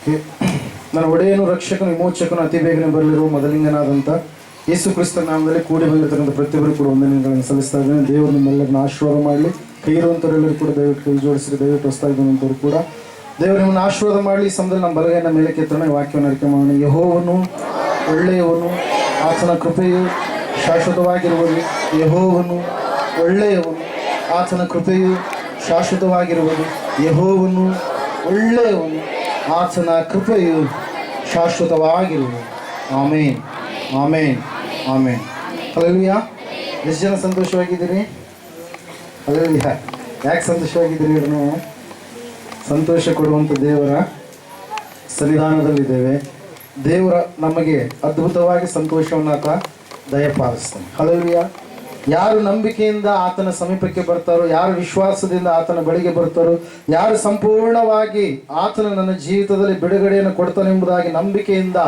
ನನ್ನ ಒಡೆಯನು ರಕ್ಷಕನು ವಿಮೋಚಕನು ಅತಿ ಬೇಗನೆ ಬರಲಿರುವ ಮೊದಲಿಂಗನಾದಂಥ ಯೇಸು ಕ್ರಿಸ್ತನ ನಾಮದಲ್ಲಿ ಕೂಡಿ ಬಂದಿರತಕ್ಕಂಥ ಪ್ರತಿಯೊಬ್ಬರು ಕೂಡ ವಂದನೆಗಳನ್ನು ಸಲ್ಲಿಸ್ತಾ ಇದ್ದೇನೆ. ದೇವರು ನಿಮ್ಮೆಲ್ಲರನ್ನ ಆಶೀರ್ವಾದ ಮಾಡಲಿ. ಕೈ ಇರುವಂಥವರೆಲ್ಲರೂ ಕೂಡ ದಯವಿಟ್ಟು ಕೈ ಜೋಡಿಸಿರಿ. ದಯವಿಟ್ಟು ಹೊಸ್ತಾ ಇದ್ದಂಥವ್ರು ಕೂಡ ದೇವರು ನಿಮ್ಮನ್ನು ಆಶೀರ್ವಾದ ಮಾಡಲಿ. ಈ ಸಮಯದಲ್ಲಿ ನಮ್ಮ ಬಲಗೈನ ಮೇಲೆ ಕೆತ್ತೋಣ, ವಾಕ್ಯವನ್ನು ಅರಿಕೆ ಮಾಡೋಣ. ಯೆಹೋವನು ಒಳ್ಳೆಯವನು, ಆತನ ಕೃಪೆಯು ಶಾಶ್ವತವಾಗಿರುವುದು. ಯೆಹೋವನು ಒಳ್ಳೆಯವನು, ಆತನ ಕೃಪೆಯು ಶಾಶ್ವತವಾಗಿರುವುದು. ಯೆಹೋವನು ಒಳ್ಳೆಯವನು, ಆತನ ಕೃಪೆಯು ಶಾಶ್ವತವಾಗಿರುವುದು. ಆಮೇನ್, ಆಮೇನ್, ಆಮೇನ್. ಹಲ್ಲೆಲೂಯಾ. ಎಷ್ಟು ಜನ ಸಂತೋಷವಾಗಿದ್ದೀರಿ? ಹಲ್ಲೆಲೂಯಾ. ಯಾಕೆ ಸಂತೋಷವಾಗಿದ್ದೀರಿ? ನೀವು ಸಂತೋಷ ಕೊಡುವಂಥ ದೇವರ ಸನ್ನಿಧಾನದಲ್ಲಿದ್ದೇವೆ. ದೇವರ ನಮಗೆ ಅದ್ಭುತವಾಗಿ ಸಂತೋಷವನ್ನು ಆತ ದಯಪಾಲಿಸ್ತಾನೆ. ಹಲ್ಲೆಲೂಯಾ. ಯಾರು ನಂಬಿಕೆಯಿಂದ ಆತನ ಸಮೀಪಕ್ಕೆ ಬರ್ತಾರೋ, ಯಾರು ವಿಶ್ವಾಸದಿಂದ ಆತನ ಬಳಿಗೆ ಬರ್ತಾರೋ, ಯಾರು ಸಂಪೂರ್ಣವಾಗಿ ಆತನ ನನ್ನ ಜೀವಿತದಲ್ಲಿ ಬಿಡುಗಡೆಯನ್ನು ಕೊಡ್ತಾನೆಂಬುದಾಗಿ ನಂಬಿಕೆಯಿಂದ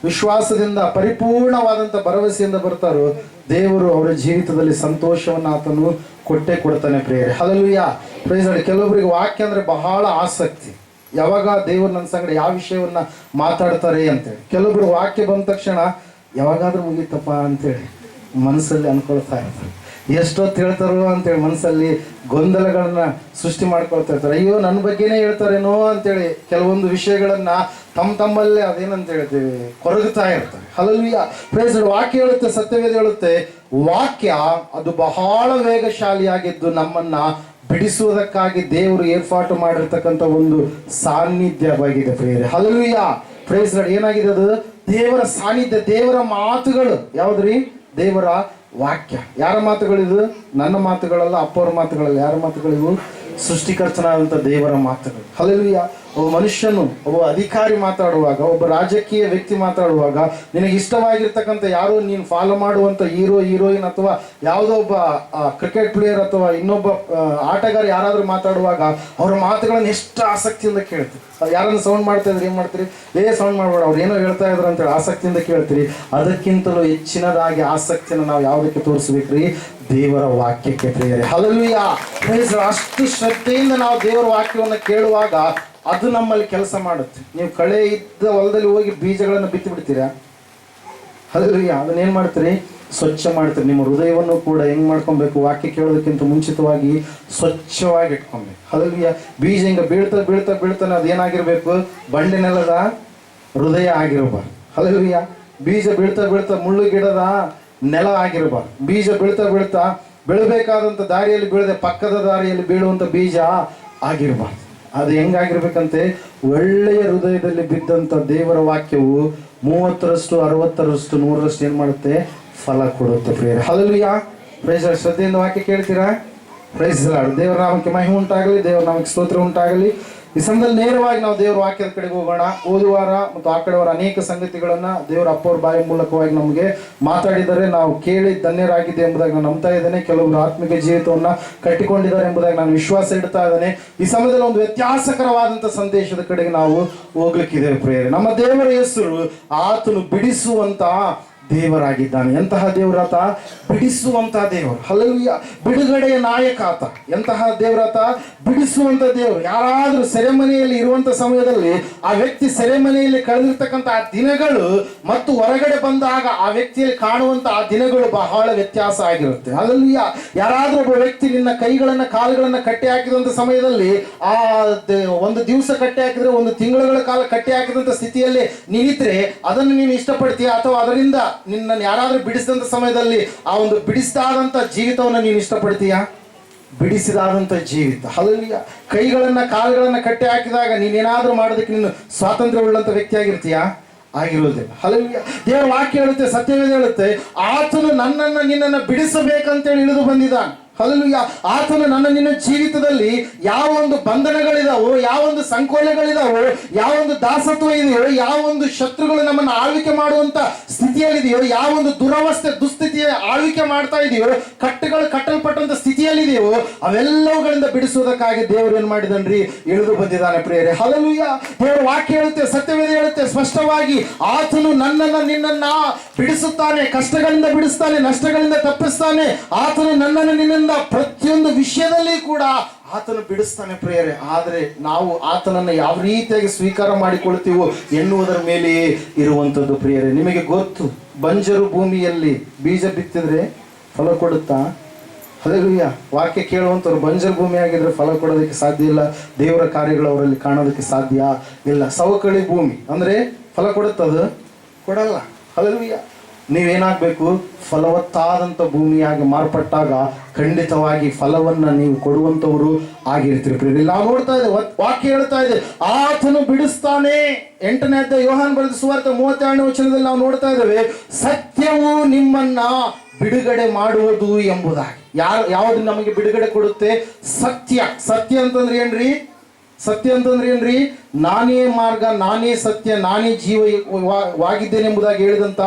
ವಿಶ್ವಾಸದಿಂದ ಪರಿಪೂರ್ಣವಾದಂಥ ಭರವಸೆಯಿಂದ ಬರ್ತಾರೋ, ದೇವರು ಅವರ ಜೀವಿತದಲ್ಲಿ ಸಂತೋಷವನ್ನು ಆತನು ಕೊಟ್ಟೇ ಕೊಡ್ತಾನೆ ಪ್ರಿಯರೇ. ಹಲ್ಲೆಲೂಯಾ. Praise lord. ಕೆಲವೊಬ್ಬರಿಗೆ ವಾಕ್ಯ ಅಂದರೆ ಬಹಳ ಆಸಕ್ತಿ. ಯಾವಾಗ ದೇವರು ನನ್ನ ಸಂಗಡ ಯಾವ ವಿಷಯವನ್ನು ಮಾತಾಡ್ತಾರೆ ಅಂತೇಳಿ. ಕೆಲವೊಬ್ಬರು ವಾಕ್ಯ ಬಂದ ತಕ್ಷಣ ಯಾವಾಗಾದ್ರೂ ಮುಗೀತಪ್ಪ ಅಂತೇಳಿ ಮನಸ್ಸಲ್ಲಿ ಅಂದ್ಕೊಳ್ತಾ ಇರ್ತಾರೆ. ಎಷ್ಟೊತ್ತು ಹೇಳ್ತಾರೋ ಅಂತೇಳಿ ಮನಸ್ಸಲ್ಲಿ ಗೊಂದಲಗಳನ್ನ ಸೃಷ್ಟಿ ಮಾಡ್ಕೊಳ್ತಾ ಇರ್ತಾರೆ. ಅಯ್ಯೋ ನನ್ನ ಬಗ್ಗೆನೇ ಹೇಳ್ತಾರೇನೋ ಅಂತೇಳಿ ಕೆಲವೊಂದು ವಿಷಯಗಳನ್ನ ತಮ್ಮಲ್ಲೇ ಅದೇನಂತ ಹೇಳ್ತೀವಿ ಕೊರಗುತ್ತಾ ಇರ್ತಾರೆ. ಹಲ್ಲೆಲೂಯಾ. Praise lord. ವಾಕ್ಯ ಹೇಳುತ್ತೆ, ಸತ್ಯವೇದ ಹೇಳುತ್ತೆ, ವಾಕ್ಯ ಅದು ಬಹಳ ವೇಗಶಾಲಿಯಾಗಿದ್ದು ನಮ್ಮನ್ನ ಬಿಡಿಸುವುದಕ್ಕಾಗಿ ದೇವರು ಏರ್ಪಾಟು ಮಾಡಿರ್ತಕ್ಕಂಥ ಒಂದು ಸಾನ್ನಿಧ್ಯವಾಗಿದೆ ಪ್ರಿಯರೇ. ಹಲ್ಲೆಲೂಯಾ. Praise Lord. ಏನಾಗಿದೆ ಅದು? ದೇವರ ಸಾನ್ನಿಧ್ಯ, ದೇವರ ಮಾತುಗಳು. ಯಾವ್ದ್ರಿ? ದೇವರ ವಾಕ್ಯ. ಯಾರ ಮಾತುಗಳಿದು? ನನ್ನ ಮಾತುಗಳಲ್ಲ, ಅಪ್ಪವರ ಮಾತುಗಳಲ್ಲ. ಯಾರ ಮಾತುಗಳಿವು? ಸೃಷ್ಟಿಕರ್ತನಾದಂಥ ದೇವರ ಮಾತುಗಳು. ಹಲ್ಲೆಲೂಯಾ. ಒಬ್ಬ ಮನುಷ್ಯನು, ಒಬ್ಬ ಅಧಿಕಾರಿ ಮಾತಾಡುವಾಗ, ಒಬ್ಬ ರಾಜಕೀಯ ವ್ಯಕ್ತಿ ಮಾತಾಡುವಾಗ, ನಿನಗೆ ಇಷ್ಟವಾಗಿರ್ತಕ್ಕಂಥ ಯಾರೋ ನೀನು ಫಾಲೋ ಮಾಡುವಂಥ ಹೀರೋಯಿನ್ ಅಥವಾ ಯಾವುದೋ ಒಬ್ಬ ಕ್ರಿಕೆಟ್ ಪ್ಲೇಯರ್ ಅಥವಾ ಇನ್ನೊಬ್ಬ ಆಟಗಾರ ಯಾರಾದರೂ ಮಾತಾಡುವಾಗ ಅವರ ಮಾತುಗಳನ್ನು ಎಷ್ಟು ಆಸಕ್ತಿಯಿಂದ ಕೇಳ್ತೀರಿ. ಯಾರನ್ನು ಸೌಂಡ್ ಮಾಡ್ತಾ ಇದ್ರೆ ಏನು ಮಾಡ್ತೀರಿ? ಸೌಂಡ್ ಮಾಡ್ಬೇಡ, ಅವ್ರು ಏನೋ ಹೇಳ್ತಾ ಇದ್ರು ಅಂತೇಳಿ ಆಸಕ್ತಿಯಿಂದ ಕೇಳ್ತೀರಿ. ಅದಕ್ಕಿಂತಲೂ ಹೆಚ್ಚಿನದಾಗಿ ಆಸಕ್ತಿಯನ್ನು ನಾವು ಯಾವುದಕ್ಕೆ ತೋರಿಸ್ಬೇಕ್ರಿ? ದೇವರ ವಾಕ್ಯಕ್ಕೆ ಪ್ರಿಯರೇ. ಹಲ್ಲೆಲೂಯಾ. Praise Lord. ಅಷ್ಟು ಶ್ರದ್ಧೆಯಿಂದ ನಾವು ದೇವರ ವಾಕ್ಯವನ್ನು ಕೇಳುವಾಗ ಅದು ನಮ್ಮಲ್ಲಿ ಕೆಲಸ ಮಾಡುತ್ತೆ. ನೀವು ಕಳೆ ಇದ್ದ ಹೊಲದಲ್ಲಿ ಹೋಗಿ ಬೀಜಗಳನ್ನು ಬಿತ್ತಿ ಬಿಡ್ತೀರಾ? ಹಲ್ಲೆಲೂಯಾ. ಅದನ್ನೇನು ಮಾಡ್ತೀರಿ? ಸ್ವಚ್ಛ ಮಾಡ್ತೀರಿ. ನಿಮ್ಮ ಹೃದಯವನ್ನು ಕೂಡ ಹೆಂಗೆ ಮಾಡ್ಕೊಬೇಕು? ವಾಕ್ಯ ಕೇಳೋದಕ್ಕಿಂತ ಮುಂಚಿತವಾಗಿ ಸ್ವಚ್ಛವಾಗಿ ಇಟ್ಕೊಬೇಕು. ಹಲ್ಲೆಲೂಯಾ. ಬೀಜ ಹಿಂಗೆ ಬೀಳ್ತಾ ಬೀಳ್ತಾ ಬೀಳ್ತಾನೆ ಅದೇನಾಗಿರ್ಬೇಕು? ಬಂಡೆ ನೆಲದ ಹೃದಯ ಆಗಿರಬಾರ್ದು. ಹಲ್ಲೆಲೂಯಾ. ಬೀಜ ಬೀಳ್ತಾ ಬೀಳ್ತಾ ಮುಳ್ಳು ಗಿಡದ ನೆಲ ಆಗಿರಬಾರ್ದು. ಬೀಜ ಬೀಳ್ತಾ ಬೀಳ್ತಾ ಬೀಳಬೇಕಾದಂಥ ದಾರಿಯಲ್ಲಿ ಬೀಳದೆ ಪಕ್ಕದ ದಾರಿಯಲ್ಲಿ ಬೀಳುವಂಥ ಬೀಜ ಆಗಿರಬಾರ್ದು. ಅದು ಹೆಂಗಾಗಿರ್ಬೇಕಂತೆ? ಒಳ್ಳೆಯ ಹೃದಯದಲ್ಲಿ ಬಿದ್ದಂಥ ದೇವರ ವಾಕ್ಯವು 30ರಷ್ಟು 60ರಷ್ಟು 100ರಷ್ಟು ಏನು ಮಾಡುತ್ತೆ? ಫಲ ಕೊಡುತ್ತೆ ಪ್ರಿಯರೇ. ಹಲ್ಲೆಲೂಯಾ. Praise Lord. ಶ್ರದ್ಧೆಯಿಂದ ವಾಕ್ಯ ಕೇಳ್ತೀರಾ? Praise Lord. ದೇವರ ನಾಮಕ್ಕೆ ಮಹಿಮೆ ಉಂಟಾಗಲಿ, ದೇವರ ನಾಮಕ್ಕೆ ಸ್ತೋತ್ರ ಉಂಟಾಗಲಿ. ಈ ಸಮಯದಲ್ಲಿ ನೇರವಾಗಿ ನಾವು ದೇವರ ವಾಕ್ಯದ ಕಡೆಗೆ ಹೋಗೋಣ. ಓದುವಾರ ಮತ್ತು ಆ ಕಡೆಯವರ ಅನೇಕ ಸಂಗತಿಗಳನ್ನು ದೇವರ ಅಪ್ಪವ್ರ ಬಾಯಿ ಮೂಲಕವಾಗಿ ನಮಗೆ ಮಾತಾಡಿದರೆ ನಾವು ಕೇಳಿ ಧನ್ಯರಾಗಿದೆ ಎಂಬುದಾಗಿ ನಾನು ನಂಬ್ತಾ ಇದ್ದೇನೆ. ಕೆಲವರು ಆತ್ಮಿಕ ಜೀವಿತವನ್ನು ಕಟ್ಟಿಕೊಂಡಿದ್ದಾರೆ ಎಂಬುದಾಗಿ ನಾನು ವಿಶ್ವಾಸ ಇಡ್ತಾ ಇದ್ದೇನೆ. ಈ ಸಮಯದಲ್ಲಿ ಒಂದು ವ್ಯತ್ಯಾಸಕರವಾದಂಥ ಸಂದೇಶದ ಕಡೆಗೆ ನಾವು ಹೋಗ್ಲಿಕ್ಕಿದ್ದೇವೆ ಪ್ರಿಯರೇ. ನಮ್ಮ ದೇವರ ಹೆಸರು ಆತನು ಬಿಡಿಸುವಂತ ದೇವರಾಗಿದ್ದಾನೆ. ಎಂತಹ ದೇವರಾತ? ಬಿಡಿಸುವಂತಹ ದೇವರು. ಹಲ್ಲೆಲೂಯಾ. ಬಿಡುಗಡೆಯ ನಾಯಕ ಆತ. ಎಂತಹ ದೇವರಾತ? ಬಿಡಿಸುವಂತ ದೇವರು. ಯಾರಾದ್ರೂ ಸೆರೆಮನೆಯಲ್ಲಿ ಇರುವಂತ ಸಮಯದಲ್ಲಿ ಆ ವ್ಯಕ್ತಿ ಸೆರೆಮನೆಯಲ್ಲಿ ಕಳೆದಿರ್ತಕ್ಕಂಥ ಆ ದಿನಗಳು ಮತ್ತು ಹೊರಗಡೆ ಬಂದಾಗ ಆ ವ್ಯಕ್ತಿಯಲ್ಲಿ ಕಾಣುವಂತ ಆ ದಿನಗಳು ಬಹಳ ವ್ಯತ್ಯಾಸ ಆಗಿರುತ್ತೆ. ಹಲ್ಲೆಲೂಯಾ. ಯಾರಾದ್ರೂ ಒಬ್ಬ ವ್ಯಕ್ತಿ ನಿನ್ನ ಕೈಗಳನ್ನ ಕಾಲುಗಳನ್ನ ಕಟ್ಟಿ ಹಾಕಿದಂತ ಸಮಯದಲ್ಲಿ ಆ ಒಂದು ದಿವಸ ಕಟ್ಟಿ ಹಾಕಿದ್ರೆ, ಒಂದು ತಿಂಗಳುಗಳ ಕಾಲ ಕಟ್ಟಿ ಹಾಕಿದಂತ ಸ್ಥಿತಿಯಲ್ಲಿ ನೀನಿದ್ರೆ ಅದನ್ನು ನೀನು ಇಷ್ಟಪಡ್ತೀಯ, ಅಥವಾ ಅದರಿಂದ ನಿನ್ನನ್ನು ಯಾರಾದ್ರೂ ಬಿಡಿಸಿದಂತ ಸಮಯದಲ್ಲಿ ಆ ಒಂದು ಬಿಡಿಸಿದಾದಂಥ ಜೀವಿತವನ್ನು ನೀನು ಇಷ್ಟಪಡ್ತೀಯಾ? ಬಿಡಿಸಿದಾದಂಥ ಜೀವಿತ. ಹಲ್ಲೆಲೂಯಾ. ಕೈಗಳನ್ನ ಕಾಲುಗಳನ್ನ ಕಟ್ಟಿ ಹಾಕಿದಾಗ ನೀನೇನಾದ್ರೂ ಮಾಡೋದಕ್ಕೆ ನೀನು ಸ್ವಾತಂತ್ರ್ಯ ಉಳ್ಳಂತ ವ್ಯಕ್ತಿ ಆಗಿರ್ತೀಯಾ? ಆಗಿರೋದಿಲ್ಲ. ಹಲ್ಲೆಲೂಯಾ. ದೇವರ ವಾಕ್ಯ ಹೇಳುತ್ತೆ, ಸತ್ಯವೇದ ಹೇಳುತ್ತೆ, ಆತನು ನನ್ನನ್ನು ನಿನ್ನನ್ನು ಬಿಡಿಸಬೇಕಂತೇಳಿ ಇಳಿದು ಬಂದಿದ್ದಾನೆ. ಹಲ್ಲೆಲೂಯಾ. ಆತನು ನಿನ್ನ ಜೀವಿತದಲ್ಲಿ ಯಾವ ಒಂದು ಬಂಧನಗಳಿದಾವೋ, ಯಾವ ಒಂದು ಸಂಕೋಲೆಗಳಿದಾವೋ, ಯಾವ ಒಂದು ದಾಸತ್ವ ಇದೆಯೋ, ಯಾವ ಒಂದು ಶತ್ರುಗಳು ನಮ್ಮನ್ನು ಆಳ್ವಿಕೆ ಮಾಡುವಂತ ಸ್ಥಿತಿಯಲ್ಲಿದೆಯೋ, ಯಾವ ಒಂದು ದುರವಸ್ಥೆ ದುಸ್ಥಿತಿಯ ಆಳ್ವಿಕೆ ಮಾಡ್ತಾ ಇದೆಯೋ, ಕಟ್ಟುಗಳು ಕಟ್ಟಲ್ಪಟ್ಟಂತ ಸ್ಥಿತಿಯಲ್ಲಿದೆಯೋ, ಅವೆಲ್ಲವುಗಳಿಂದ ಬಿಡಿಸುವುದಕ್ಕಾಗಿ ದೇವರು ಏನ್ ಮಾಡಿದನ್ರಿ? ಇಳಿದು ಬಂದಿದ್ದಾನೆ ಪ್ರಿಯರೇ. ಹಲ್ಲೆಲೂಯಾ. ದೇವರ ವಾಕ್ಯ ಹೇಳುತ್ತೆ, ಸತ್ಯವೇದ ಹೇಳುತ್ತೆ ಸ್ಪಷ್ಟವಾಗಿ, ಆತನು ನಿನ್ನನ್ನ ಬಿಡಿಸುತ್ತಾನೆ, ಕಷ್ಟಗಳಿಂದ ಬಿಡಿಸ್ತಾನೆ, ನಷ್ಟಗಳಿಂದ ತಪ್ಪಿಸ್ತಾನೆ. ಆತನು ನಿನ್ನನ್ನು ಅದರಿಂದ ಪ್ರತಿಯೊಂದು ವಿಷಯದಲ್ಲಿ ಕೂಡ ಆತನು ಬಿಡಿಸ್ತಾನೆ ಪ್ರಿಯರೇ. ಆದರೆ ನಾವು ಆತನನ್ನು ಯಾವ ರೀತಿಯಾಗಿ ಸ್ವೀಕಾರ ಮಾಡಿಕೊಳ್ತೀವೋ ಎನ್ನುವುದರ ಮೇಲೆಯೇ ಇರುವಂಥದ್ದು ಪ್ರಿಯರೇ. ನಿಮಗೆ ಗೊತ್ತು, ಬಂಜರು ಭೂಮಿಯಲ್ಲಿ ಬೀಜ ಬಿತ್ತಿದ್ರೆ ಫಲ ಕೊಡುತ್ತಾ? ಹಲ್ಲೆಲೂಯಾ. ವಾಕ್ಯ ಕೇಳುವಂಥವ್ರು ಬಂಜರು ಭೂಮಿ ಆಗಿದ್ರೆ ಫಲ ಕೊಡೋದಕ್ಕೆ ಸಾಧ್ಯ ಇಲ್ಲ. ದೇವರ ಕಾರ್ಯಗಳು ಅವರಲ್ಲಿ ಕಾಣೋದಕ್ಕೆ ಸಾಧ್ಯ ಇಲ್ಲ. ಸವಕಳಿ ಭೂಮಿ ಅಂದರೆ ಫಲ ಕೊಡುತ್ತದು? ಕೊಡಲ್ಲ. ಹಲ್ಲೆಲೂಯಾ. ನೀವೇನಾಗಬೇಕು? ಫಲವತ್ತಾದಂಥ ಭೂಮಿಯಾಗಿ ಮಾರ್ಪಟ್ಟಾಗ ಖಂಡಿತವಾಗಿ ಫಲವನ್ನು ನೀವು ಕೊಡುವಂಥವರು ಆಗಿರ್ತೀರಿ ಪ್ರಿಯರೇ. ನಾವು ನೋಡ್ತಾ ಇದ್ದೇವೆ, ವಾಕ್ಯ ಹೇಳ್ತಾ ಇದೆ ಆತನು ಬಿಡಿಸ್ತಾನೆ. 8ನೇ ಅಧ್ಯಾಯ ಯೋಹಾನ ಬರೆದ ಸುವಾರ್ತೆ 32ನೇ ವಚನದಲ್ಲಿ ನಾವು ನೋಡ್ತಾ ಇದ್ದೇವೆ, ಸತ್ಯವು ನಿಮ್ಮನ್ನ ಬಿಡುಗಡೆ ಮಾಡುವುದು ಎಂಬುದಾಗಿ. ಯಾವುದು ನಮಗೆ ಬಿಡುಗಡೆ ಕೊಡುತ್ತೆ? ಸತ್ಯ. ಸತ್ಯ ಅಂತಂದ್ರೆ ಏನ್ರಿ? ಸತ್ಯ ಅಂತಂದ್ರೆ ಏನ್ರಿ? ನಾನೇ ಮಾರ್ಗ, ನಾನೇ ಸತ್ಯ, ನಾನೇ ಜೀವವಾಗಿದ್ದೇನೆ ಎಂಬುದಾಗಿ ಹೇಳಿದಂತ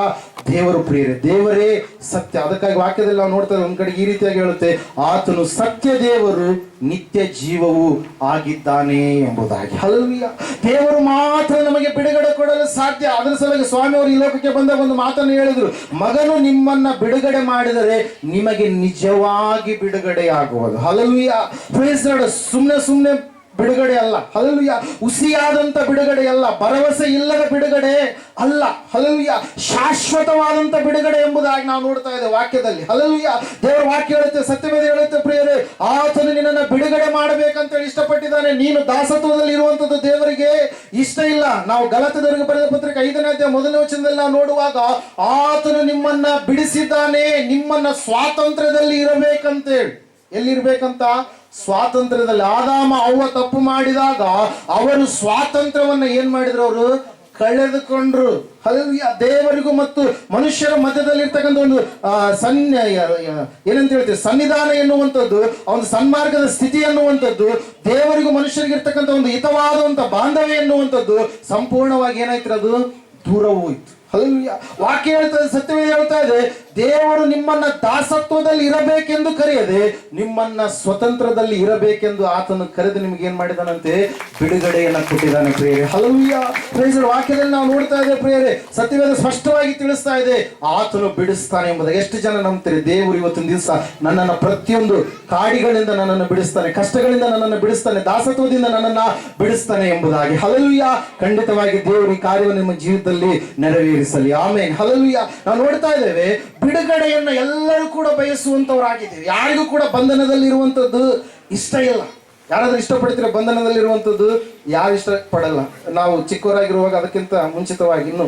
ದೇವರು ಪ್ರಿಯರೇ. ದೇವರೇ ಸತ್ಯ. ಅದಕ್ಕಾಗಿ ವಾಕ್ಯದಲ್ಲಿ ನಾವು ನೋಡ್ತಾ ಇದ್ದೇವೆ, ಒಂದ್ ಕಡೆಗೆ ಈ ರೀತಿಯಾಗಿ ಹೇಳುತ್ತೆ, ಆತನು ಸತ್ಯ ದೇವರು, ನಿತ್ಯ ಜೀವವು ಆಗಿದ್ದಾನೆ ಎಂಬುದಾಗಿ. ಹಲ್ಲೆಲೂಯಾ. ದೇವರು ಮಾತ್ರ ನಮಗೆ ಬಿಡುಗಡೆ ಕೊಡಲು ಸಾಧ್ಯ. ಅದರ ಸಲುವಾಗಿ ಸ್ವಾಮಿಯವರು ಈ ಲೋಕಕ್ಕೆ ಬಂದಾಗ ಒಂದು ಮಾತನ್ನು ಹೇಳಿದ್ರು, ಮಗನು ನಿಮ್ಮನ್ನ ಬಿಡುಗಡೆ ಮಾಡಿದರೆ ನಿಮಗೆ ನಿಜವಾಗಿ ಬಿಡುಗಡೆ ಆಗುವುದು. ಹಲ್ಲೆಲೂಯಾ. Praise Lord. ಸುಮ್ಮನೆ ಬಿಡುಗಡೆ ಅಲ್ಲ. ಹಲ್ಲೆಲೂಯಾ. ಹುಸಿಯಾದಂಥ ಬಿಡುಗಡೆ ಅಲ್ಲ, ಭರವಸೆ ಇಲ್ಲದ ಬಿಡುಗಡೆ ಅಲ್ಲ. ಹಲ್ಲೆಲೂಯಾ. ಶಾಶ್ವತವಾದಂಥ ಬಿಡುಗಡೆ ಎಂಬುದಾಗಿ ನಾವು ನೋಡ್ತಾ ಇದ್ದೇವೆ ವಾಕ್ಯದಲ್ಲಿ. ಹಲ್ಲೆಲೂಯಾ. ದೇವರ ವಾಕ್ಯ ಹೇಳುತ್ತೆ, ಸತ್ಯವೇದ ಹೇಳುತ್ತೆ ಪ್ರಿಯರೇ, ಆತನು ನಿನ್ನನ್ನು ಬಿಡುಗಡೆ ಮಾಡಬೇಕಂತೇಳಿ ಇಷ್ಟಪಟ್ಟಿದ್ದಾನೆ. ನೀನು ದಾಸತ್ವದಲ್ಲಿ ಇರುವಂಥದ್ದು ದೇವರಿಗೆ ಇಷ್ಟ ಇಲ್ಲ. ನಾವು ಗಲಾತ್ಯದವರಿಗೆ ಬರೆದ ಪತ್ರಿಕೆ 5ನೇ ಅಧ್ಯಾಯ 1ನೇ ವಚನದಲ್ಲಿ ನಾವು ನೋಡುವಾಗ, ಆತನು ನಿಮ್ಮನ್ನ ಬಿಡಿಸಿದ್ದಾನೆ, ನಿಮ್ಮನ್ನ ಸ್ವಾತಂತ್ರ್ಯದಲ್ಲಿ ಇರಬೇಕಂತೇಳಿ. ಎಲ್ಲಿರ್ಬೇಕಂತ? ಸ್ವಾತಂತ್ರ್ಯದಲ್ಲಿ. ಆದಾಮ ಅವ್ವ ತಪ್ಪು ಮಾಡಿದಾಗ ಅವರು ಸ್ವಾತಂತ್ರ್ಯವನ್ನ ಏನ್ ಮಾಡಿದ್ರು? ಅವರು ಕಳೆದುಕೊಂಡ್ರು. ಹಲ್ಲೆಲೂಯಾ. ದೇವರಿಗೂ ಮತ್ತು ಮನುಷ್ಯರ ಮಧ್ಯದಲ್ಲಿ ಇರ್ತಕ್ಕಂಥ ಒಂದು ಏನಂತ ಹೇಳ್ತೀವಿ, ಸನ್ನಿಧಾನ ಎನ್ನುವಂಥದ್ದು, ಒಂದು ಸನ್ಮಾರ್ಗದ ಸ್ಥಿತಿ ಎನ್ನುವಂಥದ್ದು, ದೇವರಿಗೂ ಮನುಷ್ಯರಿಗೆ ಇರ್ತಕ್ಕಂಥ ಒಂದು ಹಿತವಾದಂಥ ಬಾಂಧವ್ಯ ಎನ್ನುವಂಥದ್ದು ಸಂಪೂರ್ಣವಾಗಿ ಏನಾಯ್ತು? ಅದು ದೂರ ಹೋಯ್ತು. ಹಲ್ಲೆಲೂಯಾ. ವಾಕ್ಯ ಹೇಳ್ತದೆ, ಸತ್ಯವೇ ಹೇಳ್ತಾ ಇದೆ, ದೇವರು ನಿಮ್ಮನ್ನ ದಾಸತ್ವದಲ್ಲಿ ಇರಬೇಕೆಂದು ಕರೆಯದೆ ನಿಮ್ಮನ್ನ ಸ್ವತಂತ್ರದಲ್ಲಿ ಇರಬೇಕೆಂದು ಆತನು ಕರೆದು ನಿಮ್ಗೆ ಏನ್ ಮಾಡಿದಾನಂತೆ? ಬಿಡುಗಡೆಯನ್ನ ಕೊಟ್ಟಿದ್ದಾನೆ ಪ್ರಿಯರೇ. ಹಲ್ಲೆಲೂಯಾ. Praise Lord. ವಾಕ್ಯದಲ್ಲಿ ನಾವು ನೋಡ್ತಾ ಇದ್ದೇವೆ ಪ್ರಿಯರೇ, ಸತ್ಯವೇದ ಸ್ಪಷ್ಟವಾಗಿ ತಿಳಿಸ್ತಾ ಇದೆ, ಆತನು ಬಿಡಿಸ್ತಾನೆ ಎಂಬುದಾಗಿ. ಎಷ್ಟು ಜನ ನಂಬ್ತೀರಿ? ದೇವರು ಇವತ್ತಿನ ದಿವಸ ನನ್ನನ್ನು ಪ್ರತಿಯೊಂದು ಕಾಡಿಗಳಿಂದ ನನ್ನನ್ನು ಬಿಡಿಸ್ತಾನೆ, ಕಷ್ಟಗಳಿಂದ ನನ್ನನ್ನು ಬಿಡಿಸ್ತಾನೆ, ದಾಸತ್ವದಿಂದ ನನ್ನನ್ನ ಬಿಡಿಸ್ತಾನೆ ಎಂಬುದಾಗಿ. ಹಲ್ಲೆಲೂಯಾ. ಖಂಡಿತವಾಗಿ ದೇವರು ಈ ಕಾರ್ಯವನ್ನು ನಿಮ್ಮ ಜೀವಿತದಲ್ಲಿ ನೆರವೇರಿಸಲಿ. ಆಮೇನ್. ಹಲ್ಲೆಲೂಯಾ. ನಾವು ನೋಡ್ತಾ ಇದ್ದೇವೆ, ಬಿಡುಗಡೆಯನ್ನ ಎಲ್ಲರೂ ಕೂಡ ಬಯಸುವಂತವರಾಗಿದ್ದೇವೆ. ಯಾರಿಗೂ ಕೂಡ ಬಂಧನದಲ್ಲಿ ಇರುವಂತದ್ದು ಇಷ್ಟ ಇಲ್ಲ. ಯಾರಾದ್ರೂ ಇಷ್ಟಪಡ್ತೀರ ಬಂಧನದಲ್ಲಿರುವಂಥದ್ದು? ಯಾರು ಇಷ್ಟಪಡಲ್ಲ. ನಾವು ಚಿಕ್ಕವರಾಗಿರುವಾಗ, ಅದಕ್ಕಿಂತ ಮುಂಚಿತವಾಗಿ ಇನ್ನು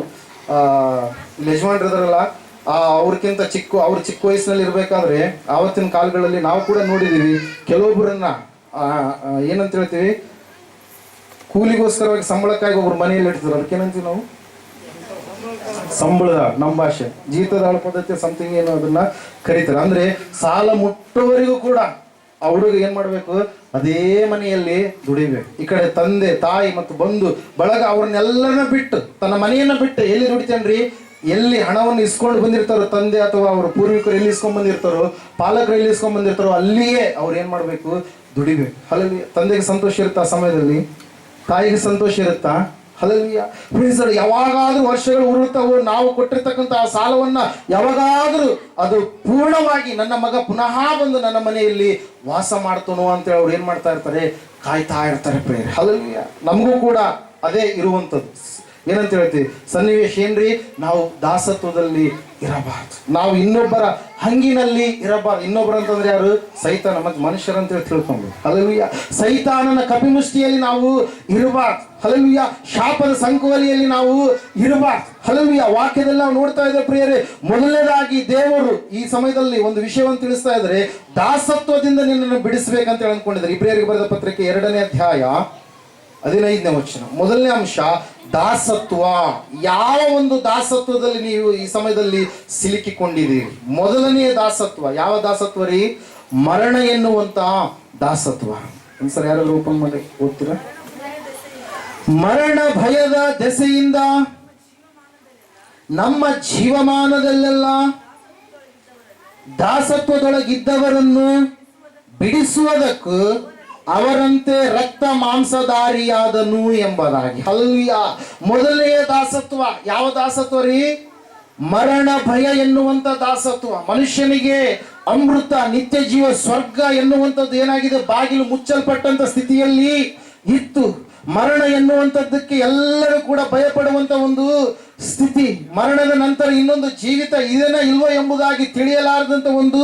ಯಜಮಾನ್ರಿದಾರಲ್ಲ, ಅವ್ರಕ್ಕಿಂತ ಅವ್ರು ಚಿಕ್ಕ ವಯಸ್ಸಿನಲ್ಲಿ ಇರಬೇಕಾದ್ರೆ ಆವತ್ತಿನ ಕಾಲಗಳಲ್ಲಿ ನಾವು ಕೂಡ ನೋಡಿದ್ದೀವಿ, ಕೆಲವೊಬ್ಬರನ್ನ ಏನಂತ ಹೇಳ್ತೀವಿ, ಕೂಲಿಗೋಸ್ಕರವಾಗಿ ಸಂಬಳಕ್ಕಾಗಿ ಒಬ್ರು ಮನೆಯಲ್ಲಿ ಇಡ್ತಾರೆ. ಅದಕ್ಕೇನಂತೀವಿ ನಾವು? ಸಂಬಳದ, ನಮ್ಮ ಭಾಷೆ ಜೀತದಾಳ ಪದ್ಧತಿ ಸಮಥಿಂಗ್ ಏನು ಅದನ್ನ ಕರೀತಾರೆ. ಅಂದ್ರೆ ಸಾಲ ಮುಟ್ಟುವವರೆಗೂ ಕೂಡ ಆ ಹುಡುಗ ಏನ್ ಮಾಡ್ಬೇಕು? ಅದೇ ಮನೆಯಲ್ಲಿ ದುಡಿಬೇಕು. ಈ ಕಡೆ ತಂದೆ ತಾಯಿ ಮತ್ತು ಬಂಧು ಬಳಗ ಅವ್ರನ್ನೆಲ್ಲರನ್ನ ಬಿಟ್ಟು, ತನ್ನ ಮನೆಯನ್ನ ಬಿಟ್ಟು ಎಲ್ಲಿ ದುಡಿತೇನ್ರಿ? ಎಲ್ಲಿ ಹಣವನ್ನು ಇಸ್ಕೊಂಡು ಬಂದಿರ್ತಾರೋ ತಂದೆ ಅಥವಾ ಅವ್ರ ಪೂರ್ವಿಕರು ಎಲ್ಲಿ ಇಸ್ಕೊಂಡ್ ಬಂದಿರ್ತಾರೋ, ಪಾಲಕರು ಎಲ್ಲಿ ಇಸ್ಕೊಂಡ್ ಬಂದಿರ್ತಾರೋ ಅಲ್ಲಿಯೇ ಅವ್ರು ಏನ್ ಮಾಡ್ಬೇಕು? ದುಡಿಬೇಕು. ಅಲ್ಲಿ ತಂದೆಗೆ ಸಂತೋಷ ಇರುತ್ತಾ? ಆ ಸಮಯದಲ್ಲಿ ತಾಯಿಗೆ ಸಂತೋಷ ಇರುತ್ತಾ? ಹಲ್ಲೆಲೂಯಾ. Praise Lord. ಯಾವಾಗಾದ್ರೂ ವರ್ಷಗಳು ಉರುಳ್ತಾವೋ, ನಾವು ಕೊಟ್ಟಿರ್ತಕ್ಕಂಥ ಆ ಸಾಲವನ್ನ ಯಾವಾಗಾದ್ರೂ ಅದು ಪೂರ್ಣವಾಗಿ ನನ್ನ ಮಗ ಪುನಃ ಬಂದು ನನ್ನ ಮನೆಯಲ್ಲಿ ವಾಸ ಮಾಡ್ತಾನೋ ಅಂತೇಳಿ ಅವ್ರು ಏನ್ ಮಾಡ್ತಾ ಇರ್ತಾರೆ? ಕಾಯ್ತಾ ಇರ್ತಾರೆ ಪ್ರೇರೆ. ಹಲ್ಲೆಲೂಯಾ. ನಮಗೂ ಕೂಡ ಅದೇ ಇರುವಂಥದ್ದು. ಏನಂತ ಹೇಳ್ತೀವಿ? ಸನ್ನಿವೇಶ ಏನ್ರಿ? ನಾವು ದಾಸತ್ವದಲ್ಲಿ ಇರಬಾರ್ದು, ನಾವು ಇನ್ನೊಬ್ಬರ ಹಂಗಿನಲ್ಲಿ ಇರಬಾರ್ದು. ಇನ್ನೊಬ್ಬರು ಅಂತಂದ್ರೆ ಯಾರು? ಸೈತಾನ ಮತ್ತು ಮನುಷ್ಯರಂತ ಹೇಳಿ ತಿಳ್ಕೊಂಡು. ಹಲ್ಲೆಲೂಯಾ. ಸೈತಾನನ ಕಪಿಮುಷ್ಟಿಯಲ್ಲಿ ನಾವು ಇರಬಾರ್ದು. ಹಲ್ಲೆಲೂಯಾ. ಶಾಪದ ಸಂಕೋಲೆಯಲ್ಲಿ ನಾವು ಇರಬಾರ್ದು. ಹಲ್ಲೆಲೂಯಾ. ವಾಕ್ಯದಲ್ಲಿ ನಾವು ನೋಡ್ತಾ ಇದ್ದೇವೆ ಪ್ರಿಯರೇ, ಮೊದಲನೇದಾಗಿ ದೇವರು ಈ ಸಮಯದಲ್ಲಿ ಒಂದು ವಿಷಯವನ್ನು ತಿಳಿಸ್ತಾ ಇದ್ದಾರೆ, ದಾಸತ್ವದಿಂದ ನಿನ್ನನ್ನು ಬಿಡಿಸ್ಬೇಕಂತ ಹೇಳಿ ಅಂದ್ಕೊಂಡಿದ್ದಾರೆ. ಇಬ್ರಿಯರಿಗೆ ಬರೆದ ಪತ್ರಿಕೆ 2ನೇ ಅಧ್ಯಾಯ 15ನೇ ವಚನ. ಮೊದಲನೇ ಅಂಶ ದಾಸತ್ವ. ಯಾವ ಒಂದು ದಾಸತ್ವದಲ್ಲಿ ನೀವು ಈ ಸಮಯದಲ್ಲಿ ಸಿಲುಕಿಕೊಂಡಿದ್ದೀರಿ? ಮೊದಲನೆಯ ದಾಸತ್ವ ಯಾವ ದಾಸತ್ವ ರೀ? ಮರಣ ಎನ್ನುವಂತಹ ದಾಸತ್ವ. ಒಂದ್ಸರಿ ಯಾರಾದ್ರೂ ಓಪನ್ ಮಾಡಿ ಓದ್ತೀರಾ? ಮರಣ ಭಯದ ದೆಸೆಯಿಂದ ನಮ್ಮ ಜೀವಮಾನದಲ್ಲೆಲ್ಲ ದಾಸತ್ವದೊಳಗಿದ್ದವರನ್ನು ಬಿಡಿಸುವುದಕ್ಕೂ ಅವರಂತೆ ರಕ್ತ ಮಾಂಸಧಾರಿಯಾದನು ಎಂಬುದಾಗಿ. ಹಲ್ಲೆಲೂಯಾ. ಮೊದಲನೆಯ ದಾಸತ್ವ ಯಾವ ದಾಸತ್ವ ರೀ? ಮರಣ ಭಯ ಎನ್ನುವಂತ ದಾಸತ್ವ. ಮನುಷ್ಯನಿಗೆ ಅಮೃತ, ನಿತ್ಯ ಜೀವ, ಸ್ವರ್ಗ ಎನ್ನುವಂಥದ್ದು ಏನಾಗಿದೆ, ಬಾಗಿಲು ಮುಚ್ಚಲ್ಪಟ್ಟಂತ ಸ್ಥಿತಿಯಲ್ಲಿ ಇತ್ತು. ಮರಣ ಎನ್ನುವಂಥದ್ದಕ್ಕೆ ಎಲ್ಲರೂ ಕೂಡ ಭಯಪಡುವಂತ ಒಂದು ಸ್ಥಿತಿ, ಮರಣದ ನಂತರ ಇನ್ನೊಂದು ಜೀವಿತ ಇದೇನ ಇಲ್ವೋ ಎಂಬುದಾಗಿ ತಿಳಿಯಲಾರದಂತ ಒಂದು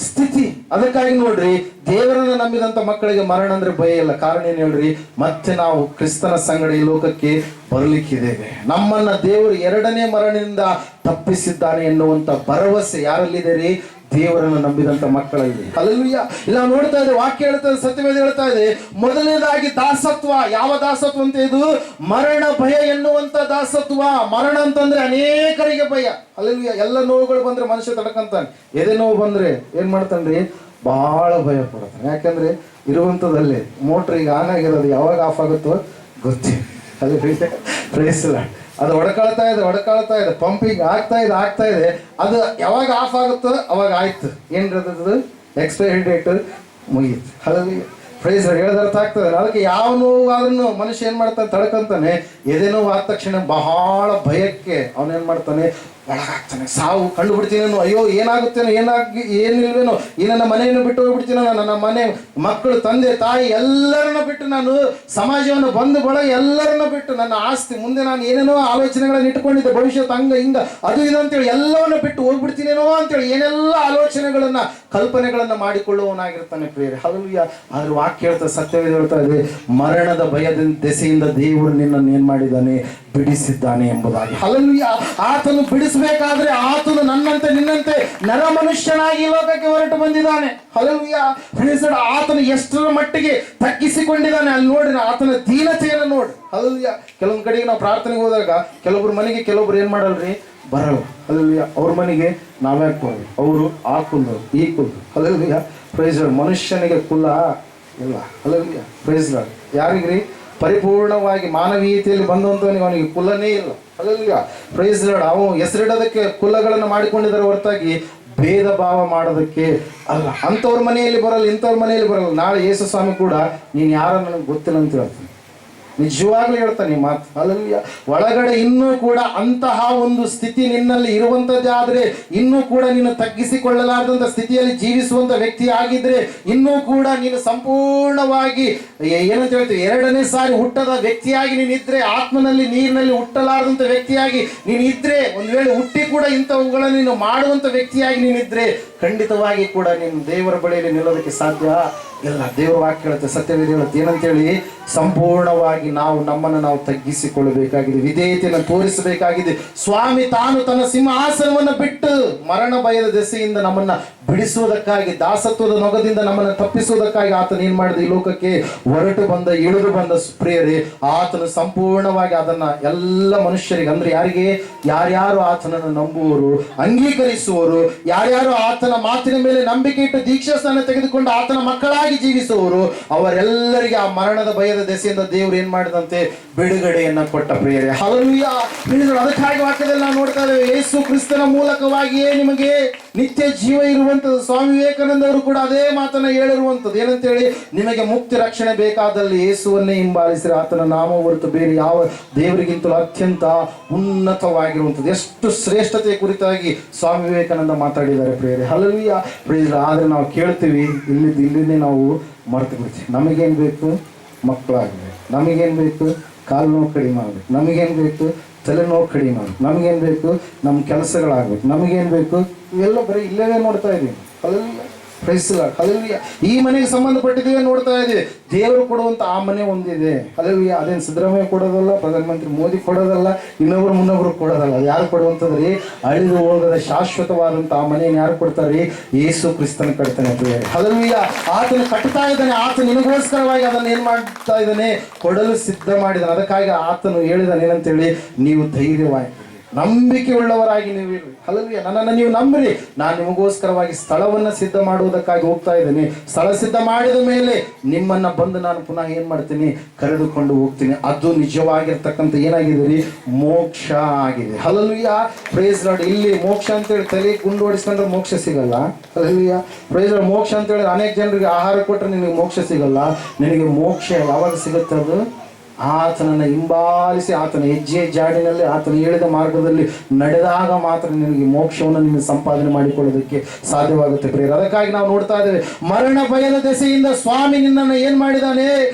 ಸ್ಥಿತಿ. ಅದಕ್ಕಾಗಿ ನೋಡ್ರಿ, ದೇವರನ್ನು ನಂಬಿದಂತ ಮಕ್ಕಳಿಗೆ ಮರಣ ಅಂದ್ರೆ ಭಯ ಇಲ್ಲ. ಕಾರಣ ಏನ್ ಹೇಳ್ರಿ, ಮತ್ತೆ ನಾವು ಕ್ರಿಸ್ತನ ಸಂಗಡ ಈ ಲೋಕಕ್ಕೆ ಬರಲಿಕ್ಕಿದ್ದೇವೆ. ನಮ್ಮನ್ನ ದೇವರು ಎರಡನೇ ಮರಣದಿಂದ ತಪ್ಪಿಸಿದ್ದಾನೆ ಎನ್ನುವಂತ ಭರವಸೆ ಯಾರಲ್ಲಿದೆ ರೀ? ದೇವರನ್ನು ನಂಬಿದಂತ ಮಕ್ಕಳಲ್ಲಿ. ಹಲ್ಲೆಲೂಯಾ. ಇಲ್ಲ ನೋಡ್ತಾ ಇದೆ, ವಾಕ್ಯ ಹೇಳ್ತಾ ಇದೆ, ಸತ್ಯವೇದ ಹೇಳ್ತಾ ಇದೆ, ಮೊದಲನೇದಾಗಿ ದಾಸತ್ವ. ಯಾವ ದಾಸತ್ವ ಅಂತ? ಇದು ಮರಣ ಭಯ ಎನ್ನುವಂತ ದಾಸತ್ವ. ಮರಣ ಅಂತಂದ್ರೆ ಅನೇಕರಿಗೆ ಭಯ. ಹಲ್ಲೆಲೂಯಾ. ಎಲ್ಲ ನೋವುಗಳು ಬಂದ್ರೆ ಮನುಷ್ಯ ತಡ್ಕಂತಾನೆ. ಎದೆ ನೋವು ಬಂದ್ರೆ ಏನ್ ಮಾಡ್ತಾನ್ರಿ? ಬಹಳ ಭಯ ಪಡ್ತಾನೆ. ಯಾಕಂದ್ರೆ ಇರುವಂತದಲ್ಲಿ ಮೋಟ್ರ್ ಈಗ ಆನ್ ಆಗಿರೋದು, ಯಾವಾಗ ಆಫ್ ಆಗುತ್ತೋ ಗೊತ್ತಿಲ್ಲ. ಹಲ್ಲೆಲೂಯಾ. Praise Lord. ಅದು ಹೊಡ್ಕೊಳ್ತಾ ಇದೆ, ಪಂಪಿಂಗ್ ಆಗ್ತಾ ಇದೆ. ಅದು ಯಾವಾಗ ಆಫ್ ಆಗುತ್ತೋ ಅವಾಗ ಆಯ್ತು. ಏನ್ರದ್ದು ಎಕ್ಸ್ಪೈರಿ ಡೇಟ್ ಮುಗೀತು. ಹಾಗಾಗಿ ಪ್ರೈಸ್ ಹೇಳಿದ ಅರ್ಥ ಆಗ್ತದೆ. ಅದಕ್ಕೆ ಯಾವ ನೋವು ಆದ್ರೂ ಮನುಷ್ಯ ಏನ್ ಮಾಡ್ತಾನೆ? ತಡ್ಕೊಂತಾನೆ. ಎದೆ ನೋವು ಆದ ತಕ್ಷಣ ಬಹಳ ಭಯಕ್ಕೆ ಅವನೇನ್ ಮಾಡ್ತಾನೆ? ಒಳಗಾಗ್ತಾನೆ. ಸಾವು ಕಂಡು ಬಿಡ್ತೀನೇನು, ಅಯ್ಯೋ ಏನಾಗುತ್ತೇನೋ, ಏನಿಲ್ವೇನೋ, ಈ ನನ್ನ ಮನೆಯನ್ನು ಬಿಟ್ಟು ಹೋಗ್ಬಿಡ್ತೀನೋ, ನನ್ನ ಮನೆ ಮಕ್ಕಳು, ತಂದೆ ತಾಯಿ ಎಲ್ಲರನ್ನ ಬಿಟ್ಟು, ನಾನು ಸಮಾಜವನ್ನು ಬಂಧು ಬಳಗ ಎಲ್ಲರನ್ನ ಬಿಟ್ಟು, ನನ್ನ ಆಸ್ತಿ, ಮುಂದೆ ನಾನು ಏನೇನೋ ಆಲೋಚನೆಗಳನ್ನ ಇಟ್ಕೊಂಡಿದ್ದೆ, ಭವಿಷ್ಯತ್ ಹಂಗ ಹಿಂಗ ಅದು ಇದು ಅಂತೇಳಿ ಎಲ್ಲವನ್ನ ಬಿಟ್ಟು ಹೋಗ್ಬಿಡ್ತೀನೇನೋ ಅಂತೇಳಿ ಏನೆಲ್ಲ ಆಲೋಚನೆಗಳನ್ನ, ಕಲ್ಪನೆಗಳನ್ನ ಮಾಡಿಕೊಳ್ಳುವವನಾಗಿರ್ತಾನೆ ಪ್ರಿಯರೇ. ಹಲ್ಲೆಲೂಯಾ. ಆದ್ರೆ ವಾಕ್ಯ ಹೇಳ್ತಾ, ಸತ್ಯವೇ ಹೇಳ್ತಾ ಇದೆ, ಮರಣದ ಭಯದ ದೆಸೆಯಿಂದ ದೇವರು ನಿನ್ನನ್ನು ಏನ್ ಮಾಡಿದ್ದಾನೆ? ಬಿಡಿಸಿದ್ದಾನೆ ಎಂಬುದಾಗಿ. ಹಲ್ಲೆಲೂಯಾ. ಆತನು ಬಿಡಿಸಬೇಕಾದ್ರೆ ಆತನು ನನ್ನಂತೆ ನಿನ್ನಂತೆ ನರ ಮನುಷ್ಯನಾಗಿ ಲೋಕಕ್ಕೆ ಹೊರಟು ಬಂದಿದ್ದಾನೆ. ಹಲ್ಲೆಲೂಯಾ. ಆತನು ಎಷ್ಟರ ಮಟ್ಟಿಗೆ ತಗ್ಗಿಸಿಕೊಂಡಿದ್ದಾನೆ ಅಲ್ಲಿ ನೋಡ್ರಿ, ಆತನ ದೀನತೆಯನ್ನು ನೋಡಿ. ಹಲ್ಲೆಲೂಯಾ. ಕೆಲವೊಂದು ಕಡೆಗೆ ನಾವು ಪ್ರಾರ್ಥನೆಗೆ ಹೋದಾಗ ಕೆಲವೊಬ್ರು ಮನೆಗೆ ಕೆಲವೊಬ್ರು ಏನ್ ಮಾಡಲ್ರಿ? ಬರಲ್ಲ. ಹಲ್ಲೆಲೂಯಾ. ಅವ್ರ ಮನೆಗೆ ನಾವ್ಯಾಕೆ ಹೋಗಿ, ಅವರು ಆ ಕುಲ್ಲು ಈ ಕುಲ್ಲು. ಹಲ್ಲೆಲೂಯಾ. Praise lord. ಮನುಷ್ಯನಿಗೆ ಕುಲ ಇಲ್ಲ. ಹಲ್ಲೆಲೂಯಾ. Praise Lord. ಯಾರಿಗ್ರಿ? ಪರಿಪೂರ್ಣವಾಗಿ ಮಾನವೀಯತೆಯಲ್ಲಿ ಬಂದಂತವನಿಗೆ ಅವನಿಗೆ ಕುಲನೇ ಇಲ್ಲ. ಹಲ್ಲೆಲೂಯಾ. Praise Lord. ಅವು ಹೆಸರಿಡೋದಕ್ಕೆ ಕುಲಗಳನ್ನು ಮಾಡಿಕೊಂಡಿದ್ದಾರೆ ಹೊರತಾಗಿ ಭೇದ ಭಾವ ಮಾಡೋದಕ್ಕೆ ಅಲ್ಲ. ಅಂಥವ್ರ ಮನೆಯಲ್ಲಿ ಬರಲ್ಲ, ಇಂಥವ್ರ ಮನೆಯಲ್ಲಿ ಬರಲ್ಲ. ನಾಳೆ ಯೇಸು ಸ್ವಾಮಿ ಕೂಡ ನೀನು ಯಾರೋ ನನಗೆ ಗೊತ್ತಿಲ್ಲ ಅಂತ ಹೇಳ್ತಾನೆ. ನಿಜವಾಗ್ಲೂ ಹೇಳ್ತಾನೆ ಈ ಮಾತು. ಹಲ್ಲೆಲೂಯಾ. ಒಳಗಡೆ ಇನ್ನೂ ಕೂಡ ಅಂತಹ ಒಂದು ಸ್ಥಿತಿ ನಿನ್ನಲ್ಲಿ ಇರುವಂತದ್ದೇ ಆದ್ರೆ, ಇನ್ನೂ ಕೂಡ ನೀನು ತಗ್ಗಿಸಿಕೊಳ್ಳಲಾರದಂತ ಸ್ಥಿತಿಯಲ್ಲಿ ಜೀವಿಸುವಂತ ವ್ಯಕ್ತಿ ಆಗಿದ್ರೆ, ಇನ್ನೂ ಕೂಡ ನೀನು ಸಂಪೂರ್ಣವಾಗಿ ಏನಂತ ಹೇಳ್ತೀವಿ, ಎರಡನೇ ಸಾರಿ ಹುಟ್ಟದ ವ್ಯಕ್ತಿಯಾಗಿ ನೀನಿದ್ರೆ, ಆತ್ಮನಲ್ಲಿ ನೀರಿನಲ್ಲಿ ಹುಟ್ಟಲಾರದಂತ ವ್ಯಕ್ತಿಯಾಗಿ ನೀನಿದ್ರೆ, ಒಂದು ವೇಳೆ ಹುಟ್ಟಿ ಕೂಡ ಇಂಥವುಗಳನ್ನು ನೀನು ಮಾಡುವಂತ ವ್ಯಕ್ತಿಯಾಗಿ ನೀನಿದ್ರೆ, ಖಂಡಿತವಾಗಿ ಕೂಡ ನೀನು ದೇವರ ಬಳಿಯಲ್ಲಿ ನಿಲ್ಲೋದಕ್ಕೆ ಸಾಧ್ಯ ಇಲ್ಲ. ದೇವರ ವಾಕ್ಯ ಹೇಳುತ್ತೆ, ಸತ್ಯವೇದ ಹೇಳುತ್ತೆ, ಏನಂತೇಳಿ, ಸಂಪೂರ್ಣವಾಗಿ ನಾವು ನಮ್ಮನ್ನು ನಾವು ತಗ್ಗಿಸಿಕೊಳ್ಳಬೇಕಾಗಿದೆ, ವಿಧೇಯತೆಯನ್ನು ತೋರಿಸಬೇಕಾಗಿದೆ. ಸ್ವಾಮಿ ತಾನು ತನ್ನ ಸಿಂಹಾಸನವನ್ನು ಬಿಟ್ಟು ಮರಣ ಭಯದ ದೆಸೆಯಿಂದ ನಮ್ಮನ್ನ ಬಿಡಿಸುವುದಕ್ಕಾಗಿ, ದಾಸತ್ವದ ನೊಗದಿಂದ ನಮ್ಮನ್ನು ತಪ್ಪಿಸುವುದಕ್ಕಾಗಿ ಆತನು ಏನ್ ಮಾಡಿದ? ಈ ಲೋಕಕ್ಕೆ ಇಳಿದು ಬಂದ ಪ್ರಿಯರೇ, ಆತನು ಸಂಪೂರ್ಣವಾಗಿ ಅದನ್ನ ಎಲ್ಲ ಮನುಷ್ಯರಿಗೆ, ಅಂದ್ರೆ ಯಾರಿಗೆ? ಯಾರ್ಯಾರು ಆತನನ್ನು ನಂಬುವವರು, ಅಂಗೀಕರಿಸುವವರು, ಯಾರ್ಯಾರು ಆತನ ಮಾತಿನ ಮೇಲೆ ನಂಬಿಕೆ ಇಟ್ಟು ದೀಕ್ಷಾಸ್ನಾನ ತೆಗೆದುಕೊಂಡು ಆತನ ಮಕ್ಕಳಾಗಿ ಜೀವಿಸುವವರು, ಅವರೆಲ್ಲರಿಗೆ ಆ ಮರಣದ ಭಯದ ದೆಸೆಯಿಂದ ದೇವರು ಏನ್ ಮಾಡಿದಂತೆ? ಬಿಡುಗಡೆಯನ್ನ ಕೊಟ್ಟ ಪ್ರಿಯರೇ. ಹಲ್ಲೆಲೂಯಾ. ಅದಕ್ಕಾಗಿ ವಾಕ್ಯದಲ್ಲಿ ನಾವು ನೋಡ್ತಾ ಇದ್ದೇವೆ, ಯೇಸು ಕ್ರಿಸ್ತನ ಮೂಲಕವಾಗಿಯೇ ನಿಮಗೆ ನಿತ್ಯ ಜೀವ ಇರುವಂತದ್ದು. ಸ್ವಾಮಿ ವಿವೇಕಾನಂದ ಅವರು ಕೂಡ ಅದೇ ಮಾತನ್ನ ಹೇಳಿರುವಂತದ್ದು. ಏನಂತೇಳಿ, ನಿಮಗೆ ಮುಕ್ತಿ ರಕ್ಷಣೆ ಬೇಕಾದಲ್ಲಿ ಯೇಸುವನ್ನೇ ಹಿಂಬಾಲಿಸಿರಿ, ಆತನ ನಾಮ ಹೊರತು ಬೇರೆ ಯಾವ ದೇವರಿಗಿಂತಲೂ ಅತ್ಯಂತ ಉನ್ನತವಾಗಿರುವಂಥದ್ದು. ಎಷ್ಟು ಶ್ರೇಷ್ಠತೆಯ ಕುರಿತಾಗಿ ಸ್ವಾಮಿ ವಿವೇಕಾನಂದ ಮಾತಾಡಿದ್ದಾರೆ ಪ್ರಿಯರೇ. ಹಲ್ಲೆಲೂಯಾ. ಪ್ರಿಯರೇ, ಆದ್ರೆ ನಾವು ಕೇಳ್ತೀವಿ, ಇಲ್ಲಿಂದೇ ನಾವು ಮರ್ತು ಬಿಡ್ತೀವಿ. ನಮಗೇನು ಬೇಕು? ಮಕ್ಕಳಾಗಬೇಕು. ನಮಗೇನು ಬೇಕು? ಕಾಲು ನೋವು ಕಡಿಮೆ ಆಗಬೇಕು. ನಮಗೇನು ಬೇಕು? ತಲೆನೋವು ಕಡಿಮೆ ಆಗಬೇಕು. ನಮಗೇನು ಬೇಕು? ನಮ್ಮ ಕೆಲಸಗಳಾಗಬೇಕು. ನಮಗೇನು ಬೇಕು? ಇವೆಲ್ಲ ಬರೀ ಇಲ್ಲವೇ ನೋಡ್ತಾ ಇದ್ದೀವಿ. ಹಲ್ಲೆಲೂಯಾ. Praise Lord. ಹಲ್ಲೆಲೂಯಾ. ಈ ಮನೆಗೆ ಸಂಬಂಧಪಟ್ಟಿದ್ದೇವೆ ನೋಡ್ತಾ ಇದ್ದೀವಿ. ದೇವರು ಕೊಡುವಂತ ಆ ಮನೆ ಒಂದಿದೆ. ಹಲ್ಲೆಲೂಯಾ. ಅದೇನು ಸಿದ್ದರಾಮಯ್ಯ ಕೊಡೋದಲ್ಲ, ಪ್ರಧಾನಮಂತ್ರಿ ಮೋದಿ ಕೊಡೋದಲ್ಲ, ಮುನ್ನೊಬ್ರು ಕೊಡೋದಲ್ಲ. ಯಾರು ಕೊಡುವಂಥದ್ರಿ? ಅಳಿದು ಹೋಗದ ಶಾಶ್ವತವಾದಂತ ಆ ಮನೆಯನ್ನು ಯಾರು ಕೊಡ್ತಾರೆ? ಯೇಸು ಕ್ರಿಸ್ತನ ಕಟ್ತಾನೆ ಪ್ರಿಯರೇ. ಹಲ್ಲೆಲೂಯಾ. ಆತನು ಕಟ್ತಾ ಇದ್ದಾನೆ. ಆತ ನಿನಗೋಸ್ಕರವಾಗಿ ಅದನ್ನು ಏನ್ ಮಾಡ್ತಾ ಇದ್ದಾನೆ? ಕೊಡಲು ಸಿದ್ಧ ಮಾಡಿದ್ದಾನೆ. ಅದಕ್ಕಾಗಿ ಆತನು ಹೇಳಿದಾನೆ ಏನಂತೇಳಿ, ನೀವು ಧೈರ್ಯವಾಗಿ ನಂಬಿಕೆ ಉಳ್ಳವರಾಗಿ ನೀವು ಇರ್ರಿ. ಹಲ್ಲೆಲೂಯಾ. ನನ್ನನ್ನು ನೀವು ನಂಬಿರಿ, ನಾನು ನಿಮಗೋಸ್ಕರವಾಗಿ ಸ್ಥಳವನ್ನು ಸಿದ್ಧ ಮಾಡುವುದಕ್ಕಾಗಿ ಹೋಗ್ತಾ ಇದ್ದೀನಿ. ಸ್ಥಳ ಸಿದ್ಧ ಮಾಡಿದ ಮೇಲೆ ನಿಮ್ಮನ್ನ ಬಂದು ನಾನು ಪುನಃ ಏನ್ ಮಾಡ್ತೀನಿ? ಕರೆದುಕೊಂಡು ಹೋಗ್ತೀನಿ. ಅದು ನಿಜವಾಗಿರ್ತಕ್ಕಂಥ ಏನಾಗಿದೆ ರೀ? ಮೋಕ್ಷ ಆಗಿದೆ. ಹಲ್ಲೆಲೂಯಾ. Praise Lord. ಇಲ್ಲಿ ಮೋಕ್ಷ ಅಂತೇಳಿ ತಲೆ ಗುಂಡು ಹೊಡಿಸ್ಕೊಂಡ್ರೆ ಮೋಕ್ಷ ಸಿಗಲ್ಲ. ಹಲ್ಲೆಲೂಯಾ. Praise Lord. ಮೋಕ್ಷ ಅಂತೇಳಿ ಅನೇಕ ಜನರಿಗೆ ಆಹಾರ ಕೊಟ್ಟರೆ ನಿನಗೆ ಮೋಕ್ಷ ಸಿಗಲ್ಲ. ನಿನಗೆ ಮೋಕ್ಷ ಯಾವಾಗ ಸಿಗುತ್ತೆ? ಅದು ಆತನನ್ನು ಹಿಂಬಾಲಿಸಿ ಆತನ ಹೆಜ್ಜೆ ಜಾಡಿನಲ್ಲಿ ಆತನ ಹೇಳಿದ ಮಾರ್ಗದಲ್ಲಿ ನಡೆದಾಗ ಮಾತ್ರ ನಿನಗೆ ಮೋಕ್ಷವನ್ನು ನಿನ್ನ ಸಂಪಾದನೆ ಮಾಡಿಕೊಳ್ಳೋದಕ್ಕೆ ಸಾಧ್ಯವಾಗುತ್ತೆ ಪ್ರಿಯರೇ. ಅದಕ್ಕಾಗಿ ನಾವು ನೋಡ್ತಾ ಇದ್ದೇವೆ, ಮರಣ ಭಯದ ದೆಸೆಯಿಂದ ಸ್ವಾಮಿ ನಿನ್ನನ್ನು ಏನ್ ಮಾಡಿದಾನೆ,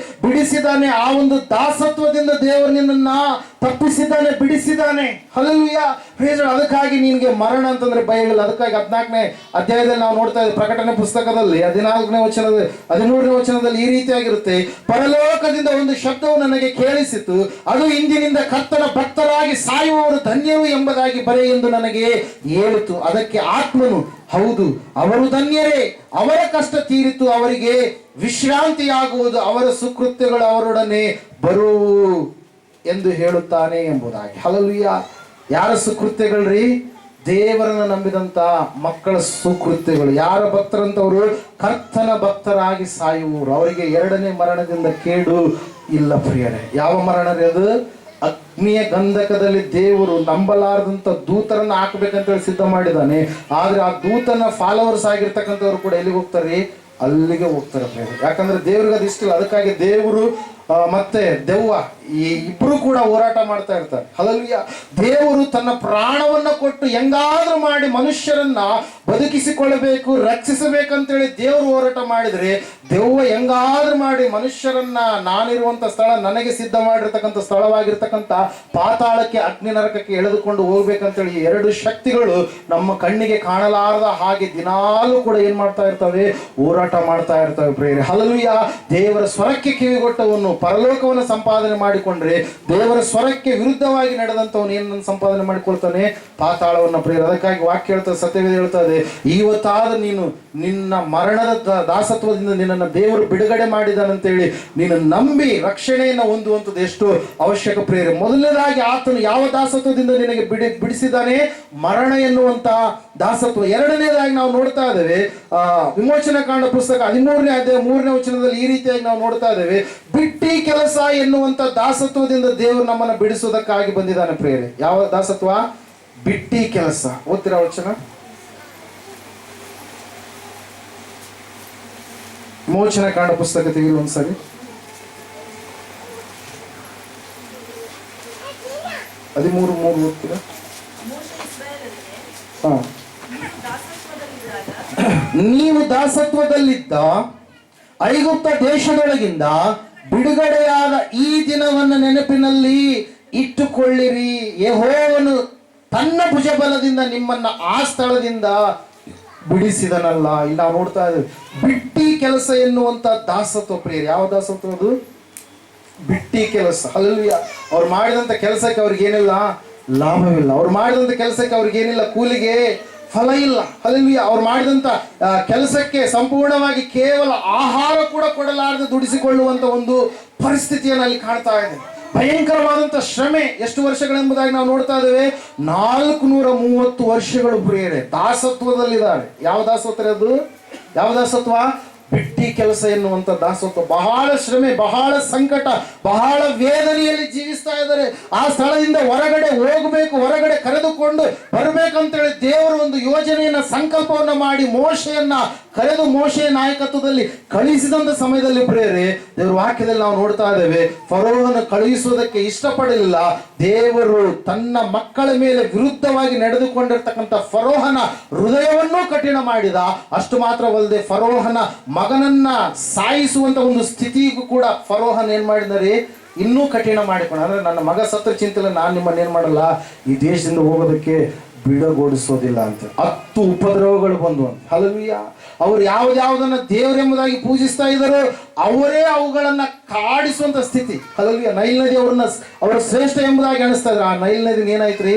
ಬಿಡಿಸಿದ್ದಾನೆ. ಆ ಒಂದು ದಾಸತ್ವದಿಂದ ದೇವರು ನಿನ್ನನ್ನ ತಪ್ಪಿಸಿದ್ದಾನೆ, ಬಿಡಿಸಿದ್ದಾನೆ. Hallelujah, praise Lord. ಅದಕ್ಕಾಗಿ ನಿನಗೆ ಮರಣ ಅಂತಂದ್ರೆ ಭಯವಿಲ್ಲ. ಅದಕ್ಕಾಗಿ 14ನೇ ಅಧ್ಯಾಯದಲ್ಲಿ ನಾವು ನೋಡ್ತಾ ಇದ್ದೇವೆ, ಪ್ರಕಟಣೆ ಪುಸ್ತಕದಲ್ಲಿ 13ನೇ ವಚನದಲ್ಲಿ ಈ ರೀತಿಯಾಗಿರುತ್ತೆ, ಪರಲೋಕದಿಂದ ಒಂದು ಶಬ್ದವು ನನಗೆ ಕೇಳಿಸಿತು, ಅದು ಇಂದಿನಿಂದ ಕರ್ತನ ಭಕ್ತರಾಗಿ ಸಾಯುವವರು ಧನ್ಯರು ಎಂಬುದಾಗಿ ಬರೆ ಎಂದು ನನಗೆ ಹೇಳಿತು. ಅದಕ್ಕೆ ಆತ್ಮನು, ಹೌದು ಅವರು ಧನ್ಯರೇ, ಅವರ ಕಷ್ಟ ತೀರಿತು, ಅವರಿಗೆ ವಿಶ್ರಾಂತಿಯಾಗುವುದು, ಅವರ ಸುಕೃತ್ಯಗಳು ಅವರೊಡನೆ ಬರುವು ಎಂದು ಹೇಳುತ್ತಾನೆ ಎಂಬುದಾಗಿ. ಹಲ್ಲೆಲೂಯಾ. ಯಾರ ಸುಕೃತ್ಯಗಳ್ರಿ? ದೇವರನ್ನು ನಂಬಿದಂತ ಮಕ್ಕಳ ಸುಕೃತ್ಯಗಳು. ಯಾರ ಭಕ್ತರಂತವರು? ಕರ್ತನ ಭಕ್ತರಾಗಿ ಸಾಯುವವರು, ಅವರಿಗೆ ಎರಡನೇ ಮರಣದಿಂದ ಕೇಡು ಇಲ್ಲ ಪ್ರಿಯರೇ. ಯಾವ ಮರಣ ರೀ ಅದು? ಅಗ್ನಿಯ ಗಂಧಕದಲ್ಲಿ ದೇವರು ನಂಬಲಾರದಂತ ದೂತರನ್ನ ಹಾಕ್ಬೇಕಂತ ಹೇಳಿ ಸಿದ್ಧ ಮಾಡಿದ್ದಾನೆ. ಆದ್ರೆ ಆ ದೂತನ ಫಾಲೋವರ್ಸ್ ಆಗಿರ್ತಕ್ಕಂಥವ್ರು ಕೂಡ ಎಲ್ಲಿಗೆ ಹೋಗ್ತಾರೆ? ಅಲ್ಲಿಗೆ ಹೋಗ್ತಾರೆ ಪ್ರಿಯರೇ. ಯಾಕಂದ್ರೆ ದೇವ್ರಿಗೆ ಅದು ಇಷ್ಟ ಇಲ್ಲ. ಅದಕ್ಕಾಗಿ ದೇವರು ಮತ್ತೆ ದೆವ್ವ ಈ ಇಬ್ರು ಕೂಡ ಹೋರಾಟ ಮಾಡ್ತಾ ಇರ್ತಾರೆ. ಹಲ್ಲೆಲೂಯಾ. ದೇವರು ತನ್ನ ಪ್ರಾಣವನ್ನ ಕೊಟ್ಟು ಹೆಂಗಾದ್ರೂ ಮಾಡಿ ಮನುಷ್ಯರನ್ನ ಬದುಕಿಸಿಕೊಳ್ಳಬೇಕು, ರಕ್ಷಿಸಬೇಕಂತೇಳಿ ದೇವರು ಹೋರಾಟ ಮಾಡಿದ್ರೆ, ದೆವ್ವ ಹೆಂಗಾದ್ರೂ ಮಾಡಿ ಮನುಷ್ಯರನ್ನ ನಾನಿರುವಂತ ಸ್ಥಳ, ನನಗೆ ಸಿದ್ಧ ಮಾಡಿರ್ತಕ್ಕಂಥ ಸ್ಥಳವಾಗಿರ್ತಕ್ಕಂಥ ಪಾತಾಳಕ್ಕೆ, ಅಗ್ನಿ ನರಕಕ್ಕೆ ಎಳೆದುಕೊಂಡು ಹೋಗ್ಬೇಕಂತೇಳಿ ಎರಡು ಶಕ್ತಿಗಳು ನಮ್ಮ ಕಣ್ಣಿಗೆ ಕಾಣಲಾರದ ಹಾಗೆ ದಿನಾಲೂ ಕೂಡ ಏನ್ ಮಾಡ್ತಾ ಇರ್ತವೆ? ಹೋರಾಟ ಮಾಡ್ತಾ ಇರ್ತವೆ ಪ್ರಿಯರೇ. ಹಲ್ಲೆಲೂಯಾ. ದೇವರ ಸ್ವರಕ್ಕೆ ಕಿವಿಗೊಟ್ಟವನು ಪರಲೋಕವನ್ನು ಸಂಪಾದನೆ ಮಾಡಿಕೊಂಡ್ರೆ, ದೇವರ ಸ್ವರಕ್ಕೆ ವಿರುದ್ಧವಾಗಿ ನಡೆದಂತವನು ಏನನ್ನು ಸಂಪಾದನೆ ಮಾಡಿಕೊಳ್ತಾನೆ? ಪಾತಾಳವನ್ನ ಪ್ರಿಯರೇ. ಅದಕ್ಕಾಗಿ ವಾಕ್ಯ ಹೇಳ್ತದೆ, ಸತ್ಯವೇದ ಹೇಳ್ತದೆ, ಇವತ್ತಾದ ನೀನು ನಿನ್ನ ಮರಣದ ದಾಸತ್ವದಿಂದ ನಿನ್ನನ್ನು ದೇವರು ಬಿಡುಗಡೆ ಮಾಡಿದಾನಂತೇಳಿ ನೀನು ನಂಬಿ ರಕ್ಷಣೆಯನ್ನು ಹೊಂದುವಂಥದ್ದು ಎಷ್ಟು ಅವಶ್ಯಕ ಪ್ರಿಯರೇ. ಮೊದಲನೇದಾಗಿ ಆತನು ಯಾವ ದಾಸತ್ವದಿಂದ ನಿನಗೆ ಬಿಡಿಸಿದ್ದಾನೆ? ಮರಣ ಎನ್ನುವಂತ ದಾಸತ್ವ. ಎರಡನೇದಾಗಿ ನಾವು ನೋಡ್ತಾ ಇದ್ದೇವೆ, ವಿಮೋಚನಾ ಕಾಂಡ ಪುಸ್ತಕ 13ನೇ ಅಧ್ಯಾಯ 3ನೇ ವಚನದಲ್ಲಿ ಈ ರೀತಿಯಾಗಿ ನಾವು ನೋಡ್ತಾ ಇದ್ದೇವೆ, ಬಿಟ್ಟಿ ಕೆಲಸ ಎನ್ನುವಂತ ದಾಸತ್ವದಿಂದ ದೇವರು ನಮ್ಮನ್ನು ಬಿಡಿಸುವುದಕ್ಕಾಗಿ ಬಂದಿದ್ದಾನೆ ಪ್ರಿಯರೇ. ಯಾವ ದಾಸತ್ವ? ಬಿಟ್ಟಿ ಕೆಲಸ. ಓದ್ತೀರಾ ವಚನ? ವಿಮೋಚನಾ ಕಾಂಡ ಪುಸ್ತಕ ತೆಗೆದು ಒಂದ್ಸರಿ. 13:3 ಓದ್ತೀರಾ? ನೀವು ದಾಸತ್ವದಲ್ಲಿದ್ದ ಐಗುಪ್ತ ದೇಶದೊಳಗಿಂದ ಬಿಡುಗಡೆಯಾದ ಈ ದಿನವನ್ನು ನೆನಪಿನಲ್ಲಿ ಇಟ್ಟುಕೊಳ್ಳಿರಿ. ಯೆಹೋವನು ತನ್ನ ಭುಜಬಲದಿಂದ ನಿಮ್ಮನ್ನ ಆ ಸ್ಥಳದಿಂದ ಬಿಡಿಸಿದನಲ್ಲ. ಇಲ್ಲಿ ನಾವು ನೋಡ್ತಾ ಇದ್ದೇವೆ ಬಿಟ್ಟಿ ಕೆಲಸ ಎನ್ನುವಂತ ದಾಸತ್ವ ಪ್ರಿಯರೇ. ಯಾವ ದಾಸತ್ವ ಅದು? ಬಿಟ್ಟಿ ಕೆಲಸ. ಹಲ್ಲೆಲೂಯಾ. ಅವ್ರು ಮಾಡಿದಂತ ಕೆಲಸಕ್ಕೆ ಅವ್ರಿಗೇನಿಲ್ಲ ಲಾಭವಿಲ್ಲ. ಅವ್ರು ಮಾಡಿದಂತ ಕೆಲಸಕ್ಕೆ ಅವ್ರಿಗೇನಿಲ್ಲ ಕೂಲಿಗೆ ಫಲ ಇಲ್ಲ. ಹಲ್ಲೆಲೂಯಾ. ಅವ್ರು ಮಾಡಿದಂತ ಕೆಲಸಕ್ಕೆ ಸಂಪೂರ್ಣವಾಗಿ ಕೇವಲ ಆಹಾರ ಕೂಡ ಕೊಡಲಾರದೆ ದುಡಿಸಿಕೊಳ್ಳುವಂತ ಒಂದು ಪರಿಸ್ಥಿತಿಯನ್ನು ಅಲ್ಲಿ ಕಾಣ್ತಾ ಇದೆ. ಭಯಂಕರವಾದಂತ ಶ್ರಮೆ. ಎಷ್ಟು ವರ್ಷಗಳೆಂಬುದಾಗಿ ನಾವು ನೋಡ್ತಾ ಇದ್ದೇವೆ? 430 ವರ್ಷಗಳು ಪ್ರಿಯರೇ ದಾಸತ್ವದಲ್ಲಿದ್ದಾರೆ. ಯಾವ ದಾಸತ್ವ ಅದು? ಯಾವ ದಾಸತ್ವ? ಬಿಟ್ಟಿ ಕೆಲಸ ಎನ್ನುವಂತ ದಾಸತ್ವ. ಬಹಳ ಶ್ರಮೆ, ಬಹಳ ಸಂಕಟ, ಬಹಳ ವೇದನೆಯಲ್ಲಿ ಜೀವಿಸ್ತಾ ಇದ್ದಾರೆ. ಆ ಸ್ಥಳದಿಂದ ಹೊರಗಡೆ ಹೋಗಬೇಕು, ಹೊರಗಡೆ ಕರೆದುಕೊಂಡು ಬರಬೇಕಂತೇಳಿ ದೇವರು ಒಂದು ಯೋಜನೆಯನ್ನ, ಸಂಕಲ್ಪವನ್ನ ಮಾಡಿ ಮೋಶೆಯನ್ನ ಕರೆದು ಮೋಶೆಯ ನಾಯಕತ್ವದಲ್ಲಿ ಕಳುಹಿಸಿದಂತ ಸಮಯದಲ್ಲಿ ಪ್ರಿಯರೇ, ದೇವರ ವಾಕ್ಯದಲ್ಲಿ ನಾವು ನೋಡ್ತಾ ಇದ್ದೇವೆ, ಫರೋಹನ ಕಳುಹಿಸುವುದಕ್ಕೆ ಇಷ್ಟಪಡಲಿಲ್ಲ. ದೇವರು ತನ್ನ ಮಕ್ಕಳ ಮೇಲೆ ವಿರುದ್ಧವಾಗಿ ನಡೆದುಕೊಂಡಿರ್ತಕ್ಕಂಥ ಫರೋಹನ ಹೃದಯವನ್ನೂ ಕಠಿಣ ಮಾಡಿದ. ಅಷ್ಟು ಮಾತ್ರವಲ್ಲದೆ ಫರೋಹನ ಮಗನನ್ನ ಸಾಯಿಸುವಂತ ಒಂದು ಸ್ಥಿತಿಗೂ ಕೂಡ ಫರೋಹನ್ ಏನ್ ಮಾಡಿದರೆ ಇನ್ನೂ ಕಠಿಣ ಮಾಡಿಕೊಂಡು, ಅಂದ್ರೆ ನನ್ನ ಮಗ ಸತ್ರ ಚಿಂತನೆ, ನಾನು ನಿಮ್ಮನ್ನ ಏನ್ ಮಾಡಲ್ಲ, ಈ ದೇಶದಿಂದ ಹೋಗೋದಕ್ಕೆ ಬಿಡಗೊಡಿಸೋದಿಲ್ಲ ಅಂತ 10 ಉಪದ್ರವಗಳು ಬಂದು ಅಂತ. ಹಲ್ಲೆಲೂಯಾ. ಅವ್ರು ಯಾವ್ದಾವುದನ್ನ ದೇವರೆಂಬುದಾಗಿ ಪೂಜಿಸ್ತಾ ಇದ್ದಾರೋ ಅವರೇ ಅವುಗಳನ್ನ ಕಾಡಿಸುವಂತ ಸ್ಥಿತಿ. ಹಲ್ಲೆಲೂಯಾ. ನೈಲ್ ನದಿ ಅವರ ಶ್ರೇಷ್ಠ ಎಂಬುದಾಗಿ ಅನಿಸ್ತಾ ಇದ್ರು. ಆ ನೈಲ್ ನದಿ ಏನಾಯ್ತ್ರಿ?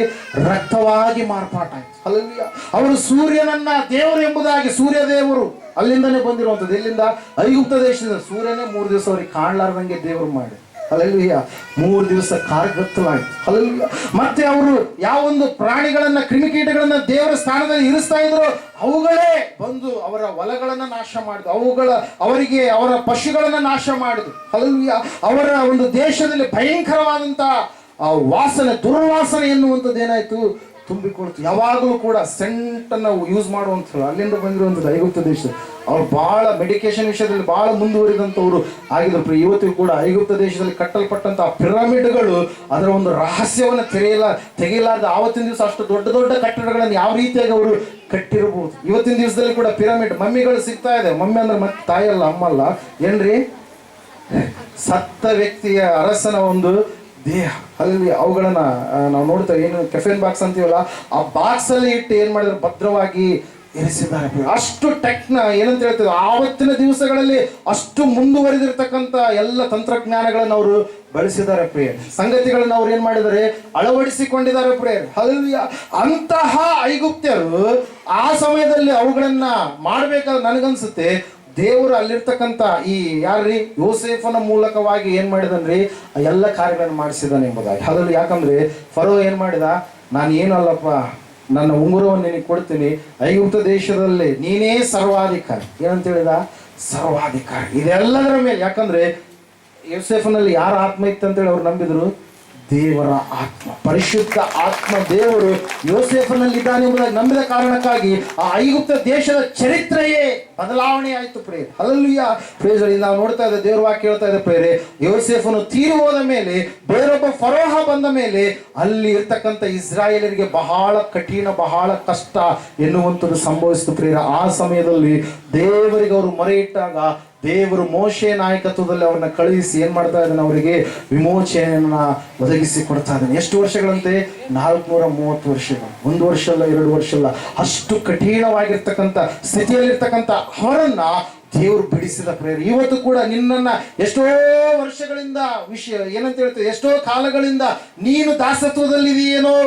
ರಕ್ತವಾಗಿ ಮಾರ್ಪಾಟಾಯ್ತು. ಹಲ್ಲೆಲೂಯಾ. ಅವರು ಸೂರ್ಯನನ್ನ ದೇವರು ಎಂಬುದಾಗಿ, ಸೂರ್ಯ ದೇವರು ಅಲ್ಲಿಂದನೇ ಬಂದಿರುವಂಥದ್ದು. ಎಲ್ಲಿಂದ? ಐಗುಪ್ತ ದೇಶದಿಂದ. ಸೂರ್ಯನೇ 3 ದಿವಸ ಅವ್ರಿಗೆ ಕಾಣ್ಲಾರ್ದಂಗೆ ದೇವರು ಮಾಡಿ. ಹಲ್ಲೆಲೂಯಾ. 3 ದಿವಸ ಕಾರ್ಗತ್ತಲಾಯ್ತು. ಹಲ್ಲೆಲೂಯಾ. ಮತ್ತೆ ಅವರು ಯಾವೊಂದು ಪ್ರಾಣಿಗಳನ್ನ, ಕ್ರಿಮಿಕೀಟಗಳನ್ನ ದೇವರ ಸ್ಥಾನದಲ್ಲಿ ಇರಿಸ್ತಾ ಇದ್ರು, ಅವುಗಳೇ ಬಂದು ಅವರ ಹೊಲಗಳನ್ನ ನಾಶ ಮಾಡಿದ್ರು. ಅವರ ಪಶುಗಳನ್ನ ನಾಶ ಮಾಡಿದ್ರು. ಹಲ್ಲೆಲೂಯಾ. ಅವರ ಒಂದು ದೇಶದಲ್ಲಿ ಭಯಂಕರವಾದಂತ ವಾಸನೆ, ದುರ್ವಾಸನೆ ಎನ್ನುವಂಥದ್ದು ಏನಾಯ್ತು? ತುಂಬಿಕೊಳ್ತು. ಯಾವಾಗಲೂ ಕೂಡ ಸೆಂಟನ್ನು ಯೂಸ್ ಮಾಡುವಂಥವ್ರು, ಅಲ್ಲಿಂದ ಬಂದಿರುವಂಥದ್ದು ಐಗುಪ್ತ ದೇಶ. ಅವ್ರು ಭಾಳ ಮೆಡಿಕೇಶನ್ ವಿಷಯದಲ್ಲಿ ಭಾಳ ಮುಂದುವರಿದಂಥವ್ರು ಆಗಿದ್ರು. ಇವತ್ತಿಗೂ ಕೂಡ ಐಗುಪ್ತ ದೇಶದಲ್ಲಿ ಕಟ್ಟಲ್ಪಟ್ಟಂಥ ಪಿರಮಿಡ್ಗಳು ಅದರ ಒಂದು ರಹಸ್ಯವನ್ನು ತೆಗೆಯಲಾರ್ದ ಆವತ್ತಿನ ದಿವಸ ಅಷ್ಟು ದೊಡ್ಡ ದೊಡ್ಡ ಕಟ್ಟಡಗಳನ್ನು ಯಾವ ರೀತಿಯಾಗಿ ಅವರು ಕಟ್ಟಿರಬಹುದು. ಇವತ್ತಿನ ದಿವಸದಲ್ಲಿ ಕೂಡ ಪಿರಮಿಡ್ ಮಮ್ಮಿಗಳು ಸಿಗ್ತಾ ಇದೆ. ಮಮ್ಮಿ ಅಂದ್ರೆ ಮತ್ತೆ ತಾಯಿಯಲ್ಲ, ಅಮ್ಮಲ್ಲ, ಏನ್ರಿ, ಸತ್ತ ವ್ಯಕ್ತಿಯ ಅರಸನ ಒಂದು ದೇಹ. ಅಲ್ಲಿ ಅವುಗಳನ್ನ ನಾವು ನೋಡ್ತೇವೆ, ಏನು ಕೆಫೆನ್ ಬಾಕ್ಸ್ ಅಂತೀವಲ್ಲ, ಆ ಬಾಕ್ಸ್ ಅಲ್ಲಿ ಇಟ್ಟು ಏನ್ ಮಾಡಿದ್ರು, ಭದ್ರವಾಗಿ ಇರಿಸಿದ್ದಾರೆ. ಅಷ್ಟು ಏನಂತ ಹೇಳ್ತೇವೆ, ಆವತ್ತಿನ ದಿವಸಗಳಲ್ಲಿ ಅಷ್ಟು ಮುಂದುವರೆದಿರ್ತಕ್ಕಂಥ ಎಲ್ಲ ತಂತ್ರಜ್ಞಾನಗಳನ್ನು ಅವರು ಬಳಸಿದ್ದಾರೆ ಪ್ರಿಯರ್. ಸಂಗತಿಗಳನ್ನು ಅವ್ರು ಏನ್ ಮಾಡಿದ್ದಾರೆ, ಅಳವಡಿಸಿಕೊಂಡಿದ್ದಾರೆ ಪ್ರಿಯರ್. ಅಲ್ಲಿ ಅಂತಹ ಐಗುಪ್ತ್ಯರು ಆ ಸಮಯದಲ್ಲಿ ಅವುಗಳನ್ನ ಮಾಡ್ಬೇಕಾದ್ರೆ ನನಗನ್ಸುತ್ತೆ ದೇವರು ಅಲ್ಲಿರ್ತಕ್ಕಂಥ ಈ ಯಾರ್ರಿ ಯೋಸೇಫನ ಮೂಲಕವಾಗಿ ಏನ್ ಮಾಡಿದನ್ರಿ, ಎಲ್ಲ ಕಾರ್ಯಗಳನ್ನು ಮಾಡಿಸಿದಾನೆ ಎಂಬುದಾಗಿ. ಅದ್ರಲ್ಲಿ ಯಾಕಂದ್ರೆ ಫರೋ ಏನ್ ಮಾಡಿದ, ನಾನು ಏನಲ್ಲಪ್ಪ, ನನ್ನ ಉಂಗುರವನ್ನು ನಿನಗೆ ಕೊಡ್ತೀನಿ, ಐಗುಪ್ತ ದೇಶದಲ್ಲಿ ನೀನೇ ಸರ್ವಾಧಿಕಾರಿ. ಏನಂತ ಹೇಳಿದ, ಸರ್ವಾಧಿಕಾರಿ ಇದೆಲ್ಲದರ ಮೇಲೆ. ಯಾಕಂದ್ರೆ ಯೋಸೇಫನಲ್ಲಿ ಯಾರ ಆತ್ಮ ಇತ್ತು ಅಂತೇಳಿ ಅವ್ರು ನಂಬಿದ್ರು, ದೇವರ ಆತ್ಮ, ಪರಿಶುದ್ಧ ಆತ್ಮ ದೇವರು ಯೋಸೇಫನಲ್ಲಿ ಇದ್ದಾನೆ ಎಂಬುದಾಗಿ ನಂಬಿದ ಕಾರಣಕ್ಕಾಗಿ ಆ ಐಗುಪ್ತ ದೇಶದ ಚರಿತ್ರೆಯೇ ಬದಲಾವಣೆ ಆಯಿತು ಪ್ರೇರೆ. Hallelujah, praise. ನಾವು ನೋಡ್ತಾ ಇದ್ದೆ, ದೇವರ ವಾಕ್ಯ ಹೇಳ್ತಾ ಇದೆ ಪ್ರೇರೆ, ಯೋಸೇಫನು ತೀರಿ ಹೋದ ಮೇಲೆ ಬೇರೊಬ್ಬ ಫರೋಹ ಬಂದ ಮೇಲೆ ಅಲ್ಲಿ ಇರ್ತಕ್ಕಂಥ ಇಸ್ರಾಯೇಲರಿಗೆ ಬಹಳ ಕಠಿಣ, ಬಹಳ ಕಷ್ಟ ಎನ್ನುವಂಥದ್ದು ಸಂಭವಿಸಿತು ಪ್ರೇರ. ಆ ಸಮಯದಲ್ಲಿ ದೇವರಿಗೆ ಅವರು ಮೊರೆ ಇಟ್ಟಾಗ ದೇವರು ಮೋಶೆ ನಾಯಕತ್ವದಲ್ಲಿ ಅವ್ರನ್ನ ಕಳುಹಿಸಿ ಏನ್ ಮಾಡ್ತಾ ಇದ್ದಾನೆ, ಅವರಿಗೆ ವಿಮೋಚನೆಯನ್ನ ಒದಗಿಸಿ ಕೊಡ್ತಾ ಇದ್ದಾನೆ. ಎಷ್ಟು ವರ್ಷಗಳಂತೆ, 430 ವರ್ಷಗಳು. 1 ವರ್ಷ ಅಲ್ಲ, 2 ವರ್ಷ ಅಲ್ಲ, ಅಷ್ಟು ಕಠಿಣವಾಗಿರ್ತಕ್ಕಂಥ ಸ್ಥಿತಿಯಲ್ಲಿರ್ತಕ್ಕಂಥ ಅವರನ್ನ ದೇವರು ಬಿಡಿಸಿದ ಪ್ರೇರ. ಇವತ್ತು ಕೂಡ ನಿನ್ನನ್ನ ಎಷ್ಟೋ ವರ್ಷಗಳಿಂದ ಏನಂತ ಹೇಳ್ತೇವೆ, ಎಷ್ಟೋ ಕಾಲಗಳಿಂದ ನೀನು ದಾಸತ್ವದಲ್ಲಿದೆಯೇನೋ,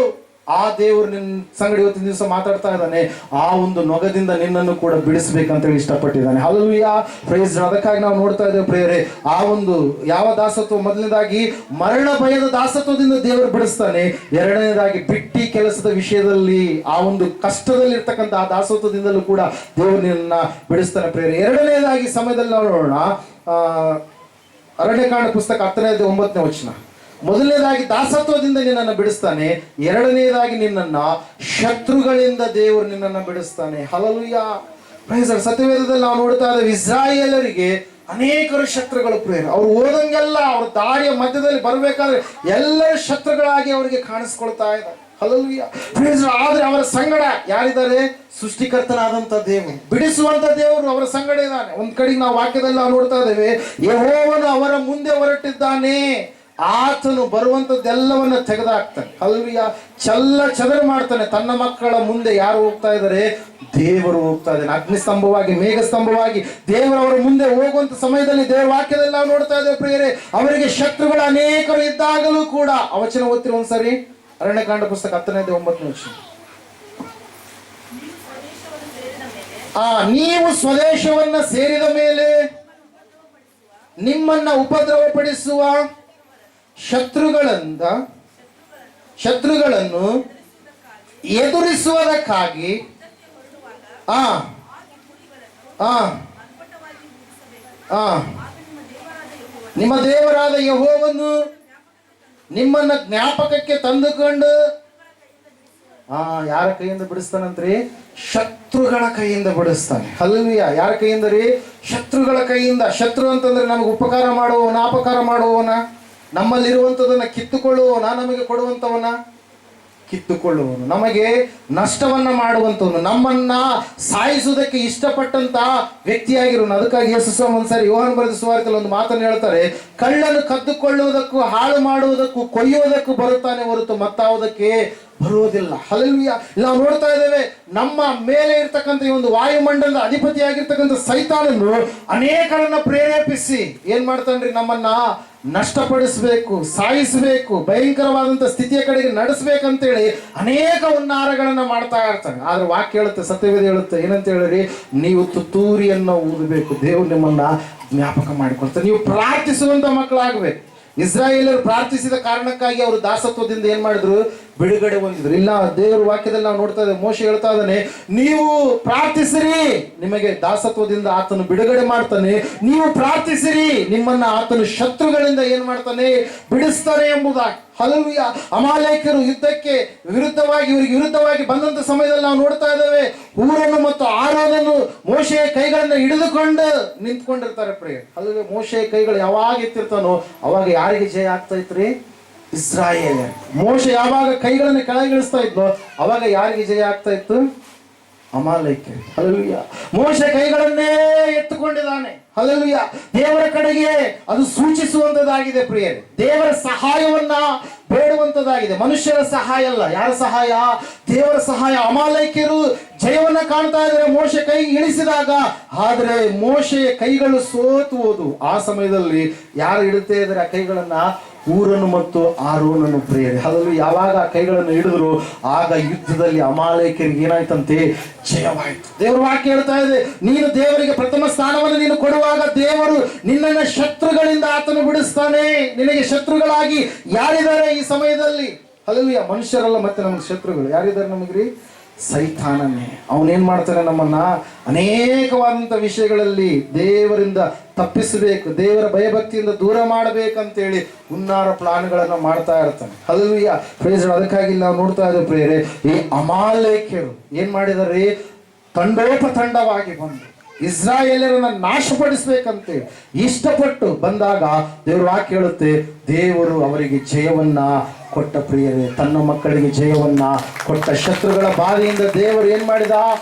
ಆ ದೇವರು ನಿನ್ನ ಸಂಗಡಿ ಇವತ್ತಿನ ದಿವಸ ಮಾತಾಡ್ತಾ ಇದ್ದಾನೆ. ಆ ಒಂದು ನೊಗದಿಂದ ನಿನ್ನನ್ನು ಕೂಡ ಬಿಡಿಸ್ಬೇಕಂತೇಳಿ ಇಷ್ಟಪಟ್ಟಿದ್ದಾನೆ. Hallelujah, price. ಅದಕ್ಕಾಗಿ ನಾವು ನೋಡ್ತಾ ಇದ್ದೇವೆ ಪ್ರೇರೆ, ಆ ಒಂದು ಯಾವ ದಾಸತ್ವ, ಮೊದಲನೇದಾಗಿ ಮರಣ ಭಯದ ದಾಸತ್ವದಿಂದ ದೇವರು ಬಿಡಿಸ್ತಾನೆ. ಎರಡನೇದಾಗಿ ಬಿಟ್ಟಿ ಕೆಲಸದ ವಿಷಯದಲ್ಲಿ ಆ ಒಂದು ಕಷ್ಟದಲ್ಲಿರ್ತಕ್ಕಂಥ ಆ ದಾಸತ್ವದಿಂದಲೂ ಕೂಡ ದೇವರು ನಿನ್ನ ಬಿಡಿಸ್ತಾನೆ ಪ್ರೇರೆ. ಎರಡನೇದಾಗಿ ಸಮಯದಲ್ಲಿ ನಾವು ನೋಡೋಣ, ಅರಣ್ಯಕಾಂಡ ಪುಸ್ತಕ 10:9 ವಚನ. ಮೊದಲನೇದಾಗಿ ದಾಸತ್ವದಿಂದ ನಿನ್ನನ್ನು ಬಿಡಿಸ್ತಾನೆ. ಎರಡನೇದಾಗಿ ನಿನ್ನನ್ನ ಶತ್ರುಗಳಿಂದ ದೇವರು ನಿನ್ನನ್ನು ಬಿಡಿಸ್ತಾನೆ. Hallelujah, price. ಸತ್ಯವೇದದಲ್ಲಿ ನಾವು ನೋಡ್ತಾ ಇದ್ದೇವೆ, ಇಸ್ರಾಯೇಲರಿಗೆ ಅನೇಕರು ಶತ್ರುಗಳು ಪ್ರೇರ. ಅವ್ರು ಓದಂಗೆಲ್ಲ ಅವ್ರ ದಾರಿಯ ಮಧ್ಯದಲ್ಲಿ ಬರಬೇಕಾದ್ರೆ ಎಲ್ಲರ ಶತ್ರುಗಳಾಗಿ ಅವರಿಗೆ ಕಾಣಿಸ್ಕೊಳ್ತಾ ಇದ್ದಾರೆ. Hallelujah, praise. ಆದ್ರೆ ಅವರ ಸಂಗಡ ಯಾರಿದ್ದಾರೆ, ಸೃಷ್ಟಿಕರ್ತನಾದಂಥ ದೇವರು, ಬಿಡಿಸುವಂತ ದೇವರು ಅವರ ಸಂಗಡ ಇದ್ದಾನೆ. ಒಂದ್ ಕಡೆಗೆ ನಾವು ವಾಕ್ಯದಲ್ಲಿ ನಾವು ನೋಡ್ತಾ ಇದ್ದೇವೆ, ಯೆಹೋವನು ಅವರ ಮುಂದೆ ಹೊರಟಿದ್ದಾನೆ, ಆತನು ಬರುವಂಥದ್ದೆಲ್ಲವನ್ನ ತೆಗೆದಾಕ್ತಾನೆ. ಹಲ್ಲೆಲೂಯಾ, ಚದರ ಮಾಡ್ತಾನೆ. ತನ್ನ ಮಕ್ಕಳ ಮುಂದೆ ಯಾರು ಹೋಗ್ತಾ ಇದ್ದಾರೆ, ದೇವರು ಹೋಗ್ತಾ ಇದ್ದಾನೆ. ಅಗ್ನಿ ಸ್ತಂಭವಾಗಿ, ಮೇಘ ಸ್ತಂಭವಾಗಿ ದೇವರು ಅವರ ಮುಂದೆ ಹೋಗುವಂತ ಸಮಯದಲ್ಲಿ ದೇವರ ವಾಕ್ಯದಲ್ಲಿ ನಾವು ನೋಡ್ತಾ ಇದ್ದೇವೆ ಪ್ರಿಯರೇ, ಅವರಿಗೆ ಶತ್ರುಗಳು ಅನೇಕರು ಇದ್ದಾಗಲೂ ಕೂಡ, ಆ ವಚನ ಓದ್ತಿರಿ ಒಂದ್ಸರಿ, ಅರಣ್ಯಕಾಂಡ ಪುಸ್ತಕ 10:9 ವಚನ. ನೀವು ಸ್ವದೇಶವನ್ನ ಸೇರಿದ ಮೇಲೆ ನಿಮ್ಮನ್ನ ಉಪದ್ರವಪಡಿಸುವ ಶತ್ರುಗಳನ್ನು ಎದುರಿಸುವುದಕ್ಕಾಗಿ ನಿಮ್ಮ ದೇವರಾದ ಯೆಹೋವನು ನಿಮ್ಮನ್ನ ಜ್ಞಾಪಕಕ್ಕೆ ತಂದುಕೊಂಡು ಯಾರ ಕೈಯಿಂದ ಬಿಡಿಸ್ತಾನಂತ್ರಿ, ಶತ್ರುಗಳ ಕೈಯಿಂದ ಬಿಡಿಸ್ತಾನೆ. ಹಲ್ಲೆಲೂಯಾ, ಯಾರ ಕೈಯಿಂದ ರೀ, ಶತ್ರುಗಳ ಕೈಯಿಂದ. ಶತ್ರು ಅಂತಂದ್ರೆ ನಮಗೆ ಉಪಕಾರ ಮಾಡುವವನ, ಅಪಕಾರ ಮಾಡುವವನ, ನಮ್ಮಲ್ಲಿರುವಂಥದನ್ನ ಕಿತ್ತುಕೊಳ್ಳುವವನ, ನಮಗೆ ಕೊಡುವಂಥವನ, ಕಿತ್ತುಕೊಳ್ಳುವವನು, ನಮಗೆ ನಷ್ಟವನ್ನ ಮಾಡುವಂಥವನು, ನಮ್ಮನ್ನ ಸಾಯಿಸುವುದಕ್ಕೆ ಇಷ್ಟಪಟ್ಟಂತ ವ್ಯಕ್ತಿಯಾಗಿರೋನು. ಅದಕ್ಕಾಗಿ ಯೇಸು ಒಂದ್ಸರಿ ಯೋಹಾನ ಬರೆದ ಸುವಾರ್ತೆಯಲ್ಲಿ ಒಂದು ಮಾತನ್ನು ಹೇಳ್ತಾರೆ, ಕಳ್ಳನು ಕದ್ದುಕೊಳ್ಳುವುದಕ್ಕೂ, ಹಾಳು ಮಾಡುವುದಕ್ಕೂ, ಕೊಯ್ಯುವುದಕ್ಕೂ ಬರುತ್ತಾನೆ ಹೊರತು ಮತ್ತಾವುದಕ್ಕೆ ಬರುವುದಿಲ್ಲ. ಹಲ್ಲೆಲೂಯಾ, ನಾವು ನೋಡ್ತಾ ಇದ್ದೇವೆ, ನಮ್ಮ ಮೇಲೆ ಇರ್ತಕ್ಕಂಥ ಈ ಒಂದು ವಾಯುಮಂಡಲದ ಅಧಿಪತಿಯಾಗಿರ್ತಕ್ಕಂಥ ಸೈತಾನನು ಅನೇಕರನ್ನ ಪ್ರೇರೇಪಿಸಿ ಏನ್ ಮಾಡ್ತಾನ್ರಿ, ನಮ್ಮನ್ನ ನಷ್ಟಪಡಿಸಬೇಕು, ಸಾಯಿಸಬೇಕು, ಭಯಂಕರವಾದಂಥ ಸ್ಥಿತಿಯ ಕಡೆಗೆ ನಡೆಸಬೇಕಂತೇಳಿ ಅನೇಕ ಹುನ್ನಾರಗಳನ್ನ ಮಾಡ್ತಾ ಇರ್ತಾನೆ. ಆದ್ರೆ ವಾಕ್ಯ ಹೇಳುತ್ತೆ, ಸತ್ಯವೇದ ಹೇಳುತ್ತೆ, ಏನಂತ ಹೇಳಿರಿ, ನೀವು ತುತ್ತೂರಿಯನ್ನು ಊದಬೇಕು, ದೇವರು ನಿಮ್ಮನ್ನ ಜ್ಞಾಪಕ ಮಾಡಿಕೊಳ್ತಾರೆ. ನೀವು ಪ್ರಾರ್ಥಿಸುವಂತ ಮಕ್ಕಳಾಗಬೇಕು. ಇಸ್ರಾಯೇಲರು ಪ್ರಾರ್ಥಿಸಿದ ಕಾರಣಕ್ಕಾಗಿ ಅವರು ದಾಸತ್ವದಿಂದ ಏನ್ ಮಾಡಿದ್ರು, ಬಿಡುಗಡೆ ಹೊಂದಿದ್ರು. ಇಲ್ಲ, ದೇವರ ವಾಕ್ಯದಲ್ಲಿ ನಾವು ನೋಡ್ತಾ ಇದ್ದೇವೆ, ಮೋಶೆ ಹೇಳ್ತಾ ಇದ್ದಾನೆ, ನೀವು ಪ್ರಾರ್ಥಿಸಿರಿ, ನಿಮಗೆ ದಾಸತ್ವದಿಂದ ಆತನು ಬಿಡುಗಡೆ ಮಾಡ್ತಾನೆ. ನೀವು ಪ್ರಾರ್ಥಿಸಿರಿ, ನಿಮ್ಮನ್ನ ಆತನು ಶತ್ರುಗಳಿಂದ ಏನ್ ಮಾಡ್ತಾನೆ, ಬಿಡಿಸ್ತಾನೆ ಎಂಬುದಾಗಿ. ಹಲ್ಲೆಲೂಯಾ. ಅಮಾಲೇಕ್ಯರು ಯುದ್ಧಕ್ಕೆ ವಿರುದ್ಧವಾಗಿ, ಇವರಿಗೆ ವಿರುದ್ಧವಾಗಿ ಬಂದಂತ ಸಮಯದಲ್ಲಿ ನಾವು ನೋಡ್ತಾ ಇದ್ದೇವೆ, ಹೂರನ್ನು ಮತ್ತು ಆರೋನನ್ನು ಮೋಶೆಯ ಕೈಗಳನ್ನ ಹಿಡಿದುಕೊಂಡು ನಿಂತ್ಕೊಂಡಿರ್ತಾರೆ. ಪ್ರಿಯ ಹಲ್ಲೆಲೂಯಾ. ಮೋಶೆಯ ಕೈಗಳು ಯಾವಾಗ ಎತ್ತಿರ್ತಾನೋ ಅವಾಗ ಯಾರಿಗೆ ಜಯ ಆಗ್ತಾ ಇತ್ರಿ? ಇಸ್ರಾಯೇಲ್. ಮೋಶೆ ಯಾವಾಗ ಕೈಗಳನ್ನು ಕೆಳಗಿಳಿಸ್ತಾ ಇದ್ನೋ ಅವಾಗ ಯಾರಿಗೆ ಜಯ ಆಗ್ತಾ ಇತ್ತು? ಅಮಾಲೇಕ್ಯ. ಹಲ್ಲೆಲೂಯಾ. ಮೋಶೆ ಕೈಗಳನ್ನೇ ಎತ್ತುಕೊಂಡಿದ್ದಾನೆ. ಹಲ್ಲೆಲೂಯಾ. ದೇವರ ಕಡೆಗೆ ಅದು ಸೂಚಿಸುವಂತದ್ದಾಗಿದೆ ಪ್ರಿಯರೇ. ದೇವರ ಸಹಾಯವನ್ನ ಬೇಡುವಂತದ್ದಾಗಿದೆ, ಮನುಷ್ಯರ ಸಹಾಯ ಅಲ್ಲ. ಯಾರ ಸಹಾಯ? ದೇವರ ಸಹಾಯ. ಅಮಾಲೇಕ್ಯರು ಜಯವನ್ನ ಕಾಣ್ತಾ ಇದ್ದಾರೆ ಮೋಶೆ ಕೈ ಇಳಿಸಿದಾಗ. ಆದ್ರೆ ಮೋಶೆಯ ಕೈಗಳು ಸೋತು ಹೋದು. ಆ ಸಮಯದಲ್ಲಿ ಯಾರು ಇಡುತ್ತೇ ಇದ್ದಾರೆ ಆ ಕೈಗಳನ್ನ? ಊರನ್ನು ಮತ್ತು ಆರೋನನ್ನು. ಪ್ರಿಯರೇ ಹಲ್ಲೆಲೂಯಾ. ಯಾವಾಗ ಆ ಕೈಗಳನ್ನು ಹಿಡಿದ್ರು ಆಗ ಯುದ್ಧದಲ್ಲಿ ಅಮಾಲೇಕ್ಯರಿಗೆ ಏನಾಯ್ತಂತೆ? ಜಯವಾಯಿತು. ದೇವರ ವಾಕ್ಯ ಹೇಳ್ತಾ ಇದೆ, ನೀನು ದೇವರಿಗೆ ಪ್ರಥಮ ಸ್ಥಾನವನ್ನು ನೀನು ಕೊಡುವಾಗ ದೇವರು ನಿನ್ನನ್ನ ಶತ್ರುಗಳಿಂದ ಆತನು ಬಿಡಿಸ್ತಾನೆ. ನಿನಗೆ ಶತ್ರುಗಳಾಗಿ ಯಾರಿದ್ದಾರೆ ಈ ಸಮಯದಲ್ಲಿ? ಹಲ್ಲೆಲೂಯಾ. ಮನುಷ್ಯರಲ್ಲ, ಮತ್ತೆ ನಮಗೆ ಶತ್ರುಗಳು ಯಾರಿದ್ದಾರೆ ನಮಗ್ರಿ? ಸೈತಾನನೇ. ಅವನೇನ್ ಮಾಡ್ತಾನೆ? ನಮ್ಮನ್ನ ಅನೇಕವಾದಂಥ ವಿಷಯಗಳಲ್ಲಿ ದೇವರಿಂದ ತಪ್ಪಿಸಬೇಕು, ದೇವರ ಭಯಭಕ್ತಿಯಿಂದ ದೂರ ಮಾಡಬೇಕಂತೇಳಿ ಹುನ್ನಾರ ಪ್ಲಾನ್ಗಳನ್ನು ಮಾಡ್ತಾ ಇರ್ತಾನೆ. ಹಲ್ಲೆಲೂಯಾ. Praise Lord. ಅದಕ್ಕಾಗಿ ನಾವು ನೋಡ್ತಾ ಇದ್ದೇವೆ ಪ್ರಿಯರೇ, ಈ ಅಮಾಲೇಕ್ಯರು ಏನ್ ಮಾಡಿದಾರೆ? ತಂಡೋಪತಂಡವಾಗಿ ಬಂದು ಇಸ್ರಾಯೇಲರನ್ನ ನಾಶಪಡಿಸ್ಬೇಕಂತೇಳಿ ಇಷ್ಟಪಟ್ಟು ಬಂದಾಗ ದೇವರು ವಾಕ್ಯ ಹೇಳುತ್ತೆ, ದೇವರು ಅವರಿಗೆ ಜಯವನ್ನ ಕೊಟ್ಟ. ಪ್ರಿಯರೇ, ತನ್ನ ಮಕ್ಕಳಿಗೆ ಜಯವನ್ನ ಕೊಟ್ಟ. ಶತ್ರುಗಳ ಬಾಧೆಯಿಂದ ದೇವರು ಏನ್ ಮಾಡಿದ?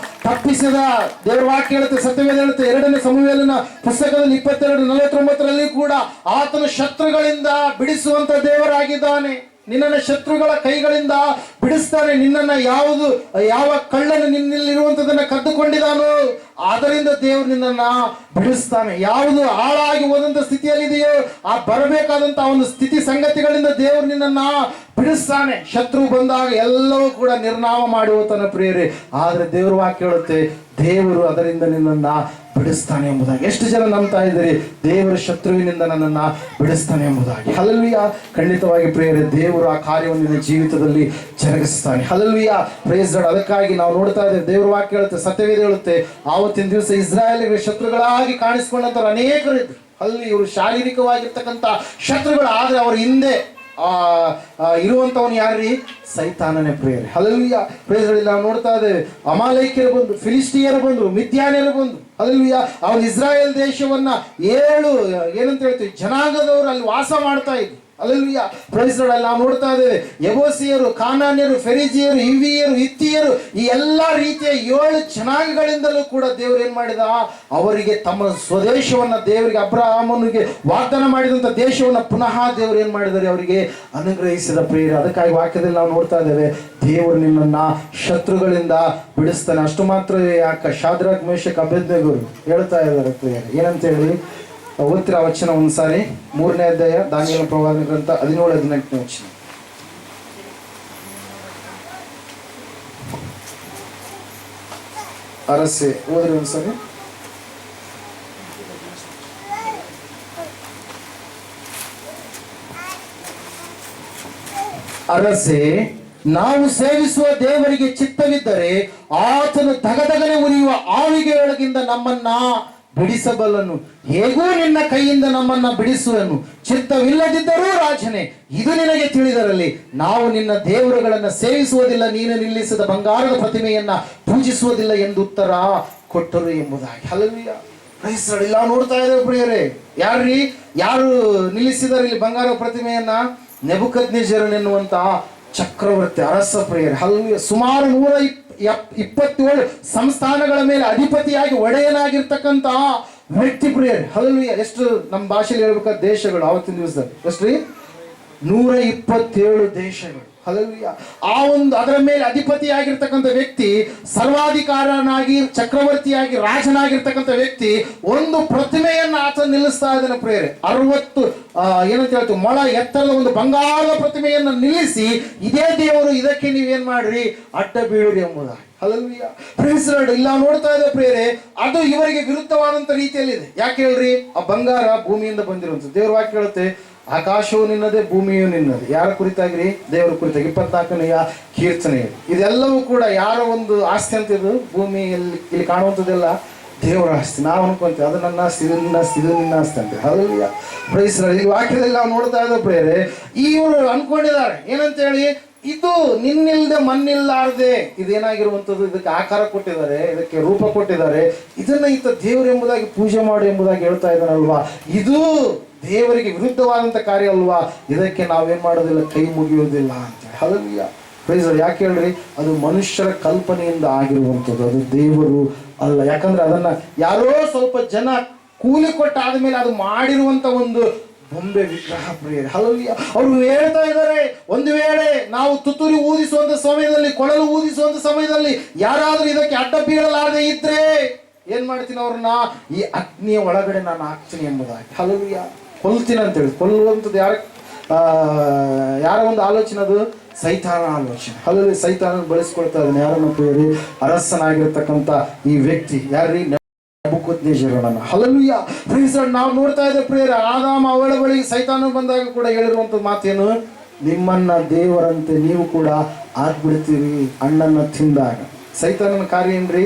ತಪ್ಪಿಸಿದ. ದೇವರ ವಾಕ್ಯ ಹೇಳುತ್ತೆ, ಸತ್ಯವೇದ ಹೇಳುತ್ತೆ, 2ನೇ ಸಮುವೇಲನ ಪುಸ್ತಕದಲ್ಲಿ 22:49 ಕೂಡ ಆತನು ಶತ್ರುಗಳಿಂದ ಬಿಡಿಸುವಂತ ದೇವರಾಗಿದ್ದಾನೆ. ನಿನ್ನನ್ನ ಶತ್ರುಗಳ ಕೈಗಳಿಂದ ಬಿಡಿಸ್ತಾನೆ. ನಿನ್ನನ್ನ ಯಾವ ಕಳ್ಳನು ನಿನ್ನಲ್ಲಿರುವಂತದನ್ನ ಕದ್ದುಕೊಂಡಿದಾನೋ ಅದರಿಂದ ದೇವರು ನಿನ್ನನ್ನ ಬಿಡಿಸ್ತಾನೆ. ಯಾವುದು ಹಾಳಾಗಿ ಹೋದಂತ ಸ್ಥಿತಿಯಲ್ಲಿದೆಯೋ ಆ ಬರಬೇಕಾದಂತ ಒಂದು ಸ್ಥಿತಿ ಸಂಗತಿಗಳಿಂದ ದೇವರು ನಿನ್ನನ್ನ ಬಿಡಿಸ್ತಾನೆ. ಶತ್ರು ಬಂದಾಗ ಎಲ್ಲವೂ ಕೂಡ ನಿರ್ನಾಮ ಮಾಡಿ ಹೋಗ್ತಾನೆ ಪ್ರಿಯರೇ. ಆದ್ರೆ ದೇವ್ರ ವಾಕ್ಯ ಹೇಳುತ್ತೆ, ದೇವರು ಅದರಿಂದ ನಿನ್ನನ್ನ ಬಿಡಿಸ್ತಾನೆ ಎಂಬುದಾಗಿ. ಎಷ್ಟು ಜನ ನಂಬ್ತಾ ಇದ್ದೀರಿ ದೇವರು ಶತ್ರುವಿನಿಂದ ನನ್ನನ್ನ ಬಿಡಿಸ್ತಾನೆ ಎಂಬುದಾಗಿ? ಹಲ್ಲೆಲೂಯಾ. ಖಂಡಿತವಾಗಿ ಪ್ರಿಯರೇ, ದೇವರು ಆ ಕಾರ್ಯವನ್ನು ನಿನ್ನ ಜೀವಿತದಲ್ಲಿ ಜರುಗಿಸ್ತಾನೆ. ಹಲ್ಲೆಲೂಯಾ. Praise Lord. ಅದಕ್ಕಾಗಿ ನಾವು ನೋಡ್ತಾ ಇದ್ದೇವೆ, ದೇವರ ವಾಕ್ಯ ಹೇಳುತ್ತೆ, ಸತ್ಯವೇದ ಹೇಳುತ್ತೆ, ಆವತ್ತಿನ ದಿವಸ ಇಸ್ರಾಯೇಲಿಗೆ ಶತ್ರುಗಳಾಗಿ ಕಾಣಿಸಿಕೊಂಡಂತವ್ರು ಅನೇಕರು ಇದ್ರು. ಅಲ್ಲಿ ಇವರು ಶಾರೀರಿಕವಾಗಿರ್ತಕ್ಕಂಥ ಶತ್ರುಗಳು, ಆದ್ರೆ ಅವ್ರ ಹಿಂದೆ ಇರುವಂತವನು ಯಾರ್ರಿ? ಸೈತಾನನೇ ಪ್ರಿಯರೇ. ಹಲ್ಲೆಲೂಯಾ. Praise Lord. ನಾವು ನೋಡ್ತಾ ಇದ್ದೇವೆ, ಅಮಾಲೇಕ್ಯರು ಬಂದು, ಫಿಲಿಸ್ಟಿಯರು ಬಂದ್ರು, ಮಿದ್ಯಾನ್ಯರು ಬಂದು. ಹಲ್ಲೆಲೂಯಾ. ಅವನು ಇಸ್ರಾಯೇಲ್ ದೇಶವನ್ನ 7 ಏನಂತ ಹೇಳ್ತೀವಿ ಜನಾಂಗದವರು ಅಲ್ಲಿ ವಾಸ ಮಾಡ್ತಾ ಇದ್ರು. ಹಲ್ಲೆಲೂಯಾ. Praise Lord. ನಾವು ನೋಡ್ತಾ ಇದ್ದೇವೆ, ಯೆಬೂಸಿಯರು, ಕಾನಾನ್ಯರು, ಫೆರಿಜಿಯರು, ಹಿವ್ವಿಯರು, ಹಿತ್ತಿಯರು, ಈ ಎಲ್ಲಾ ರೀತಿಯ 7 ಜನಾಂಗಗಳಿಂದಲೂ ಕೂಡ ದೇವರು ಏನ್ ಮಾಡಿದ? ಅವರಿಗೆ ತಮ್ಮ ಸ್ವದೇಶವನ್ನ, ದೇವರಿಗೆ ಅಬ್ರಹಾಮನಿಗೆ ವಾಗ್ದಾನ ಮಾಡಿದಂತ ದೇಶವನ್ನ ಪುನಃ ದೇವರು ಏನ್ ಮಾಡಿದ್ದಾರೆ? ಅವರಿಗೆ ಅನುಗ್ರಹಿಸಿದ ಪ್ರಿಯರೇ. ಅದಕ್ಕಾಗಿ ವಾಕ್ಯದಲ್ಲಿ ನಾವು ನೋಡ್ತಾ ಇದ್ದೇವೆ, ದೇವರು ನಿನ್ನನ್ನ ಶತ್ರುಗಳಿಂದ ಬಿಡಿಸ್ತಾನೆ. ಅಷ್ಟು ಮಾತ್ರ ಯಾಕ ಶಾದ್ರಾಕ್ ಮೇಷಕ್ ಅಬೇದ್ನೆಗೋರು ಹೇಳ್ತಾ ಇದ್ದಾರೆ ಪ್ರಿಯರೇ. ಏನಂತ ಹೇಳಿ ಓದ್ತಿರ ವಚನ ಒಂದ್ಸಾರಿ? 3ನೇ ಅಧ್ಯಾಯ ದಾನಿಯೇಲ ಪ್ರವಾದನ ಗ್ರಂಥ 17-18 ವಚನ. ಅರಸೆ ಓದ್ರಿ ಒಂದ್ಸರಿ. ಅರಸೆ, ನಾವು ಸೇವಿಸುವ ದೇವರಿಗೆ ಚಿತ್ತವಿದ್ದರೆ ಆತನು ದಗದಗನೆ ಉರಿಯುವ ಆವಿಗೆಯೊಳಗಿಂದ ನಮ್ಮನ್ನ ಬಿಡಿಸಬಲ್ಲನು. ಹೇಗೂ ನಿನ್ನ ಕೈಯಿಂದ ನಮ್ಮನ್ನ ಬಿಡಿಸುವನು. ಚಿತ್ತವಿಲ್ಲದಿದ್ದರೂ ರಾಜನೇ, ಇದು ನಿನಗೆ ತಿಳಿದರಲ್ಲಿ, ನಾವು ನಿನ್ನ ದೇವರುಗಳನ್ನ ಸೇವಿಸುವುದಿಲ್ಲ, ನೀನು ನಿಲ್ಲಿಸಿದ ಬಂಗಾರದ ಪ್ರತಿಮೆಯನ್ನ ಪೂಜಿಸುವುದಿಲ್ಲ ಎಂದು ಉತ್ತರ ಕೊಟ್ಟರು ಎಂಬುದಾಗಿ. ಹಲ್ಲೆಲೂಯಾ. Praise Lord. ಇಲ್ಲ ನೋಡ್ತಾ ಇದ್ದೇವೆ ಪ್ರಿಯರೇ, ಯಾರು ನಿಲ್ಲಿಸಿದರೆ ಇಲ್ಲಿ ಬಂಗಾರ ಪ್ರತಿಮೆಯನ್ನ? ನೆಬೂಕದ್ನೆಚ್ಚರನೆನ್ನುವಂತ ಚಕ್ರವರ್ತಿ, ಅರಸ ಪ್ರಿಯರೇ. ಹಲ್ಲೆಲೂಯಾ. ಸುಮಾರು 127 ಸಂಸ್ಥಾನಗಳ ಮೇಲೆ ಅಧಿಪತಿಯಾಗಿ ಒಡೆಯನಾಗಿರ್ತಕ್ಕಂಥ ವ್ಯಕ್ತಿ ಪ್ರಿಯರೇ. ಹಲ್ಲೆಲೂಯಾ. ಎಷ್ಟು ನಮ್ಮ ಭಾಷೆಯಲ್ಲಿ ಹೇಳ್ಬೇಕಾದ ದೇಶಗಳು ಆವತ್ತಿನ ದಿವಸದಲ್ಲಿ ಎಷ್ಟ್ರಿ? 127 ದೇಶಗಳು. ಹಲ್ಲೆಲೂಯಾ. ಅದರ ಮೇಲೆ ಅಧಿಪತಿಯಾಗಿರ್ತಕ್ಕಂಥ ವ್ಯಕ್ತಿ, ಸರ್ವಾಧಿಕಾರನಾಗಿ, ಚಕ್ರವರ್ತಿಯಾಗಿ, ರಾಜನಾಗಿರ್ತಕ್ಕಂಥ ವ್ಯಕ್ತಿ ಒಂದು ಪ್ರತಿಮೆಯನ್ನ ಆತ ನಿಲ್ಲಿಸ್ತಾ ಇದ್ದಾನೆ ಪ್ರಿಯರೇ. 60 ಏನಂತ ಹೇಳ್ತೀವಿ ಮೊಳ ಎತ್ತರದ ಒಂದು ಬಂಗಾರದ ಪ್ರತಿಮೆಯನ್ನು ನಿಲ್ಲಿಸಿ, ಇದೇ ದೇವರು, ಇದಕ್ಕೆ ನೀವೇನ್ ಮಾಡ್ರಿ? ಅಡ್ಡ ಬೀಳ್ರಿ ಎಂಬುದಾಗಿ. ಹಲ್ಲೆಲೂಯಾ. Praise Lord. ಇಲ್ಲ ನೋಡ್ತಾ ಇದ್ದೇವೆ ಪ್ರಿಯರೇ, ಅದು ಇವರಿಗೆ ವಿರುದ್ಧವಾದಂತ ರೀತಿಯಲ್ಲಿದೆ. ಯಾಕೆ ಹೇಳ್ರಿ? ಆ ಬಂಗಾರ ಭೂಮಿಯಿಂದ ಬಂದಿರುವಂತ. ದೇವರ ವಾಕ್ಯ ಹೇಳುತ್ತೆ, ಆಕಾಶವು ನಿನ್ನದೇ, ಭೂಮಿಯು ನಿನ್ನದೇ. ಯಾರ ಕುರಿತಾಗ್ರಿ? ದೇವರ ಕುರಿತಾಗಿ. 24ನೆಯ ಕೀರ್ತನೆ. ಇದೆಲ್ಲವೂ ಕೂಡ ಯಾರ ಒಂದು ಆಸ್ತಿ ಅಂತ? ಇದು ಭೂಮಿಯಲ್ಲಿ ಇಲ್ಲಿ ಕಾಣುವಂಥದ್ದೆಲ್ಲ ದೇವರ ಆಸ್ತಿ. ನಾವು ಅನ್ಕೊಂತೀವಿ ಅದು ನನ್ನ ಆಸ್ತಿ, ಇದು ನಿನ್ನ ಆಸ್ತಿ, ಇದು ನಿನ್ನ ಆಸ್ತಿ ಅಂತ. Hallelujah, praise Lord. ಈ ವಾಕ್ಯದಲ್ಲಿ ನಾವು ನೋಡ್ತಾ ಇದ್ದ ಪ್ರೇರೆ, ಇವರು ಅನ್ಕೊಂಡಿದ್ದಾರೆ ಏನಂತೇಳಿ, ಇದು ನಿನ್ನಿಲ್ದೆ ಮಣ್ಣಿಲ್ಲಾರ್ದೆ. ಇದೇನಾಗಿರುವಂಥದ್ದು, ಇದಕ್ಕೆ ಆಕಾರ ಕೊಟ್ಟಿದ್ದಾರೆ, ಇದಕ್ಕೆ ರೂಪ ಕೊಟ್ಟಿದ್ದಾರೆ, ಇದನ್ನ ಈತ ದೇವರು ಎಂಬುದಾಗಿ ಪೂಜೆ ಮಾಡು ಎಂಬುದಾಗಿ ಹೇಳ್ತಾ ಇದ್ದಾನಲ್ವಾ. ಇದು ದೇವರಿಗೆ ವಿರುದ್ಧವಾದಂಥ ಕಾರ್ಯ ಅಲ್ವಾ, ಇದಕ್ಕೆ ನಾವೇನ್ ಮಾಡೋದಿಲ್ಲ, ಕೈ ಮುಗಿಯೋದಿಲ್ಲ ಅಂತ. Hallelujah, praise Lord. ಯಾಕೆ ಹೇಳ್ರಿ? ಅದು ಮನುಷ್ಯರ ಕಲ್ಪನೆಯಿಂದ ಆಗಿರುವಂಥದ್ದು, ಅದು ದೇವರು ಅಲ್ಲ. ಯಾಕಂದ್ರೆ ಅದನ್ನ ಯಾರೋ ಸ್ವಲ್ಪ ಜನ ಕೂಲಿ ಕೊಟ್ಟ ಆದ್ಮೇಲೆ ಅದು ಮಾಡಿರುವಂತ ಒಂದು ಬೊಂಬೆ ವಿಗ್ರಹ ಪ್ರಿಯರೇ. ಹಲ್ಲೆಲೂಯಾ. ಅವರು ಹೇಳ್ತಾ ಇದ್ದಾರೆ, ಒಂದು ವೇಳೆ ನಾವು ತುತ್ತೂರಿ ಊದಿಸುವಂತ ಸಮಯದಲ್ಲಿ, ಕೊಳಲು ಊದಿಸುವಂತ ಸಮಯದಲ್ಲಿ ಯಾರಾದ್ರೂ ಇದಕ್ಕೆ ಅಡ್ಡ ಬೀಳಲಾರದೆ ಇದ್ರೆ ಏನ್ ಮಾಡ್ತೀನಿ, ಅವ್ರನ್ನ ಈ ಅಗ್ನಿಯ ಒಳಗಡೆ ನಾನು ಹಾಕ್ತೀನಿ ಎಂಬುದಾಗಿ. ಹಲ್ಲೆಲೂಯಾ. ಕೊಲ್ತೀನಿ ಅಂತೇಳಿ. ಕೊಲ್ಲುವಂಥದ್ದು ಯಾರ ಒಂದು ಆಲೋಚನೆ? ಅದು ಸೈತಾನ ಆಲೋಚನೆ. ಹಲ್ಲೆಲೂಯಾ. ಸೈತಾನ ಬಳಸ್ಕೊಳ್ತಾ ಇದ್ದಾನೆ ಯಾರನ್ನ ಪ್ರಿಯರೇ? ಅರಸನಾಗಿರ್ತಕ್ಕಂಥ ಈ ವ್ಯಕ್ತಿ ಯಾರ್ರಿ? ನೆಬೂಕದ್ನೆಚ್ಚರನನ್ನ. Hallelujah, praise Lord. ನಾವು ನೋಡ್ತಾ ಇದ್ದ ಪ್ರಿಯರೇ, ಆದಾಮ ಅವಳ ಬಳಿಗೆ ಸೈತಾನ ಬಂದಾಗ ಕೂಡ ಹೇಳಿರುವಂತ ಮಾತೇನು? ನಿಮ್ಮನ್ನ ದೇವರಂತೆ ನೀವು ಕೂಡ ಆಗ್ಬಿಡ್ತೀರಿ ಹಣ್ಣನ್ನ ತಿಂದಾಗ. ಸೈತಾನನ ಕಾರ್ಯ ಏನ್ರಿ?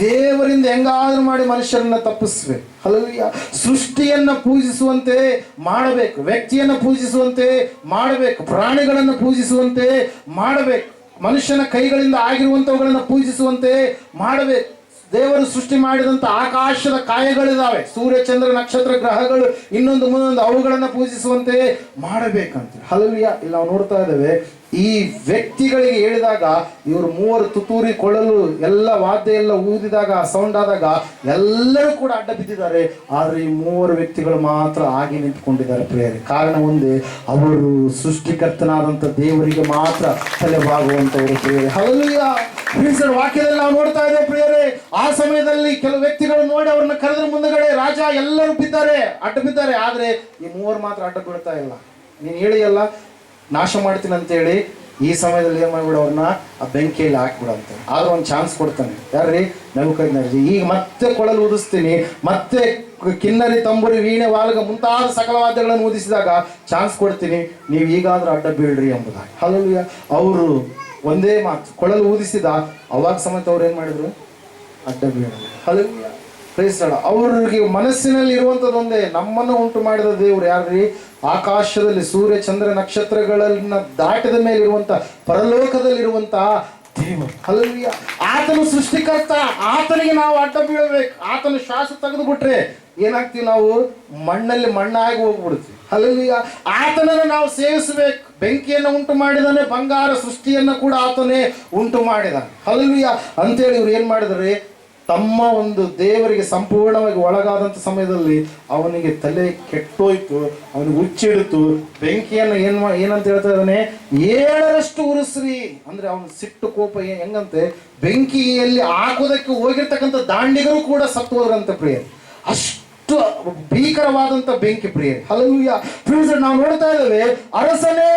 ದೇವರಿಂದ ಹೆಂಗಾದ್ರೂ ಮಾಡಿ ಮನುಷ್ಯರನ್ನ ತಪ್ಪಿಸ್ಬೇಕು. ಹಲ್ಲೆಲೂಯಾ. ಸೃಷ್ಟಿಯನ್ನ ಪೂಜಿಸುವಂತೆ ಮಾಡಬೇಕು, ವ್ಯಕ್ತಿಯನ್ನ ಪೂಜಿಸುವಂತೆ ಮಾಡಬೇಕು, ಪ್ರಾಣಿಗಳನ್ನ ಪೂಜಿಸುವಂತೆ ಮಾಡಬೇಕು, ಮನುಷ್ಯನ ಕೈಗಳಿಂದ ಆಗಿರುವಂತವುಗಳನ್ನ ಪೂಜಿಸುವಂತೆ ಮಾಡಬೇಕು. ದೇವರು ಸೃಷ್ಟಿ ಮಾಡಿದಂಥ ಆಕಾಶದ ಕಾಯಗಳಿದಾವೆ, ಸೂರ್ಯ ಚಂದ್ರ ನಕ್ಷತ್ರ ಗ್ರಹಗಳು, ಇನ್ನೊಂದು ಮುಂದೊಂದು, ಅವುಗಳನ್ನ ಪೂಜಿಸುವಂತೆ ಮಾಡಬೇಕಂತ. ಹಲ್ಲೆಲೂಯಾ. ಇಲ್ಲಿ ನಾವು ನೋಡ್ತಾ ಇದ್ದೇವೆ, ಈ ವ್ಯಕ್ತಿಗಳಿಗೆ ಹೇಳಿದಾಗ ಇವರು ಮೂವರು ತುತ್ತೂರಿ, ಕೊಳಲು ಎಲ್ಲ ವಾದ್ಯ ಎಲ್ಲ ಊದಿದಾಗ, ಸೌಂಡ್ ಆದಾಗ ಎಲ್ಲರೂ ಕೂಡ ಅಡ್ಡ ಬಿದ್ದಿದ್ದಾರೆ. ಆದ್ರೆ ಈ ಮೂವರು ವ್ಯಕ್ತಿಗಳು ಮಾತ್ರ ಆಗಿ ನಿಂತುಕೊಂಡಿದ್ದಾರೆ ಪ್ರಿಯರೇ. ಕಾರಣ ಒಂದೇ, ಅವರು ಸೃಷ್ಟಿಕರ್ತನಾದಂಥ ದೇವರಿಗೆ ಮಾತ್ರ ತಲೆಬಾಗುವಂತವರು ಪ್ರಿಯರೇ. ಹಲ್ಲೆಲೂಯಾ. ವಾಕ್ಯದಲ್ಲಿ ನಾವು ನೋಡ್ತಾ ಇದ್ದೇವೆ ಪ್ರಿಯರೇ, ಆ ಸಮಯದಲ್ಲಿ ಕೆಲವು ವ್ಯಕ್ತಿಗಳು ನೋಡಿ ಅವ್ರನ್ನ ಕರೆದ್ರ ಮುಂದಗಡೆ ರಾಜ ಎಲ್ಲರೂ ಬಿದ್ದಾರೆ, ಅಡ್ಡ ಬಿದ್ದಾರೆ. ಆದ್ರೆ ಈ ಮೂವರು ಮಾತ್ರ ಅಡ್ಡ ಬೀಳ್ತಾ ಇಲ್ಲ. ನೀನ್ ಹೇಳಿ ಅಲ್ಲ ನಾಶ ಮಾಡ್ತೀನಿ ಅಂತೇಳಿ, ಈ ಸಮಯದಲ್ಲಿ ಏನ್ ಮಾಡ್ಬಿಡ, ಅವ್ರನ್ನ ಆ ಬೆಂಕಿಯಲ್ಲಿ ಹಾಕ್ಬಿಡಂತೆ. ಆದ್ರೆ ಒಂದು ಚಾನ್ಸ್ ಕೊಡ್ತಾನೆ. ಯಾರ್ರಿ? ನೆಬೂಕದ್ನೆಚ್ಚರ. ಈಗ ಮತ್ತೆ ಕೊಳಲು ಊದಿಸ್ತೀನಿ, ಮತ್ತೆ ಕಿನ್ನರಿ, ತಂಬುರಿ, ವೀಣೆ, ವಾಲ್ಗ ಮುಂತಾದ ಸಕಲ ವಾದ್ಯಗಳನ್ನು ಊದಿಸಿದಾಗ ಚಾನ್ಸ್ ಕೊಡ್ತೀನಿ, ನೀವು ಈಗಾದ್ರೂ ಅಡ್ಡ ಬೀಳ್ರಿ ಎಂಬುದಾಗಿ. ಹಲ್ಲೆಲೂಯಾ. ಅವರು ಒಂದೇ ಮಾತು ಕೊಳಲು ಊದಿಸಿದ ಅವಾಗ ಸಮೇತ ಅವ್ರು ಏನ್ ಮಾಡಿದ್ರು? ಅಡ್ಡ ಬೀಳರು. Hallelujah, praise lord. ಅವ್ರಿಗೆ ಮನಸ್ಸಿನಲ್ಲಿ ಇರುವಂತದ್ದು ಒಂದೇ, ನಮ್ಮನ್ನು ಉಂಟು ಮಾಡಿದ ದೇವರು ಯಾರ್ರಿ? ಆಕಾಶದಲ್ಲಿ ಸೂರ್ಯ ಚಂದ್ರ ನಕ್ಷತ್ರಗಳನ್ನ ದಾಟಿದ ಮೇಲೆ ಇರುವಂತ, ಪರಲೋಕದಲ್ಲಿರುವಂತ ದೇವರು. ಹಲ್ಲೆಲೂಯಾ. ಆತನು ಸೃಷ್ಟಿಕರ್ತ, ಆತನಿಗೆ ನಾವು ಅಡ್ಡ ಬೀಳಬೇಕು. ಆತನು ಶ್ವಾಸ ತೆಗೆದು ಬಿಟ್ರೆ ಏನಾಗ್ತೀವಿ? ನಾವು ಮಣ್ಣಲ್ಲಿ ಮಣ್ಣಾಗಿ ಹೋಗ್ಬಿಡ್ತೀವಿ. ಹಲ್ಲೆಲೂಯಾ. ಆತನನ್ನು ನಾವು ಸೇವಿಸಬೇಕು. ಬೆಂಕಿಯನ್ನು ಉಂಟು ಮಾಡಿದಾನೆ, ಬಂಗಾರ ಸೃಷ್ಟಿಯನ್ನು ಕೂಡ ಆತನೇ ಉಂಟು ಮಾಡಿದಾನೆ. ಹಲ್ಲೆಲೂಯಾ ಅಂತೇಳಿ ಇವ್ರು ಏನ್ ಮಾಡಿದ್ರೆ, ತಮ್ಮ ಒಂದು ದೇವರಿಗೆ ಸಂಪೂರ್ಣವಾಗಿ ಒಳಗಾದಂಥ ಸಮಯದಲ್ಲಿ ಅವನಿಗೆ ತಲೆ ಕೆಟ್ಟೋಯ್ತು, ಅವನಿಗೆ ಹುಚ್ಚಿಡಿತು. ಬೆಂಕಿಯನ್ನು ಏನಂತ ಹೇಳ್ತಾ ಇದ್ದಾನೆ? 7ರಷ್ಟು ಉರಿಸ್ರಿ. ಅಂದ್ರೆ ಅವನ ಸಿಟ್ಟು ಕೋಪ ಹೆಂಗಂತೆ, ಬೆಂಕಿಯಲ್ಲಿ ಹಾಕೋದಕ್ಕೆ ಹೋಗಿರ್ತಕ್ಕಂಥ ದಾಂಡಿಗರು ಕೂಡ ಸತ್ತು ಹೋದ್ರಂತೆ ಪ್ರಿಯ. ಅಷ್ಟು ಭೀಕರವಾದಂತ ಬೆಂಕಿ ಪ್ರಿಯ. ಹಲ್ಲೆಲೂಯಾ. ನಾವು ನೋಡ್ತಾ ಇದ್ದೇವೆ, ಅರಸನೇ,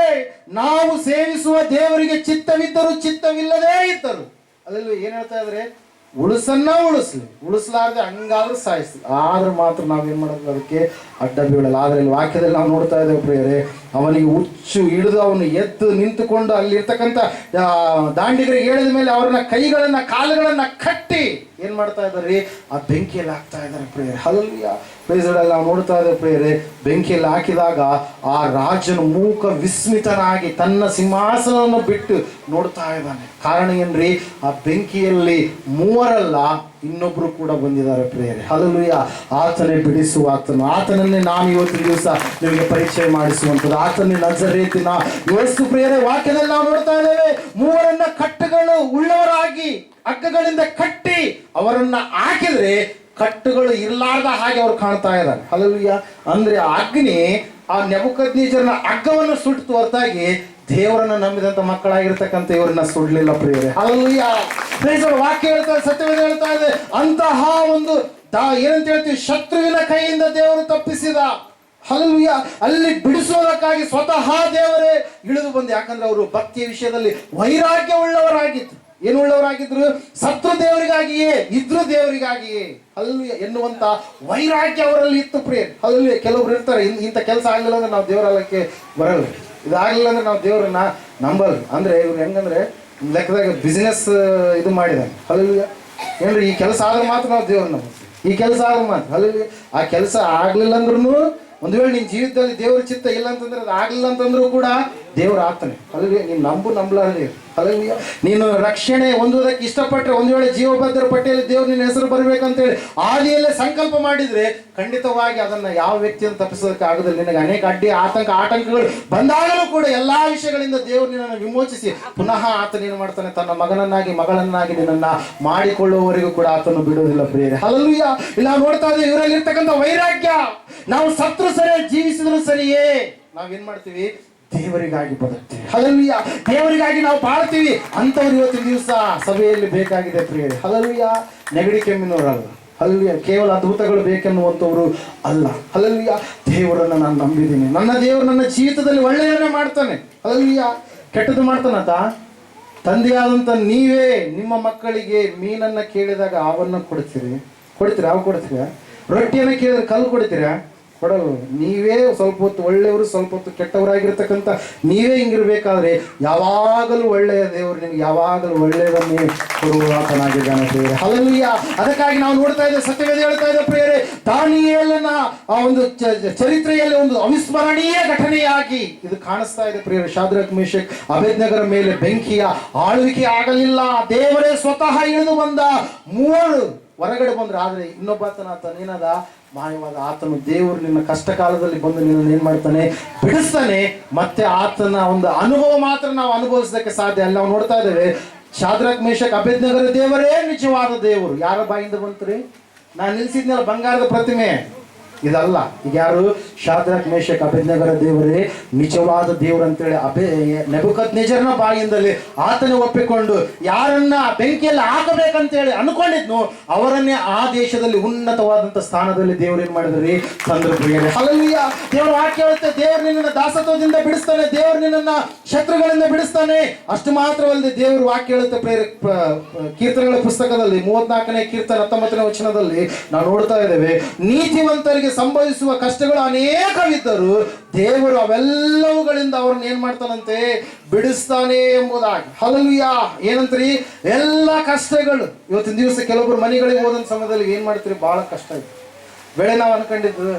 ನಾವು ಸೇವಿಸುವ ದೇವರಿಗೆ ಚಿತ್ತವಿದ್ದರು ಚಿತ್ತವಿಲ್ಲದೇ ಇದ್ದರು. ಅಲ್ಲೆಲ್ಲೂ ಏನ್ ಹೇಳ್ತಾ ಇದ್ರೆ, ಉಳಿಸನ್ನ ಉಳಿಸ್ಲಿ, ಉಳಿಸ್ಲಾರ್ದೆ ಹಂಗಾದ್ರೂ ಸಾಯಿಸ್ಲಿ, ಆದ್ರೆ ಮಾತ್ರ ನಾವೇನ್ ಮಾಡೋದು? ಅದಕ್ಕೆ ಅಡ್ಡ ಬೀಳಲ್ಲ. ಆದ್ರೆ ಇಲ್ಲಿ ವಾಕ್ಯದಲ್ಲಿ ನಾವು ನೋಡ್ತಾ ಇದ್ದೇವೆ ಪ್ರಿಯರೇ, ಅವನಿಗೆ ಹುಚ್ಚು ಹಿಡಿದು ಅವನು ಎದ್ದು ನಿಂತುಕೊಂಡು ಅಲ್ಲಿರ್ತಕ್ಕಂಥ ದಾಂಡಿಗರಿಗೆ ಹೇಳಿದ ಮೇಲೆ ಅವರನ್ನ ಕೈಗಳನ್ನ ಕಾಲುಗಳನ್ನ ಕಟ್ಟಿ ಏನ್ ಮಾಡ್ತಾ ಇದ್ದಾರೆ? ಆ ಬೆಂಕಿಯಲ್ಲಿ ಹಾಕ್ತಾ ಇದ್ದಾರೆ ಪ್ರಿಯರೇ. ಹಲ್ಲೆಲೂಯಾ. Praise Lord. ನಾವು ನೋಡ್ತಾ ಇದ್ದೇವೆ ಪ್ರಿಯರೇ, ಬೆಂಕಿಯಲ್ಲಿ ಹಾಕಿದಾಗ ಆ ರಾಜನು ಮೂಕ ವಿಸ್ಮಿತನಾಗಿ ತನ್ನ ಸಿಂಹಾಸನವನ್ನು ಬಿಟ್ಟು ನೋಡ್ತಾ ಇದ್ದಾನೆ. ಕಾರಣ ಏನ್ರಿ? ಆ ಬೆಂಕಿಯಲ್ಲಿ ಮೂವರಲ್ಲ, ಇನ್ನೊಬ್ರು ಕೂಡ ಬಂದಿದ್ದಾರೆ ಪ್ರಿಯರೇ. ಹಲ್ಲೆಲೂಯಾ. ಆತನೇ ಬಿಡಿಸುವ ಆತನು, ಆತನನ್ನೇ ನಾನು ಇವತ್ತಿನ ದಿವಸ ನಿಮಗೆ ಪರಿಚಯ ಮಾಡಿಸುವಂಥದ್ದು, ಆತನೇ ನಜರೇತಿನ ಯೇಸು ಪ್ರಿಯರೇ. ವಾಕ್ಯದಲ್ಲಿ ನಾವು ನೋಡ್ತಾ ಇದ್ದೇವೆ, ಮೂವರನ್ನ ಕಟ್ಟುಗಳು ಉಳ್ಳವರಾಗಿ ಹಗ್ಗಗಳಿಂದ ಕಟ್ಟಿ ಅವರನ್ನ ಹಾಕಿದ್ರೆ ಕಟ್ಟುಗಳು ಇರ್ಲಾರ್ದ ಹಾಗೆ ಅವ್ರು ಕಾಣ್ತಾ ಇದ್ದಾರೆ. ಹಲ್ಲೆಲೂಯಾ. ಅಂದ್ರೆ ಅಗ್ನಿ ಆ ನೆಬೂಕದ್ನೆಚ್ಚರನ ಹಗ್ಗವನ್ನು ಸುಟ್ಟು ಹೊರತಾಗಿ ದೇವರನ್ನ ನಂಬಿದಂತ ಮಕ್ಕಳಾಗಿರ್ತಕ್ಕಂಥ ಇವ್ರನ್ನ ಸುಡ್ಲಿಲ್ಲ ಪ್ರಿಯರೇ. ಹಲ್ಲೆಲೂಯಾ. ವಾಕ್ಯ ಹೇಳ್ತಾ ಇದೆ, ಸತ್ಯವೇದ ಹೇಳ್ತಾ ಇದೆ, ಅಂತಹ ಒಂದು ಏನಂತ ಹೇಳ್ತೀವಿ, ಶತ್ರುವಿನ ಕೈಯಿಂದ ದೇವರು ತಪ್ಪಿಸಿದ. ಹಲ್ಲೆಲೂಯಾ. ಅಲ್ಲಿ ಬಿಡಿಸೋದಕ್ಕಾಗಿ ಸ್ವತಃ ದೇವರೇ ಇಳಿದು ಬಂದು, ಯಾಕಂದ್ರೆ ಅವರು ಭಕ್ತಿಯ ವಿಷಯದಲ್ಲಿ ವೈರಾಗ್ಯ ಉಳ್ಳವರಾಗಿತ್ತು. ಏನುಳ್ಳವರಾಗಿದ್ರು? ಸತ್ರು ದೇವರಿಗಾಗಿಯೇ, ಇದ್ರು ದೇವರಿಗಾಗಿಯೇ. ಹಲ್ಲೆಲೂಯಾ ಎನ್ನುವಂತ ವೈರಾಗ್ಯ ಅವರಲ್ಲಿ ಇತ್ತು ಪ್ರಿಯ. ಹಲ್ಲೆಲೂಯಾ. ಕೆಲವೊಬ್ರು ಇರ್ತಾರೆ, ಇಂಥ ಕೆಲಸ ಆಗಲಿಲ್ಲ ಅಂದ್ರೆ ನಾವು ದೇವರಲ್ಲಕ್ಕೆ ಬರಲ್ಲ, ಇದಾಗಲಿಲ್ಲ ಅಂದ್ರೆ ನಾವು ದೇವರನ್ನ ನಂಬಲ್ಲ. ಅಂದ್ರೆ ಇವ್ರು ಹೆಂಗಂದ್ರೆ ಲೆಕ್ಕದಾಗ ಬಿಸ್ನೆಸ್ ಇದು ಮಾಡಿದಾನೆ. ಹಲ್ಲೆಲೂಯಾ. ಏನ್ರಿ, ಈ ಕೆಲಸ ಆದ್ರೆ ಮಾತ್ರ ನಾವು ದೇವ್ರನ್ನ ನಂಬ್ತೀವಿ, ಈ ಕೆಲಸ ಆದ್ರೆ ಮಾತ್ರ. ಹಲ್ಲೆಲೂಯಾ. ಆ ಕೆಲಸ ಆಗ್ಲಿಲ್ಲ ಅಂದ್ರೂ, ಒಂದು ವೇಳೆ ನಿನ್ನ ಜೀವಿತದಲ್ಲಿ ದೇವ್ರ ಚಿತ್ತ ಇಲ್ಲ ಅಂತಂದ್ರೆ, ಅದು ಆಗ್ಲಿಲ್ಲ ಅಂತಂದ್ರೂ ಕೂಡ ದೇವ್ರ ಆತನೆ. ಹಲ್ಲೆಲೂಯಾ. ನೀನು ನಂಬಲಾರದೆ. ಹಲ್ಲೆಲೂಯಾ. ನೀನು ರಕ್ಷಣೆ ಹೊಂದುವುದಕ್ಕೆ ಇಷ್ಟಪಟ್ಟರೆ, ಒಂದು ವೇಳೆ ಜೀವಭದ್ರ ಪಟ್ಟಿಯಲ್ಲಿ ದೇವ್ರು ನಿನ್ನ ಹೆಸರು ಬರಬೇಕಂತೇಳಿ ಆದಿಯಲ್ಲೇ ಸಂಕಲ್ಪ ಮಾಡಿದ್ರೆ, ಖಂಡಿತವಾಗಿ ಅದನ್ನ ಯಾವ ವ್ಯಕ್ತಿಯನ್ನು ತಪ್ಪಿಸೋದಕ್ಕೆ ಆಗೋದಿಲ್ಲ. ನಿನಗೆ ಅನೇಕ ಆಟಂಕಗಳು ಬಂದಾಗಲೂ ಕೂಡ ಎಲ್ಲಾ ವಿಷಯಗಳಿಂದ ದೇವರು ನಿನ್ನನ್ನು ವಿಮೋಚಿಸಿ ಪುನಃ ಆತನೇನು ಮಾಡ್ತಾನೆ, ತನ್ನ ಮಗನನ್ನಾಗಿ ಮಗಳನ್ನಾಗಿ ನಿನ್ನನ್ನ ಮಾಡಿಕೊಳ್ಳುವವರೆಗೂ ಕೂಡ ಆತನು ಬಿಡುವುದಿಲ್ಲ ಪ್ರಿಯರೇ. ಹಲ್ಲೆಲೂಯಾ. ಇಲ್ಲ ನೋಡ್ತಾ ಇದ್ದೀವಿ ಇವರಲ್ಲಿ ಇರ್ತಕ್ಕಂಥ ವೈರಾಗ್ಯ. ನಾವು ಸತ್ರು ಸರಿಯೇ, ಜೀವಿಸಿದ್ರು ಸರಿಯೇ, ನಾವೇನ್ ಮಾಡ್ತೀವಿ? ದೇವರಿಗಾಗಿ ಬದುಕ್ತೀವಿ. ಹಲ್ಲೆಲೂಯಾ. ದೇವರಿಗಾಗಿ ನಾವು ಬಾಳ್ತೀವಿ. ಅಂಥವ್ರು ಇವತ್ತಿನ ದಿವಸ ಸಭೆಯಲ್ಲಿ ಬೇಕಾಗಿದೆ ಪ್ರಿಯರೇ. ಹಲ್ಲೆಲೂಯಾ. ನೆಗಡಿ ಕೆಮ್ಮಿನವರಲ್ಲ. ಹಲ್ಲೆಲೂಯಾ. ಕೇವಲ ಅದ್ಭುತಗಳು ಬೇಕೆನ್ನುವಂಥವ್ರು ಅಲ್ಲ. ಹಲ್ಲೆಲೂಯಾ. ದೇವರನ್ನು ನಾನು ನಂಬಿದ್ದೀನಿ, ನನ್ನ ದೇವರು ನನ್ನ ಜೀವಿತದಲ್ಲಿ ಒಳ್ಳೆಯದನ್ನೇ ಮಾಡ್ತಾನೆ. ಹಲ್ಲೆಲೂಯಾ. ಕೆಟ್ಟದ್ದು ಮಾಡ್ತಾನಂತ? ತಂದೆಯಾದಂಥ ನೀವೇ ನಿಮ್ಮ ಮಕ್ಕಳಿಗೆ ಮೀನನ್ನ ಕೇಳಿದಾಗ ಅವನ್ನ ಕೊಡ್ತೀರಾ? ಅವು ಕೊಡ್ತೀರಾ? ರೊಟ್ಟಿಯನ್ನು ಕೇಳಿದ್ರೆ ಕಲ್ಲು ಕೊಡ್ತೀರಾ? ಕೊಡಲ್ಲ. ನೀವೇ ಸ್ವಲ್ಪ ಹೊತ್ತು ಒಳ್ಳೆಯವರು, ಸ್ವಲ್ಪ ಹೊತ್ತು ಕೆಟ್ಟವರಾಗಿರ್ತಕ್ಕಂಥ ನೀವೇ ಹಿಂಗಿರ್ಬೇಕಾದ್ರೆ ಯಾವಾಗಲೂ ಒಳ್ಳೆಯ ದೇವರು ನಿಮ್ಗೆ ಯಾವಾಗಲೂ ಒಳ್ಳೆಯದನ್ನೇ ಕೊಡುವ ಆತನಾಗಿದ್ದಾನೆ ಪ್ರಿಯರೇ. ಹಲ್ಲೆಲೂಯಾ. ಅದಕ್ಕಾಗಿ ನಾವು ನೋಡ್ತಾ ಇದ್ದೇವೆ, ಸತ್ಯವೇದ ಹೇಳ್ತಾ ಇದ್ದೇವೆ ಪ್ರಿಯರೇ, ದಾನಿಯೇಲನ ಆ ಒಂದು ಚರಿತ್ರೆಯಲ್ಲಿ ಒಂದು ಅವಿಸ್ಮರಣೀಯ ಘಟನೆಯಾಗಿ ಇದು ಕಾಣಿಸ್ತಾ ಇದೆ ಪ್ರಿಯರೇ. ಶಾದ್ರಕ್, ಮೇಷಕ್, ಅಬೇದ್ನೆಗೋರ ಮೇಲೆ ಬೆಂಕಿಯ ಆಳ್ವಿಕೆ ಆಗಲಿಲ್ಲ. ದೇವರೇ ಸ್ವತಃ ಇಳಿದು ಬಂದ. ಮೂವರು ಹೊರಗಡೆ ಬಂದ್ರೆ, ಆದ್ರೆ ಇನ್ನೊಬ್ಬಾತನೇನದ ಮಾಯವಾದ. ಆತನು ದೇವರು ನಿನ್ನ ಕಷ್ಟ ಕಾಲದಲ್ಲಿ ಬಂದು ನಿನ್ನನ್ನು ಏನ್ ಮಾಡ್ತಾನೆ? ಬಿಡಿಸ್ತಾನೆ. ಮತ್ತೆ ಆತನ ಒಂದು ಅನುಭವ ಮಾತ್ರ ನಾವು ಅನುಭವಿಸೋದಕ್ಕೆ ಸಾಧ್ಯ ಅಲ್ಲ. ನಾವು ನೋಡ್ತಾ ಇದ್ದೇವೆ, ಶಾದ್ರಕ್, ಮೇಷಕ್, ಅಬೇದ್ನೆಗೋರ ದೇವರೇ ನಿಜವಾದ ದೇವರು. ಯಾರ ಬಾಯಿಂದ ಬಂತ್ರಿ? ನಾನು ನಿಲ್ಸಿದ್ನಲ್ಲ ಬಂಗಾರದ ಪ್ರತಿಮೆ, ಇದಲ್ಲ. ಈಗ ಯಾರು? ಶಾದ್ರಕ್, ಮೇಷಕ್, ಅಬೇದ್ನೆಗೋರ ದೇವರೇ ನಿಜವಾದ ದೇವರು ಅಂತೇಳಿ ನೆಬೂಕದ್ನೆಚ್ಚರನ ಬಾಯಿಂದಲೇ ಆತನೇ ಒಪ್ಪಿಕೊಂಡು ಯಾರನ್ನ ಬೆಂಕಿಯಲ್ಲಿ ಹಾಕಬೇಕಂತೇಳಿ ಅನ್ಕೊಂಡಿದ್ನು, ಅವರನ್ನೇ ಆ ದೇಶದಲ್ಲಿ ಉನ್ನತವಾದಂಥ ಸ್ಥಾನದಲ್ಲಿ ದೇವರು ಏನ್ ಮಾಡಿದ್ರಿ? ತಂದ್ರು ಪ್ರಿಯರೇ. ಹಲ್ಲೆಲೂಯಾ. ದೇವರ ವಾಕ್ಯ ಹೇಳುತ್ತೆ, ದೇವರು ನಿನ್ನನ್ನು ದಾಸತ್ವದಿಂದ ಬಿಡಿಸ್ತಾನೆ, ದೇವರು ನಿನ್ನನ್ನ ಶತ್ರುಗಳಿಂದ ಬಿಡಿಸ್ತಾನೆ. ಅಷ್ಟು ಮಾತ್ರವಲ್ಲದೆ ದೇವರು ವಾಕ್ಯ ಹೇಳುತ್ತೆ ಪ್ರಿಯರೇ, ಕೀರ್ತನೆಗಳ ಪುಸ್ತಕದಲ್ಲಿ 34ನೇ ಕೀರ್ತನೆ 19ನೇ ವಚನದಲ್ಲಿ ನಾವು ನೋಡ್ತಾ ಇದ್ದೇವೆ, ನೀತಿವಂತರಿಗೆ ಸಂಭವಿಸುವ ಕಷ್ಟಗಳು ಅನೇಕವಿದ್ದರು ದೇವರು ಅವೆಲ್ಲವುಗಳಿಂದ ಅವ್ರನ್ನ ಏನ್ ಮಾಡ್ತಾನಂತೆ? ಬಿಡಿಸ್ತಾನೆ ಎಂಬುದಾಗಿ. ಹಲ್ಲೆಲೂಯಾ. ಏನಂತ್ರಿ? ಎಲ್ಲ ಕಷ್ಟಗಳು. ಇವತ್ತಿನ ದಿವಸ ಕೆಲವೊಬ್ರು ಮನೆಗಳಿಗೆ ಹೋದಂತ ಸಮಯದಲ್ಲಿ ಏನ್ ಮಾಡ್ತೀರಿ? ಬಹಳ ಕಷ್ಟ ಇದೆ. ಬೆಳೆ ನಾವು ಅನ್ಕೊಂಡಿದ್ದು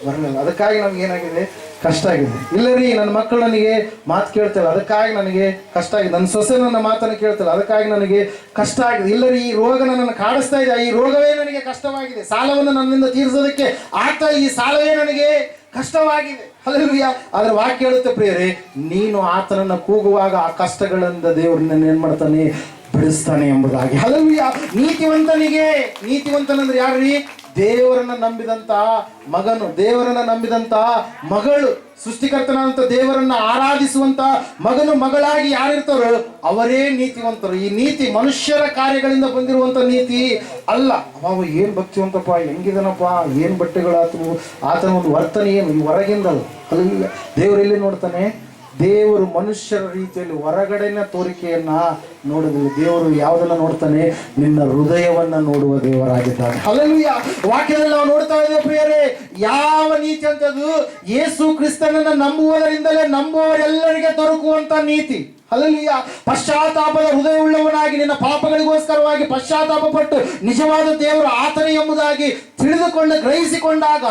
ಬರಲಿಲ್ಲ, ಅದಕ್ಕಾಗಿ ನಮ್ಗೆ ಏನಾಗಿದೆ? ಕಷ್ಟ ಆಗಿದೆ. ಇಲ್ಲ ರೀ, ನನ್ನ ಮಕ್ಕಳು ನನಗೆ ಮಾತು ಕೇಳ್ತಿಲ್ಲ, ಅದಕ್ಕಾಗಿ ನನಗೆ ಕಷ್ಟ ಆಗಿದೆ. ನನ್ನ ಸೊಸೆ ನನ್ನ ಮಾತನ್ನು ಕೇಳ್ತಿಲ್ಲ, ಅದಕ್ಕಾಗಿ ನನಗೆ ಕಷ್ಟ ಆಗಿದೆ. ಇಲ್ಲ ರೀ, ಈ ರೋಗ ನನ್ನನ್ನು ಕಾಡಿಸ್ತಾ ಇದೆ, ಈ ರೋಗವೇ ನನಗೆ ಕಷ್ಟವಾಗಿದೆ. ಸಾಲವನ್ನು ನನ್ನಿಂದ ತೀರಿಸೋದಕ್ಕೆ ಆಗ್ತಾ, ಈ ಸಾಲವೇ ನನಗೆ ಕಷ್ಟವಾಗಿದೆ. ಹಲ್ಲೆಲೂಯಾ. ಆದ್ರೆ ವಾಕ್ಯ ಹೇಳುತ್ತೆ ಪ್ರಿಯರೇ, ನೀನು ಆತನನ್ನ ಕೂಗುವಾಗ ಆ ಕಷ್ಟಗಳಿಂದ ದೇವರು ನಿನ್ನ ಏನ್ ಮಾಡ್ತಾನೆ? ಬಿಡಿಸ್ತಾನೆ ಎಂಬುದಾಗಿ. ಹಲ್ಲೆಲೂಯಾ. ನೀತಿವಂತನಂದ್ರೆ ಯಾರ್ರೀ? ದೇವರನ್ನ ನಂಬಿದಂತ ಮಗನು, ದೇವರನ್ನ ನಂಬಿದಂತ ಮಗಳು, ಸೃಷ್ಟಿಕರ್ತನಂತ ದೇವರನ್ನ ಆರಾಧಿಸುವಂತ ಮಗನು ಮಗಳಾಗಿ ಯಾರಿರ್ತಾರೋ ಅವರೇ ನೀತಿವಂತರು. ಈ ನೀತಿ ಮನುಷ್ಯರ ಕಾರ್ಯಗಳಿಂದ ಬಂದಿರುವಂತ ನೀತಿ ಅಲ್ಲ. ಅವ ಏನ್ ಭಕ್ತಿವಂತಪ್ಪ, ಹೆಂಗಿದನಪ್ಪ, ಏನ್ ಬಟ್ಟೆಗಳಾತನು, ಆತನ ಒಂದು ವರ್ತನೆ ಏನು, ಈ ಹೊರಗಿಂದಲ್ಲ. ಅಲ್ಲಿ ದೇವರೆಲ್ಲಿ ನೋಡ್ತಾನೆ? ದೇವರು ಮನುಷ್ಯರ ರೀತಿಯಲ್ಲಿ ಹೊರಗಡೆನ ತೋರಿಕೆಯನ್ನ ನೋಡುದಿಲ್ಲ. ದೇವರು ಯಾವುದನ್ನ ನೋಡ್ತಾನೆ? ನಿನ್ನ ಹೃದಯವನ್ನ ನೋಡುವ ದೇವರಾಗಿದ್ದಾನೆ. ಹಲ್ಲೆಲೂಯಾ. ವಾಕ್ಯದಲ್ಲಿ ನಾವು ನೋಡ್ತಾ ಇದ್ದೇವೆ ಪ್ರಿಯರೇ, ಯಾವ ನೀತಿ ಅಂತದ್ದು? ಯೇಸು ಕ್ರಿಸ್ತನನ್ನ ನಂಬುವುದರಿಂದಲೇ ನಂಬುವವರೆಲ್ಲರಿಗೆ ದೊರಕುವಂತ ನೀತಿ. ಹಲ್ಲೆಲೂಯಾ. ಪಶ್ಚಾತ್ತಾಪದ ಹೃದಯವುಳ್ಳವನಾಗಿ ನಿನ್ನ ಪಾಪಗಳಿಗೋಸ್ಕರವಾಗಿ ಪಶ್ಚಾತ್ತಾಪ ಪಟ್ಟು ನಿಜವಾದ ದೇವರು ಆತನೇ ಎಂಬುದಾಗಿ ತಿಳಿದುಕೊಂಡು ಗ್ರಹಿಸಿಕೊಂಡಾಗ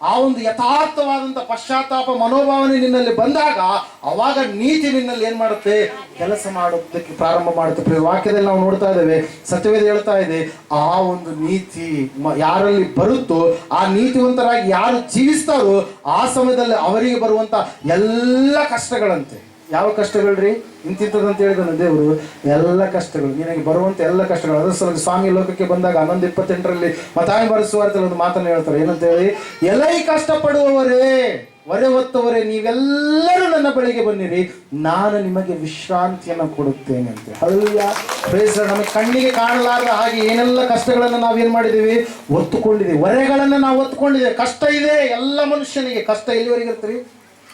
ಆ ಒಂದು ಯಥಾರ್ಥವಾದಂಥ ಪಶ್ಚಾತ್ತಾಪ ಮನೋಭಾವನೆ ನಿನ್ನಲ್ಲಿ ಬಂದಾಗ ಅವಾಗ ನೀತಿ ನಿನ್ನಲ್ಲಿ ಏನ್ ಮಾಡುತ್ತೆ? ಕೆಲಸ ಮಾಡೋದಕ್ಕೆ ಪ್ರಾರಂಭ ಮಾಡುತ್ತೆ. ವಾಕ್ಯದಲ್ಲಿ ನಾವು ನೋಡ್ತಾ ಇದ್ದೇವೆ, ಸತ್ಯವೇದ ಹೇಳ್ತಾ ಇದೆ, ಆ ಒಂದು ನೀತಿ ಯಾರಲ್ಲಿ ಬರುತ್ತೋ, ಆ ನೀತಿವಂತರಾಗಿ ಯಾರು ಜೀವಿಸ್ತಾರೋ ಆ ಸಮಯದಲ್ಲಿ ಅವರಿಗೆ ಬರುವಂತ ಎಲ್ಲ ಕಷ್ಟಗಳಂತೆ. ಯಾವ ಕಷ್ಟಗಳ್ರಿ? ಇಂತಿಂತದಂತ ಹೇಳಿದಾನೆ ದೇವರು. ಎಲ್ಲ ಕಷ್ಟಗಳು, ನಿನಗೆ ಬರುವಂತ ಎಲ್ಲ ಕಷ್ಟಗಳು. ಅದರ ಸಲುವಾಗಿ ಸ್ವಾಮಿ ಲೋಕಕ್ಕೆ ಬಂದಾಗ 11:28 ಮತ್ತಾಯ ಬರೆಸುವಾರ್ತೆಲ್ಲ ಒಂದು ಮಾತನ್ನು ಹೇಳ್ತಾರೆ. ಏನಂತ ಹೇಳಿ? ಎಲೈ ಕಷ್ಟಪಡುವವರೇ, ಹೊರೆ ಹೊತ್ತವರೇ, ನೀವೆಲ್ಲರೂ ನನ್ನ ಬಳಿಗೆ ಬನ್ನಿರಿ, ನಾನು ನಿಮಗೆ ವಿಶ್ರಾಂತಿಯನ್ನು ಕೊಡುತ್ತೇನೆ ಅಂತ. ಹಲ್ಲೆಲೂಯಾ. ಪ್ರೇಸ್. ನಮಗೆ ಕಣ್ಣಿಗೆ ಕಾಣಲಾರದ ಹಾಗೆ ಏನೆಲ್ಲ ಕಷ್ಟಗಳನ್ನು ನಾವೇನ್ ಮಾಡಿದೀವಿ? ಒತ್ತುಕೊಂಡಿದ್ದೀವಿ. ಹೊರೆಗಳನ್ನ ನಾವು ಒತ್ತುಕೊಂಡಿದ್ದೇವೆ. ಕಷ್ಟ ಇದೆ ಎಲ್ಲ ಮನುಷ್ಯನಿಗೆ. ಕಷ್ಟ ಎಲ್ಲಿವರೆಗೆ ಇರ್ತೀರಿ?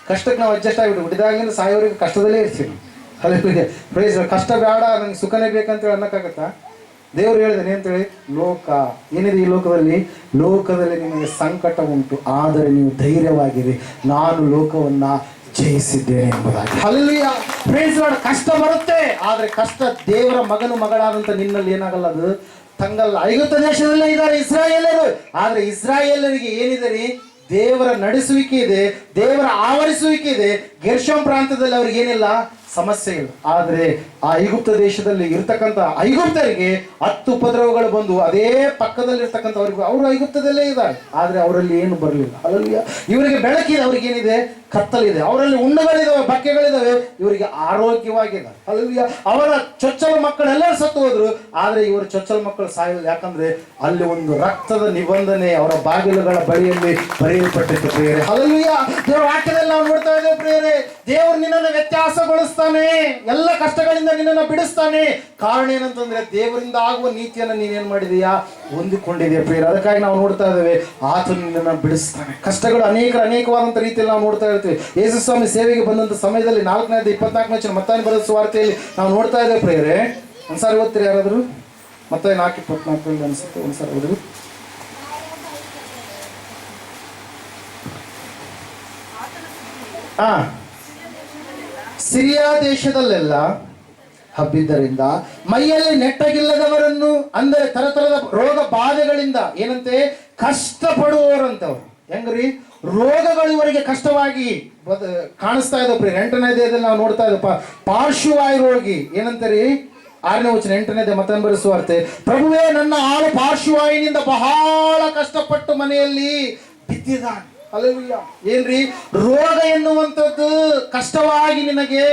ಕಷ್ಟಕ್ಕೆ ನಾವು ಅಡ್ಜಸ್ಟ್ ಆಗಿಬಿಟ್ಟು ಹುಟ್ಟಿದಾಗಿಂದ ಸಾಯೋವರೆಗೆ ಕಷ್ಟದಲ್ಲೇ ಇರ್ತೀವಿ. ಹಲ್ಲೆಲೂಯಾ. ಪ್ರೈಸ್ ಕಷ್ಟ ಬೇಡ, ನಂಗೆ ಸುಖನೇ ಬೇಕಂತೇಳಿ ಅನ್ನಕ್ಕಾಗತ್ತಾ? ದೇವ್ರು ಹೇಳಿದಾನೆ ಅಂತೇಳಿ, ಲೋಕ ಏನಿದೆ ಈ ಲೋಕದಲ್ಲಿ ನಿಮಗೆ ಸಂಕಟ ಉಂಟು, ಆದರೆ ನೀವು ಧೈರ್ಯವಾಗಿರಿ, ನಾನು ಲೋಕವನ್ನ ಜಯಿಸಿದ್ದೇನೆ ಎಂಬುದಾಗಿ. ಹಲ್ಲೆಲೂಯಾ. Praise Lord. ಕಷ್ಟ ಬರುತ್ತೆ, ಆದರೆ ಕಷ್ಟ ದೇವರ ಮಗನು ಮಗಳಾದಂತ ನಿನ್ನಲ್ಲಿ ಏನಾಗಲ್ಲ, ಅದು ತಂಗಲ್ಲ. ಐಗುಪ್ತ ದೇಶದಲ್ಲೇ ಇದ್ದಾರೆ ಇಸ್ರಾಯೇಲರು, ಆದ್ರೆ ಇಸ್ರಾಯೇಲರಿಗೆ ಏನಿದೆ ರೀ, ದೇವರ ನಡೆಸುವಿಕೆ ಇದೆ, ದೇವರ ಆವರಿಸುವಿಕೆ ಇದೆ. ಗೆರ್ಷೋಮ್ ಪ್ರಾಂತದಲ್ಲಿ ಅವ್ರಿಗೆ ಏನಿಲ್ಲ, ಸಮಸ್ಯೆ ಇಲ್ಲ. ಆದರೆ ಆ ಐಗುಪ್ತ ದೇಶದಲ್ಲಿ ಇರ್ತಕ್ಕಂಥ ಐಗುಪ್ತರಿಗೆ 10 ಉಪದ್ರವಗಳು ಬಂದು ಅದೇ ಪಕ್ಕದಲ್ಲಿ ಇರ್ತಕ್ಕಂಥವ್ರಿಗೆ, ಅವರು ಐಗುಪ್ತದಲ್ಲೇ ಇದ್ದಾರೆ, ಆದರೆ ಅವರಲ್ಲಿ ಏನು ಬರಲಿಲ್ಲ. ಅಲ್ಲಲ್ಯ, ಇವರಿಗೆ ಬೆಳಕಿದೆ, ಅವ್ರಿಗೆ ಏನಿದೆ, ಕತ್ತಲಿದೆ. ಅವರಲ್ಲಿ ಹುಣ್ಣುಗಳಿದಾವೆ, ಬಕ್ಕೆಗಳಿದಾವೆ, ಇವರಿಗೆ ಆರೋಗ್ಯವಾಗಿದೆ. ಅಲ್ಲಲ್ಯ, ಅವರ ಚೊಚ್ಚಲ ಮಕ್ಕಳೆಲ್ಲರೂ ಸತ್ತು ಹೋದ್ರು, ಆದರೆ ಇವರು ಚೊಚ್ಚಲ ಮಕ್ಕಳು ಸಾಯಲಿಲ್ಲ. ಯಾಕಂದ್ರೆ ಅಲ್ಲಿ ಒಂದು ರಕ್ತದ ನಿಬಂಧನೆ ಅವರ ಬಾಗಿಲುಗಳ ಬಳಿಯಲ್ಲಿ ಬರೆಯಲ್ಪಟ್ಟಿತ್ತು ಪ್ರಿಯರೇ. ಅಲ್ಲಲ್ಯ, ದೇವರ ವಾಕ್ಯದಲ್ಲಿ ನಾವು ನೋಡ್ತಾ ಇದ್ದೇವೆ ಪ್ರಿಯರೇ, ದೇವರು ನಿನ್ನನ್ನು ವ್ಯತ್ಯಾಸಗೊಳಿಸ್ತಾನೆ, ಎಲ್ಲ ಕಷ್ಟಗಳಿಂದ ನಿನ್ನನ್ನು ಬಿಡಿಸ್ತಾನೆ. ಕಾರಣ ಏನಂತಂದ್ರೆ ದೇವರಿಂದ ಆಗುವ ನೀತಿಯನ್ನು ನೀನೇನ್ ಮಾಡಿದೀಯಾ, ಹೊಂದಿಕೊಂಡಿದೆಯಾ ಪ್ರಿಯರೇ. ಅದಕ್ಕಾಗಿ ನಾವು ನೋಡ್ತಾ ಇದ್ದೇವೆ, ಆತನು ನಿನ್ನನ್ನು ಬಿಡಿಸ್ತಾನೆ. ಕಷ್ಟಗಳು ಅನೇಕವಾದಂಥ ರೀತಿಯಲ್ಲಿ ನಾವು ನೋಡ್ತಾ ಇರ್ತೀವಿ. ಯೇಸು ಸ್ವಾಮಿ ಸೇವೆಗೆ ಬಂದಂತ ಸಮಯದಲ್ಲಿ 4:24 ಮತ್ತಾಯನ ಬರೆದ ಸುವಾರ್ತೆಯಲ್ಲಿ ನಾವು ನೋಡ್ತಾ ಇದ್ದೇವೆ ಪ್ರಿಯರೇ. ಒಂದ್ಸಾರಿ ಓದ್ತೀರಿ ಯಾರಾದ್ರು? ಮತ್ತಾಯ 4:24 ಅನ್ಸುತ್ತೆ, ಒಂದ್ಸಾರಿ ಓದ್ರಿ. ಸಿರಿಯಾ ದೇಶದಲ್ಲೆಲ್ಲ ಹಬ್ಬಿದ್ದರಿಂದ ಮೈಯಲ್ಲಿ ನೆಟ್ಟಗಿಲ್ಲದವರನ್ನು, ಅಂದರೆ ತರತರದ ರೋಗ ಬಾಧೆಗಳಿಂದ ಏನಂತೆ ಕಷ್ಟಪಡುವವರಂತವ್ರು. ಹೆಂಗ್ರಿ? ರೋಗಗಳು ಇವರಿಗೆ ಕಷ್ಟವಾಗಿ ಕಾಣಿಸ್ತಾ ಇದ್ದಾವೆ ಪ್ರಿಯ. 8ನೇ ಅಧ್ಯಾಯದಲ್ಲಿ ನಾವು ನೋಡ್ತಾ ಇದ್ದೇವೆ, ಪಾರ್ಶ್ವವಾಯು ರೋಗಿ ಏನಂತೀರಿ, 6ನೇ ವಚನ 8ನೇ ಮತ್ತಾಯನ ಬರೆದ ಸುವಾರ್ತೆ, ಪ್ರಭುವೇ ನನ್ನ ಆಳು ಪಾರ್ಶ್ವವಾಯುವಿನಿಂದ ಬಹಳ ಕಷ್ಟಪಟ್ಟು ಮನೆಯಲ್ಲಿ ಬಿದ್ದಿದ್ದಾನೆ. ಹಲ್ಲೆಲೂಯಾ. ಏನ್ರಿ? ರೋಗ ಎನ್ನುವಂಥದ್ದು ಕಷ್ಟವಾಗಿ ನಿನಗೆ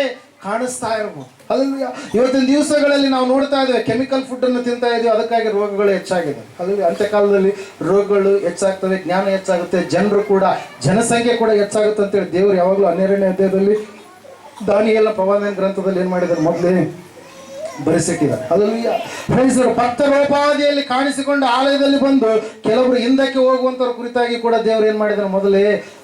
ಕಾಣಿಸ್ತಾ ಇರಬಹುದು. ಹಲ್ಲೆಲೂಯಾ. ಇವತ್ತಿನ ದಿವಸಗಳಲ್ಲಿ ನಾವು ನೋಡ್ತಾ ಇದ್ದೇವೆ, ಕೆಮಿಕಲ್ ಫುಡ್ ಅನ್ನು ತಿಂತಾ ಇದ್ದೀವಿ, ಅದಕ್ಕಾಗಿ ರೋಗಗಳು ಹೆಚ್ಚಾಗಿದೆ. ಹಲ್ಲೆಲೂಯಾ. ಅಂತ್ಯಕಾಲದಲ್ಲಿ ರೋಗಗಳು ಹೆಚ್ಚಾಗ್ತವೆ, ಜ್ಞಾನ ಹೆಚ್ಚಾಗುತ್ತೆ, ಜನರು ಕೂಡ, ಜನಸಂಖ್ಯೆ ಕೂಡ ಹೆಚ್ಚಾಗುತ್ತೆ ಅಂತೇಳಿ ದೇವರು ಯಾವಾಗಲೂ 12ನೇ ಅಧ್ಯಾಯದಲ್ಲಿ ದಾನಿಯೇಲನ ಪ್ರವಾದನ ಗ್ರಂಥದಲ್ಲಿ ಏನ್ ಮಾಡಿದ್ದಾರೆ, ಮೊದಲೇ ಬರೆಸಿಟ್ಟಿದ್ದಾರೆ. ಹಲ್ಲೆಲೂಯಾ. ಫ್ರೆಂಡ್ಸ್, ಭಕ್ತರೋಪಾದಿಯಲ್ಲಿ ಕಾಣಿಸಿಕೊಂಡು ಆಲಯದಲ್ಲಿ ಬಂದು ಕೆಲವರು ಹಿಂದಕ್ಕೆ ಹೋಗುವಂತವ್ರ ಕುರಿತಾಗಿ ಕೂಡ ದೇವರು ಏನ್ ಮಾಡಿದಾರೆ, ಮೊದಲೇ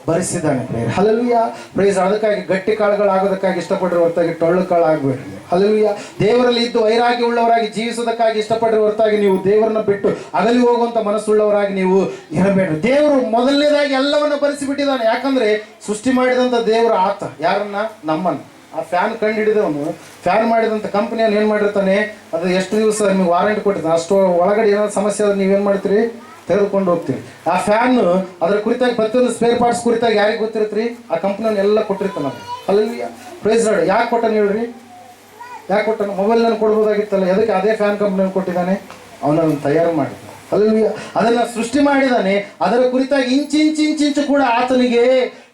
ಬರೆಸಿದ್ದಾನೆ ಪ್ರೇಯರ್. ಹಲ್ಲೆಲೂಯಾ. ಪ್ರೈಸ್. ಅದಕ್ಕಾಗಿ ಗಟ್ಟಿ ಕಾಳುಗಳಾಗೋದಕ್ಕಾಗಿ ಇಷ್ಟಪಡ್ರಿ ಹೊರತಾಗಿ ಟೊಳ್ಳು ಕಾಳು ಆಗ್ಬೇಡ್ರಿ. ಹಲ್ಲೆಲೂಯಾ. ದೇವರಲ್ಲಿ ಇದ್ದು ವೈರಾಗ್ಯ ಉಳ್ಳವರಾಗಿ ಜೀವಿಸೋದಕ್ಕಾಗಿ ಇಷ್ಟಪಡ್ರಿ ಹೊರತಾಗಿ ನೀವು ದೇವರನ್ನ ಬಿಟ್ಟು ಅಗಲಿ ಹೋಗುವಂತ ಮನಸ್ಸುಳ್ಳವರಾಗಿ ನೀವು ಇರಬೇಡ್ರಿ. ದೇವರು ಮೊದಲನೇದಾಗಿ ಎಲ್ಲವನ್ನ ಬರೆಸಿಬಿಟ್ಟಿದ್ದಾನೆ. ಯಾಕಂದ್ರೆ ಸೃಷ್ಟಿ ಮಾಡಿದಂತ ದೇವರು ಆತ, ಯಾರನ್ನ? ನಮ್ಮನ್ನು. ಆ ಫ್ಯಾನ್ ಕಂಡು ಹಿಡಿದವನು, ಫ್ಯಾನ್ ಮಾಡಿದಂಥ ಕಂಪನಿಯಲ್ಲಿ ಏನು ಮಾಡಿರ್ತಾನೆ, ಅದು ಎಷ್ಟು ದಿವಸ ನಿಮಗೆ ವಾರಂಟಿ ಕೊಟ್ಟಿರ್ತಾನೆ, ಅಷ್ಟು ಒಳಗಡೆ ಏನಾದ್ರು ಸಮಸ್ಯೆ ಆದ್ರೆ ನೀವೇನು ಮಾಡ್ತೀರಿ, ತೆಗೆದುಕೊಂಡು ಹೋಗ್ತೀರಿ. ಆ ಫ್ಯಾನ್ ಅದರ ಕುರಿತಾಗಿ ಪ್ರತಿಯೊಂದು ಸ್ಪೇರ್ ಪಾರ್ಟ್ಸ್ ಕುರಿತಾಗಿ ಯಾರಿಗೆ ಗೊತ್ತಿರುತ್ತೀರಿ, ಆ ಕಂಪ್ನಿಯನ್ನು ಎಲ್ಲ ಕೊಟ್ಟಿರ್ತಾನೆ. ಹಲ್ಲೆಲೂಯಾ. Praise Lord. ಯಾಕೆ ಕೊಟ್ಟನು ಹೇಳ್ರಿ? ಯಾಕೆ ಕೊಟ್ಟನು? ಮೊಬೈಲ್ನಲ್ಲಿ ಕೊಡ್ಬೋದಾಗಿತ್ತಲ್ಲ, ಅದಕ್ಕೆ ಅದೇ ಫ್ಯಾನ್ ಕಂಪ್ನಿಯನ್ನು ಕೊಟ್ಟಿದ್ದಾನೆ, ಅವನನ್ನು ತಯಾರು ಮಾಡಿದ್ದಾನೆ. ಹಲ್ಲೆಲೂಯಾ. ಅದನ್ನ ಸೃಷ್ಟಿ ಮಾಡಿದ್ದಾನೆ, ಅದರ ಕುರಿತಾಗಿ ಇಂಚಿಂಚು ಕೂಡ ಆತನಿಗೆ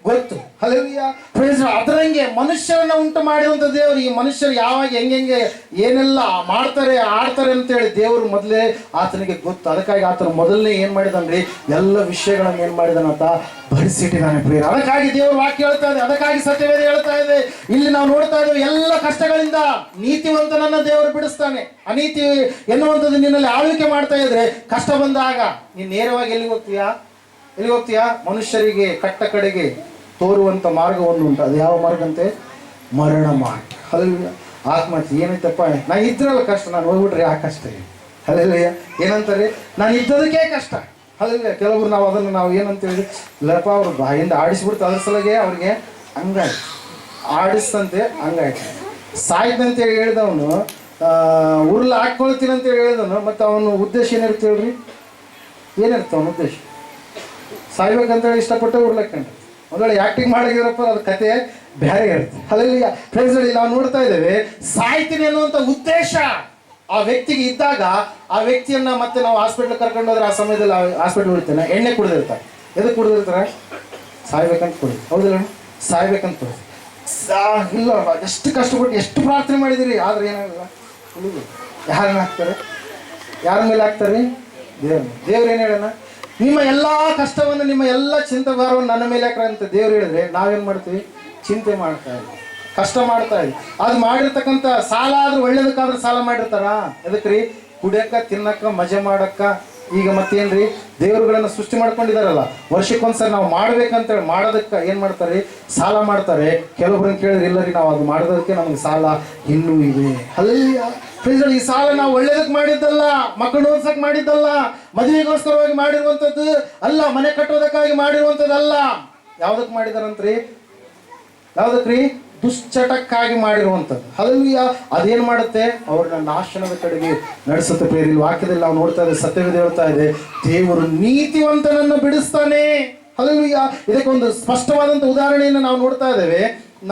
ಗೊತ್ತು. ಹಲ್ಲೆಲೂಯಾ. ಪ್ರೈಸ್. ಅದರಂಗೆ ಮನುಷ್ಯರನ್ನ ಉಂಟು ಮಾಡಿದಂಥ ದೇವರು, ಈ ಮನುಷ್ಯರು ಯಾವಾಗ ಹೆಂಗೆ ಏನೆಲ್ಲ ಮಾಡ್ತಾರೆ ಆಡ್ತಾರೆ ಅಂತೇಳಿ ದೇವರು ಮೊದಲೇ ಆತನಿಗೆ ಗೊತ್ತು. ಅದಕ್ಕಾಗಿ ಆತನು ಮೊದಲನೇ ಏನ್ ಮಾಡಿದಾನ್ರಿ, ಎಲ್ಲ ವಿಷಯಗಳನ್ನು ಏನ್ ಮಾಡಿದಾನಂತ ಬರೆಸಿಟ್ಟಿದ್ದಾನೆ ಪ್ರಿಯರೇ. ಅದಕ್ಕಾಗಿ ದೇವರು ವಾಕ್ಯ ಹೇಳ್ತಾ ಇದೆ, ಅದಕ್ಕಾಗಿ ಸತ್ಯವೇದ ಹೇಳ್ತಾ ಇದೆ. ಇಲ್ಲಿ ನಾವು ನೋಡ್ತಾ ಇದ್ದೇವೆ, ಎಲ್ಲ ಕಷ್ಟಗಳಿಂದ ನೀತಿವಂತನನ್ನ ದೇವರು ಬಿಡಿಸ್ತಾನೆ. ಅನೀತಿ ಎನ್ನುವಂಥದ್ದು ನಿನ್ನಲ್ಲಿ ಆಳ್ವಿಕೆ ಮಾಡ್ತಾ ಇದ್ರೆ, ಕಷ್ಟ ಬಂದಾಗ ನೀನು ನೇರವಾಗಿ ಎಲ್ಲಿಗೆ ಹೋಗ್ತೀಯಾ? ಮನುಷ್ಯರಿಗೆ ಕಟ್ಟ ಕಡೆಗೆ ತೋರುವಂಥ ಮಾರ್ಗ ಒಂದು ಉಂಟು. ಅದು ಯಾವ ಮಾರ್ಗ ಅಂತೆ? ಮರಣ ಮಾರ್ಗ. ಹಲ್ಲೆಲೂಯಾ. ಆತ್ಮಹತ್ಯೆ. ಏನೈತಪ್ಪ, ನಾನು ಇದ್ರಲ್ಲ ಕಷ್ಟ, ನಾನು ಹೋಗ್ಬಿಟ್ರೆ ಯಾಕೆ ಕಷ್ಟ? ಹಲ್ಲೆಲೂಯಾ. ಏನಂತಾರೆ, ನಾನು ಇದ್ದದಕ್ಕೆ ಕಷ್ಟ. ಹಲ್ಲೆಲೂಯಾ. ಕೆಲವರು ನಾವು ಏನಂತೇಳಿ, ಇಲ್ಲಪ್ಪ ಅವ್ರು ಬಾಯಿಂದ ಆಡಿಸ್ಬಿಡ್ತು, ಅದ್ರ ಸಲಗೆ ಅವ್ರಿಗೆ ಹಂಗಾಯ್ತು, ಆಡಿಸ್ತಂತೆ ಹಂಗಾಯ್ತು. ಸಾಯ್ತಂತೇಳಿ ಹೇಳಿದವನು, ಉರುಳು ಹಾಕ್ಕೊಳ್ತೀನಿ ಅಂತೇಳಿ ಹೇಳಿದವನು, ಮತ್ತು ಅವನು ಉದ್ದೇಶ ಏನಿರುತ್ತೆ ಹೇಳ್ರಿ? ಏನಿರುತ್ತೆ ಅವನ ಉದ್ದೇಶ? ಸಾಯ್ಬೇಕಂತೇಳಿ ಇಷ್ಟಪಟ್ಟು ಉರ್ಲಕ್ಕಂಡು ಒಂದು ವೇಳೆ ಆ್ಯಕ್ಟಿಂಗ್ ಮಾಡಿದಿರಪ್ಪ, ಅದು ಕತೆ ಬೇರೆ ಇರುತ್ತೆ. ಹಲ್ಲೆಲೂಯಾ. ಫ್ರೆಂಡ್ಸ್, ನಾವು ನೋಡ್ತಾ ಇದ್ದೇವೆ, ಸಾಯ್ತೀನಿ ಅನ್ನುವಂಥ ಉದ್ದೇಶ ಆ ವ್ಯಕ್ತಿಗೆ ಇದ್ದಾಗ ಆ ವ್ಯಕ್ತಿಯನ್ನ ಮತ್ತೆ ನಾವು ಹಾಸ್ಪಿಟ್ಲ್ ಕರ್ಕೊಂಡು ಹೋದ್ರೆ ಆ ಸಮಯದಲ್ಲಿ ಹಾಸ್ಪಿಟ್ಲ್ ಉಳಿತಾನೆ, ಎಣ್ಣೆ ಕುಡಿದಿರ್ತಾರೆ. ಎದಕ್ಕೆ ಕುಡಿದಿರ್ತಾರೆ? ಸಾಯ್ಬೇಕಂತ ಕುಡಿದು. ಹೌದಿಲ್ಲ? ಸಾಯ್ಬೇಕಂತ ಕುಡಿದು. ಇಲ್ಲ, ಎಷ್ಟು ಕಷ್ಟಪಟ್ಟು ಎಷ್ಟು ಪ್ರಾರ್ಥನೆ ಮಾಡಿದಿರಿ, ಆದ್ರೆ ಏನಾಗಲ್ಲ. ಯಾರನ್ನ ಹಾಕ್ತಾರೆ? ಯಾರ ಮೇಲೆ ಹಾಕ್ತಾರೆ? ದೇವ್ರು ಏನು ಹೇಳೋಣ, ನಿಮ್ಮ ಎಲ್ಲ ಕಷ್ಟವನ್ನು, ನಿಮ್ಮ ಎಲ್ಲ ಚಿಂತೆಗಾರವನ್ನು ನನ್ನ ಮೇಲೆ ಹಾಕ್ರ ಅಂತ ದೇವ್ರು ಹೇಳಿದ್ರೆ ನಾವೇನು ಮಾಡ್ತೀವಿ? ಚಿಂತೆ ಮಾಡ್ತಾ ಇದ್ವಿ, ಕಷ್ಟ ಮಾಡ್ತಾ ಇದ್ವಿ. ಅದು ಮಾಡಿರ್ತಕ್ಕಂಥ ಸಾಲ ಆದ್ರೂ ಒಳ್ಳೇದಕ್ಕಾದ್ರೂ ಸಾಲ ಮಾಡಿರ್ತಾರ. ಎದಕ್ಕೆ ರೀ? ಕುಡಿಯಕ್ಕ, ತಿನ್ನಕ್ಕ, ಮಜಾ ಮಾಡಕ್ಕ, ಈಗ ಮತ್ತೇನ್ರಿ, ದೇವರುಗಳನ್ನ ಸೃಷ್ಟಿ ಮಾಡ್ಕೊಂಡಿದಾರಲ್ಲ, ವರ್ಷಕ್ಕೊಂದ್ಸರಿ ನಾವು ಮಾಡ್ಬೇಕಂತೇಳಿ ಮಾಡೋದಕ್ಕೆ ಏನ್ ಮಾಡ್ತಾರೆ, ಸಾಲ ಮಾಡ್ತಾರೆ. ಕೆಲವೊಬ್ರನ್ನ ಕೇಳಿದ್ರೆ ಇಲ್ಲ ರೀ, ನಾವು ಅದು ಮಾಡೋದಕ್ಕೆ ನಮ್ಗೆ ಸಾಲ ಇನ್ನೂ ಇದೆ. ಈ ಸಾಲ ನಾವು ಒಳ್ಳೇದಕ್ಕೆ ಮಾಡಿದ್ದಲ್ಲ, ಮಕ್ಕಳು ಓದ್ಸಕ್ ಮಾಡಿದ್ದಲ್ಲ, ಮದುವೆಗೋಸ್ಕರವಾಗಿ ಮಾಡಿರುವಂಥದ್ದು ಅಲ್ಲ, ಮನೆ ಕಟ್ಟೋದಕ್ಕಾಗಿ ಮಾಡಿರುವಂಥದ್ದಲ್ಲ. ಯಾವ್ದಕ್ ಮಾಡಿದಾರಂತ್ರಿ? ಯಾವ್ದಕ್ರಿ? ದುಶ್ಚಟಕ್ಕಾಗಿ ಮಾಡಿರುವಂಥದ್ದು. ಹಲ್ಲೆಲೂಯ. ಅದೇನ್ ಮಾಡುತ್ತೆ? ಅವ್ರನ್ನ ನಾಶನದ ಕಡೆಗೆ ನಡೆಸುತ್ತೆ. ಪ್ರೇರಿ ವಾಕ್ಯದಲ್ಲಿ ನಾವು ನೋಡ್ತಾ ಇದ್ದೇವೆ, ಸತ್ಯವೇದ ಹೇಳ್ತಾ ಇದೆ, ದೇವರು ನೀತಿವಂತನನ್ನು ಬಿಡಿಸ್ತಾನೆ. ಹಲ್ಲೆಲೂಯ. ಇದಕ್ಕೊಂದು ಸ್ಪಷ್ಟವಾದಂಥ ಉದಾಹರಣೆಯನ್ನು ನಾವು ನೋಡ್ತಾ ಇದ್ದೇವೆ.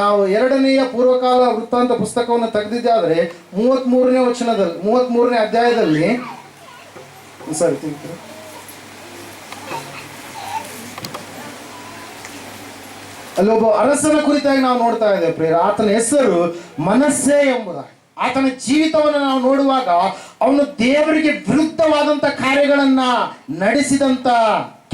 ನಾವು 2ನೇ ಪೂರ್ವಕಾಲ ವೃತ್ತಾಂತ ಪುಸ್ತಕವನ್ನು ತೆಗೆದಿದ್ದಾದ್ರೆ 33ನೇ ವಚನದಲ್ಲಿ, 33ನೇ ಅಧ್ಯಾಯದಲ್ಲಿ ಅಲ್ಲಿ ಒಬ್ಬ ಅರಸನ ಕುರಿತಾಗಿ ನಾವು ನೋಡ್ತಾ ಇದ್ದೇವೆ ಪ್ರೇರ. ಆತನ ಹೆಸರು ಮನಸ್ಸೆ ಎಂಬುದಾಗಿ. ಆತನ ಜೀವಿತವನ್ನು ನಾವು ನೋಡುವಾಗ ಅವನು ದೇವರಿಗೆ ವಿರುದ್ಧವಾದಂಥ ಕಾರ್ಯಗಳನ್ನ ನಡೆಸಿದಂಥ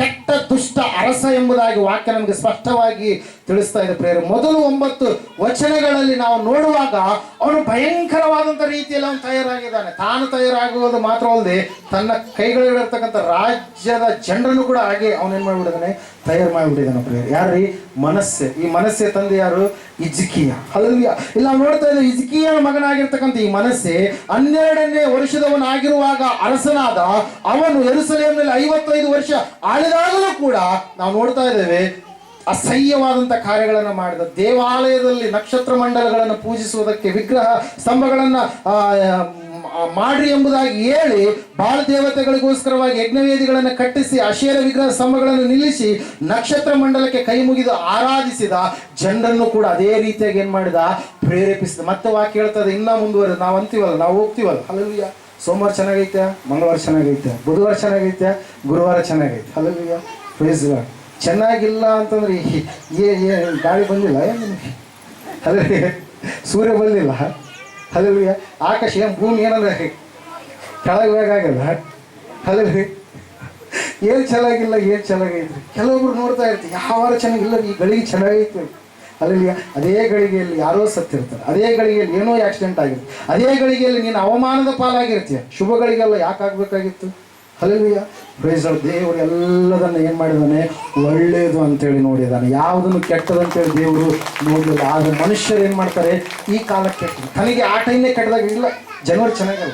ಕೆಟ್ಟ ದುಷ್ಟ ಅರಸ ಎಂಬುದಾಗಿ ವಾಕ್ಯ ನಮಗೆ ಸ್ಪಷ್ಟವಾಗಿ ತಿಳಿಸ್ತಾ ಇದೆ ಪ್ರೇರ. ಮೊದಲು 9 ವಚನಗಳಲ್ಲಿ ನಾವು ನೋಡುವಾಗ ಅವನು ಭಯಂಕರವಾದಂಥ ರೀತಿಯಲ್ಲಿ ಅವನು ತಯಾರಾಗಿದ್ದಾನೆ. ತಾನು ತಯಾರಾಗುವುದು ಮಾತ್ರವಲ್ಲದೆ ತನ್ನ ಕೈಗಳಲ್ಲಿರ್ತಕ್ಕಂಥ ರಾಜ್ಯದ ಜನರನ್ನು ಕೂಡ ಹಾಗೆ ಅವನೇನ್ ಮಾಡಿಬಿಟ್ಟಿದ್ದಾನೆ, ತಯಾರು ಮಾಡಿಬಿಟ್ಟಿದ್ದಾನೆ ಪ್ರೇರ. ಯಾರ್ರೀ? ಮನಸ್ಸೆ. ಈ ಮನಸ್ಸೆ ತಂದೆ ಯಾರು? ಹಿಜ್ಕೀಯ. ಹಲ್ಲೆಲೂಯಾ. ಇಲ್ಲಿ ನಾವು ನೋಡ್ತಾ ಇದ್ದೇವೆ, ಹಿಜ್ಕೀಯನ ಮಗನಾಗಿರ್ತಕ್ಕಂಥ ಈ ಮನಸ್ಸೆ 12ನೇ ವರ್ಷದವನಾಗಿರುವಾಗ ಅರಸನಾದ. ಅವನು ಯೆರೂಸಲೇಮಿನಲ್ಲಿ 55 ವರ್ಷ ಆಳಿದಾಗಲೂ ಕೂಡ ನಾವು ನೋಡ್ತಾ ಇದ್ದೇವೆ ಅಸಹ್ಯವಾದಂಥ ಕಾರ್ಯಗಳನ್ನು ಮಾಡಿದ. ದೇವಾಲಯದಲ್ಲಿ ನಕ್ಷತ್ರ ಮಂಡಲಗಳನ್ನು ಪೂಜಿಸುವುದಕ್ಕೆ ವಿಗ್ರಹ ಸ್ತಂಭಗಳನ್ನು ಮಾಡ್ರಿ ಎಂಬುದಾಗಿ ಹೇಳಿ ಬಾಳ ದೇವತೆಗಳಿಗೋಸ್ಕರವಾಗಿ ಯಜ್ಞವೇದಿಗಳನ್ನು ಕಟ್ಟಿಸಿ ಅಶೇರ ವಿಗ್ರಹ ಸ್ತಂಭಗಳನ್ನು ನಿಲ್ಲಿಸಿ ನಕ್ಷತ್ರ ಮಂಡಲಕ್ಕೆ ಕೈ ಮುಗಿದು ಆರಾಧಿಸಿದ ಜನರನ್ನು ಕೂಡ ಅದೇ ರೀತಿಯಾಗಿ ಏನ್ ಮಾಡಿದ, ಪ್ರೇರೇಪಿಸಿದ. ಮತ್ತೆ ವಾಕ್ಯ ಹೇಳ್ತದೆ, ಇನ್ನ ಮುಂದುವರೆದು ನಾವು ಅಂತೀವಲ್ಲ, ನಾವು ಹೋಗ್ತೀವಲ್ಲ, ಹಲ್ಲೆಲೂಯಾ, ಸೋಮವಾರ ಚೆನ್ನಾಗೈತೆ, ಮಂಗಳವಾರ ಚೆನ್ನಾಗೈತೆ, ಬುಧವಾರ ಚೆನ್ನಾಗೈತೆ, ಗುರುವಾರ ಚೆನ್ನಾಗೈತೆ, ಹಲ್ಲೆಲೂಯಾ, ಪ್ರೈಸ್ ಲಾರ್ಡ್. ಚೆನ್ನಾಗಿಲ್ಲ ಅಂತಂದ್ರೆ ಗಾಳಿ ಬಂದಿಲ್ಲ ನಿಮಗೆ, ಹಲ್ಲೆಲೂಯಾ, ಸೂರ್ಯ ಬಂದಿಲ್ಲ, ಹಲ್ಲೆಲೂಯಾ, ಆಕಾಶ ಭೂಮಿ ಏನಂದ್ರೆ ಕೆಳಗೆ ಬೇಕಾಗಲ್ಲ, ಹಲ್ಲೆಲೂಯಾ, ಏನು ಚೆನ್ನಾಗಿಲ್ಲ, ಏನು ಚೆನ್ನಾಗೈತ್ರಿ. ಕೆಲವೊಬ್ರು ನೋಡ್ತಾ ಇರ್ತೀವಿ, ಯಾವ ವಾರ ಚೆನ್ನಾಗಿಲ್ಲ, ಈ ಗಳಿಗೆ ಚೆನ್ನಾಗೈತೆ, ಹಲ್ಲೆಲೂಯಾ. ಅದೇ ಗಳಿಗೆಯಲ್ಲಿ ಯಾರೋ ಸತ್ತಿರ್ತಾರೆ, ಅದೇ ಗಳಿಗೆಯಲ್ಲಿ ಏನೋ ಆಕ್ಸಿಡೆಂಟ್ ಆಗಿರುತ್ತೆ, ಅದೇ ಗಳಿಗೆಯಲ್ಲಿ ನೀನು ಅವಮಾನದ ಪಾಲಾಗಿರ್ತೀಯ. ಶುಭಗಳಿಗೆಲ್ಲ ಯಾಕೆ ಆಗಬೇಕಾಗಿತ್ತು? Hallelujah, praise Lord. ದೇವರು ಎಲ್ಲದನ್ನು ಏನು ಮಾಡಿದ್ದಾನೆ? ಒಳ್ಳೆಯದು ಅಂತೇಳಿ ನೋಡಿದ್ದಾನೆ. ಯಾವುದನ್ನು ಕೆಟ್ಟದಂತೇಳಿ ದೇವರು ನೋಡಲಿಲ್ಲ. ಆದರೆ ಮನುಷ್ಯರು ಏನು ಮಾಡ್ತಾರೆ? ಈ ಕಾಲಕ್ಕೆ ಕೆಟ್ಟದು, ತನಗೆ ಆ ಟೈಮ್ನೇ ಕೆಟ್ಟದಾಗ, ಇಲ್ಲ ಜನವರಿ ಚೆನ್ನಾಗಲ್ಲ,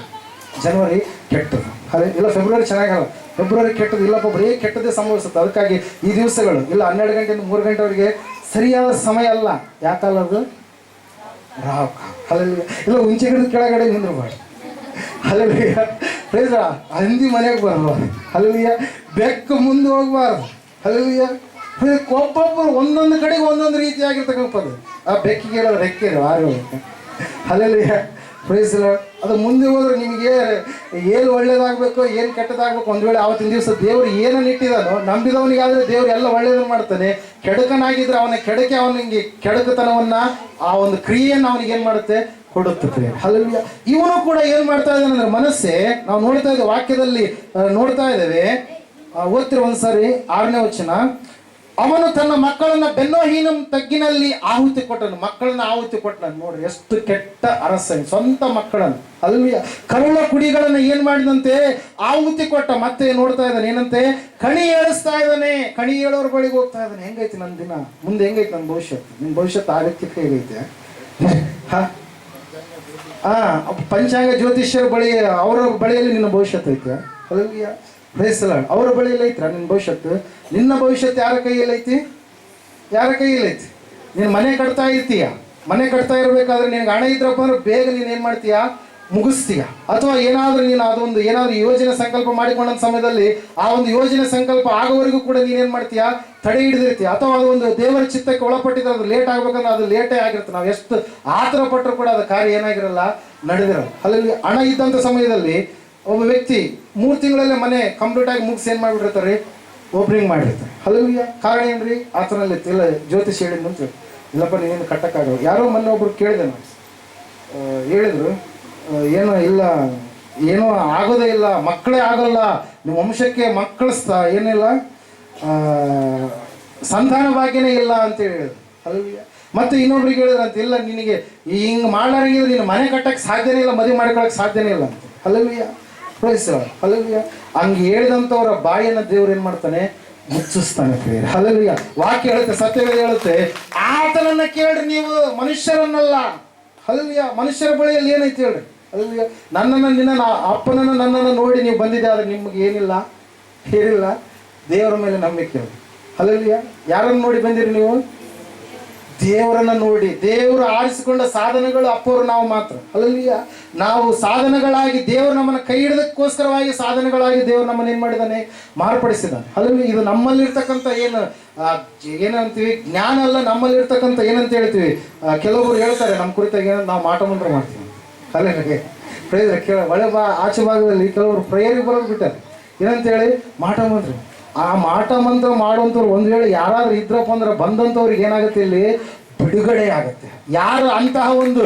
ಜನವರಿ ಕೆಟ್ಟದು, ಇಲ್ಲ ಫೆಬ್ರವರಿ ಚೆನ್ನಾಗಲ್ಲ, ಫೆಬ್ರವರಿ ಕೆಟ್ಟದ್ದು, ಇಲ್ಲಪ್ಪ ಬರೀ ಕೆಟ್ಟದ್ದೇ ಸಂಭವಿಸುತ್ತೆ. ಅದಕ್ಕಾಗಿ ಈ ದಿವಸಗಳು ಇಲ್ಲ 12 ಗಂಟೆಯಿಂದ 3 ಗಂಟೆವರೆಗೆ ಸರಿಯಾದ ಸಮಯ ಅಲ್ಲ. ಯಾಕಲ್ಲ ಅದು? ರಾವ್. ಹಲ್ಲೆಲೂಯಾ. ಇಲ್ಲ ಹುಂಚೆ ಗಿಡದ ಕೆಳಗಡೆ ನಿಂದ್ರಬಾರ್ದು, ಹಲ್ಲೆಲೂಯಾ, ಪ್ರೈಸ್ ಲಾರ್ಡ್. ಹಂದಿ ಮನೆಗೆ ಬರಬಾರ್ದು, ಹಲ್ಲೆಲೂಯಾ, ಬೆಕ್ಕು ಮುಂದೆ ಹೋಗ್ಬಾರ್ದು, ಹಲ್ಲೆಲೂಯಾ. ಒಬ್ಬೊಬ್ಬರು ಒಂದೊಂದು ಕಡೆಗೆ ಒಂದೊಂದು ರೀತಿಯಾಗಿರ್ತಕ್ಕಂಥದ್ದು. ಆ ಬೆಕ್ಕಿಗೆ ಹೇಳೋದು ರೆಕ್ಕೆ ಆರೋಗ್ಯ, ಹಲ್ಲೆಲೂಯಾ, ಪ್ರೈಸ್ ಲಾರ್ಡ್. ಅದು ಮುಂದೆ ಹೋದ್ರೆ ನಿಮಗೆ ಏನು ಒಳ್ಳೇದಾಗಬೇಕು, ಏನು ಕೆಟ್ಟದಾಗಬೇಕು, ಒಂದು ವೇಳೆ ಆವತ್ತಿನ ದಿವಸ ದೇವರು ಏನನ್ನು ಇಟ್ಟಿದ್ದಾನೋ, ನಂಬಿದವನಿಗಾದರೆ ದೇವರು ಎಲ್ಲ ಒಳ್ಳೇದನ್ನು ಮಾಡ್ತಾನೆ. ಕೆಡಕನಾಗಿದ್ರೆ ಅವನ ಕೆಡಕೆ, ಅವನಿಗೆ ಕೆಡಕತನವನ್ನ, ಆ ಒಂದು ಕ್ರಿಯೆಯನ್ನು ಅವನಿಗೆ ಏನು ಮಾಡುತ್ತೆ? ಕೊಡುತ್ತದೆ. ಹಲ್ಲೆಲೂಯಾ. ಇವನು ಕೂಡ ಏನು ಮಾಡ್ತಾ ಇದ್ದಾನೆ ಅಂದ್ರೆ ಮನಸ್ಸೇ, ನಾವು ನೋಡ್ತಾ ಇದ್ದೇವೆ ವಾಕ್ಯದಲ್ಲಿ ನೋಡ್ತಾ ಇದ್ದೇವೆ. ಓದ್ತಿರೋ ಒಂದ್ಸರಿ 6ನೇ ವಚನ. ಅವನು ತನ್ನ ಮಕ್ಕಳನ್ನ ಬೆನ್ನೋಹೀನಂ ತಗ್ಗಿನಲ್ಲಿ ಆಹುತಿ ಕೊಟ್ಟನು. ಮಕ್ಕಳನ್ನ ಆಹುತಿ ಕೊಟ್ಟನು. ನೋಡ್ರಿ ಎಷ್ಟು ಕೆಟ್ಟ ಅರಸ, ಸ್ವಂತ ಮಕ್ಕಳನ್ನು, ಹಲ್ಲೆಲೂಯಾ, ಕರುಳ ಕುಡಿಗಳನ್ನ ಏನ್ ಮಾಡಿದಂತೆ? ಆಹುತಿ ಕೊಟ್ಟ. ಮತ್ತೆ ನೋಡ್ತಾ ಇದ್ದಾನೆ ಏನಂತೆ? ಕಣಿ ಏಳಿಸ್ತಾ ಇದ್ದಾನೆ. ಕಣಿ ಏಳೋರ್ ಬಳಿಗೆ ಹೋಗ್ತಾ ಇದ್ದಾನೆ. ಹೆಂಗೈತಿ ನನ್ನ ದಿನ, ಮುಂದೆ ಹೆಂಗೈತಿ ನನ್ನ ಭವಿಷ್ಯತ್ತು? ನಿನ್ನ ಭವಿಷ್ಯತ್ತು ಆಗಕ್ಕೆ ಹೇಗೈತೆ? ಪಂಚಾಂಗ ಜ್ಯೋತಿಷ್ಯರ ಬಳಿ, ಅವರ ಬಳಿಯಲ್ಲಿ ನಿನ್ನ ಭವಿಷ್ಯತ್ತು ಐತೆ, ಹಲ್ಲೆಲೂಯಾ, ಪ್ರೈಸ್ ಲಾರ್ಡ್. ಅವರ ಬಳಿಯಲ್ಲಿ ಐತ್ರ ನಿನ್ನ ಭವಿಷ್ಯತ್ತು? ನಿನ್ನ ಭವಿಷ್ಯತ್ತು ಯಾರ ಕೈಯಲ್ಲಿ ಐತಿ? ಯಾರ ಕೈಯಲ್ಲಿ ಐತಿ? ನೀನು ಮನೆ ಕಟ್ತಾ ಇರ್ತೀಯ, ಮನೆ ಕಟ್ತಾ ಇರಬೇಕಾದ್ರೆ ನಿನಗೆ ಹಣ ಇದ್ರಪ್ಪ ಅಂದ್ರೆ ಬೇಗ ನೀನು ಏನು ಮಾಡ್ತೀಯ? ಮುಗಿಸ್ತೀಯ. ಅಥವಾ ಏನಾದರೂ ನೀನು ಅದೊಂದು ಏನಾದರೂ ಯೋಜನೆ ಸಂಕಲ್ಪ ಮಾಡಿಕೊಂಡ ಸಮಯದಲ್ಲಿ ಆ ಒಂದು ಯೋಜನೆ ಸಂಕಲ್ಪ ಆಗೋವರೆಗೂ ಕೂಡ ನೀನೇನು ಮಾಡ್ತೀಯಾ? ತಡೆ ಹಿಡಿದಿರ್ತೀಯ. ಅಥವಾ ಅದೊಂದು ದೇವರ ಚಿತ್ತಕ್ಕೆ ಒಳಪಟ್ಟಿದ್ರೆ ಅದು ಲೇಟ್ ಆಗ್ಬೇಕಂದ್ರೆ ಅದು ಲೇಟೇ ಆಗಿರುತ್ತೆ. ನಾವು ಎಷ್ಟು ಆತರ ಪಟ್ಟರು ಕೂಡ ಅದು ಕಾರ್ಯ ಏನಾಗಿರಲ್ಲ, ನಡೆದಿರಲ್ಲ. ಅಲ್ಲಿ ಹಣ ಇದ್ದಂಥ ಸಮಯದಲ್ಲಿ ಒಬ್ಬ ವ್ಯಕ್ತಿ 3 ತಿಂಗಳಲ್ಲೇ ಮನೆ ಕಂಪ್ಲೀಟ್ ಆಗಿ ಮುಗಿಸಿ ಏನು ಮಾಡಿಬಿಟ್ಟಿರ್ತಾರೆ? ಓಪನಿಂಗ್ ಮಾಡಿರ್ತಾರೆ. ಹಲ್ಲೆಲೂಯಾ. ಕಾರಣ ಏನ್ರಿ? ಆತನಲ್ಲಿ ಇಲ್ಲ ಜ್ಯೋತಿಷ್ ಹೇಳಿದ್ ಅಂತ ಇಲ್ಲಪ್ಪ ನೀನೇನು ಕಟ್ಟಕ್ಕಾಗಲ್ಲ. ಯಾರೋ ಮೊನ್ನೆ ಒಬ್ರು ಕೇಳಿದೆ ನಾನು, ಹೇಳಿದ್ರು ಏನೋ ಇಲ್ಲ, ಏನೋ ಆಗೋದೇ ಇಲ್ಲ, ಮಕ್ಕಳೇ ಆಗೋಲ್ಲ, ನಿಮ್ಮ ವಂಶಕ್ಕೆ ಮಕ್ಕಳ ಏನಿಲ್ಲ, ಸಂತಾನ ಭಾಗ್ಯನೇ ಇಲ್ಲ ಅಂತೇಳಿ ಹೇಳಿದ್ರು. ಹಲ್ಲೆಲೂಯಾ. ಮತ್ತೆ ಇನ್ನೊಬ್ರಿಗೆ ಹೇಳಿದ್ರಂತ, ಇಲ್ಲ ನಿನಗೆ ಹಿಂಗೆ ಮಾಡ್ಲಾರಂಗಿದ್ರೆ ನೀನು ಮನೆ ಕಟ್ಟಕ್ಕೆ ಸಾಧ್ಯನೇ ಇಲ್ಲ, ಮದುವೆ ಮಾಡ್ಕೊಳಕ್ಕೆ ಸಾಧ್ಯನೇ ಇಲ್ಲ ಅಂತ. Hallelujah, hallelujah. ಹಂಗೆ ಹೇಳಿದಂಥವರ ಬಾಯಿಯನ್ನು ದೇವ್ರು ಏನ್ ಮಾಡ್ತಾನೆ? ಮುಚ್ಚಿಸ್ತಾನೆ ಪ್ರಿಯರೇ. ಹಲ್ಲೆಲೂಯಾ. ವಾಕ್ಯ ಹೇಳುತ್ತೆ, ಸತ್ಯವೇದ ಹೇಳುತ್ತೆ, ಆತನನ್ನ ಕೇಳ್ರಿ ನೀವು, ಮನುಷ್ಯರನ್ನಲ್ಲ. ಹಲ್ಲೆಲೂಯಾ. ಮನುಷ್ಯರ ಬಳಿಯಲ್ಲಿ ಏನೈತಿ ಹೇಳ್ರಿ? ಹಲ್ಲೆಲೂಯಾ. ನಿನ್ನ ನನ್ನನ್ನು ನೋಡಿ ನೀವು ಬಂದಿದೆ, ಆದ್ರೆ ನಿಮ್ಗೆ ಏನಿಲ್ಲ. ದೇವರ ಮೇಲೆ ನಂಬಿಕೆ. ಹಲ್ಲೆಲೂಯಾ. ಯಾರನ್ನು ನೋಡಿ ಬಂದಿರಿ ನೀವು? ದೇವರನ್ನ ನೋಡಿ. ದೇವರು ಆರಿಸಿಕೊಂಡ ಸಾಧನಗಳು ಅಪ್ಪವರು ನಾವು ಮಾತ್ರ. ಹಲ್ಲೆಲೂಯಾ. ನಾವು ಸಾಧನಗಳಾಗಿ ದೇವರು ನಮ್ಮನ್ನ ಕೈ ಹಿಡಿದಕ್ಕೋಸ್ಕರವಾಗಿ ಸಾಧನಗಳಾಗಿ ದೇವರು ನಮ್ಮನ್ನ ಏನ್ ಮಾಡಿದಾನೆ? ಮಾರ್ಪಡಿಸಿದಾನೆ. ಹಲ್ಲೆಲೂಯಾ. ಇದು ನಮ್ಮಲ್ಲಿರ್ತಕ್ಕಂಥ ಏನಂತೀವಿ? ಜ್ಞಾನ ಅಲ್ಲ, ನಮ್ಮಲ್ಲಿರ್ತಕ್ಕಂಥ ಏನಂತ ಹೇಳ್ತೀವಿ? ಕೆಲವರು ಹೇಳ್ತಾರೆ ನಮ್ಮ ಕುರಿತಾಗಿ ಏನಂತ, ನಾವು ಮಾಟ ಮಂತ್ರ ಮಾಡ್ತೀವಿ. ಹಲ್ಲೆಲೂಯಾ. ಒಳೆ ಆಚೆ ಭಾಗದಲ್ಲಿ ಕೆಲವರು ಪ್ರೇಯರಿಗೆ ಬರೋದು ಬಿಟ್ಟಾರೆ. ಏನಂತೇಳಿ? ಮಾಟ ಮಂತ್ರ. ಆ ಮಾಟ ಮಂತ್ರ ಮಾಡುವಂಥವ್ರು ಒಂದು ವೇಳೆ ಯಾರಾದ್ರೂ ಇದ್ರಪ್ಪ ಅಂದ್ರೆ ಬಂದಂಥವ್ರಿಗೆ ಏನಾಗುತ್ತೆ? ಇಲ್ಲಿ ಬಿಡುಗಡೆ ಆಗುತ್ತೆ. ಯಾರು ಅಂತಹ ಒಂದು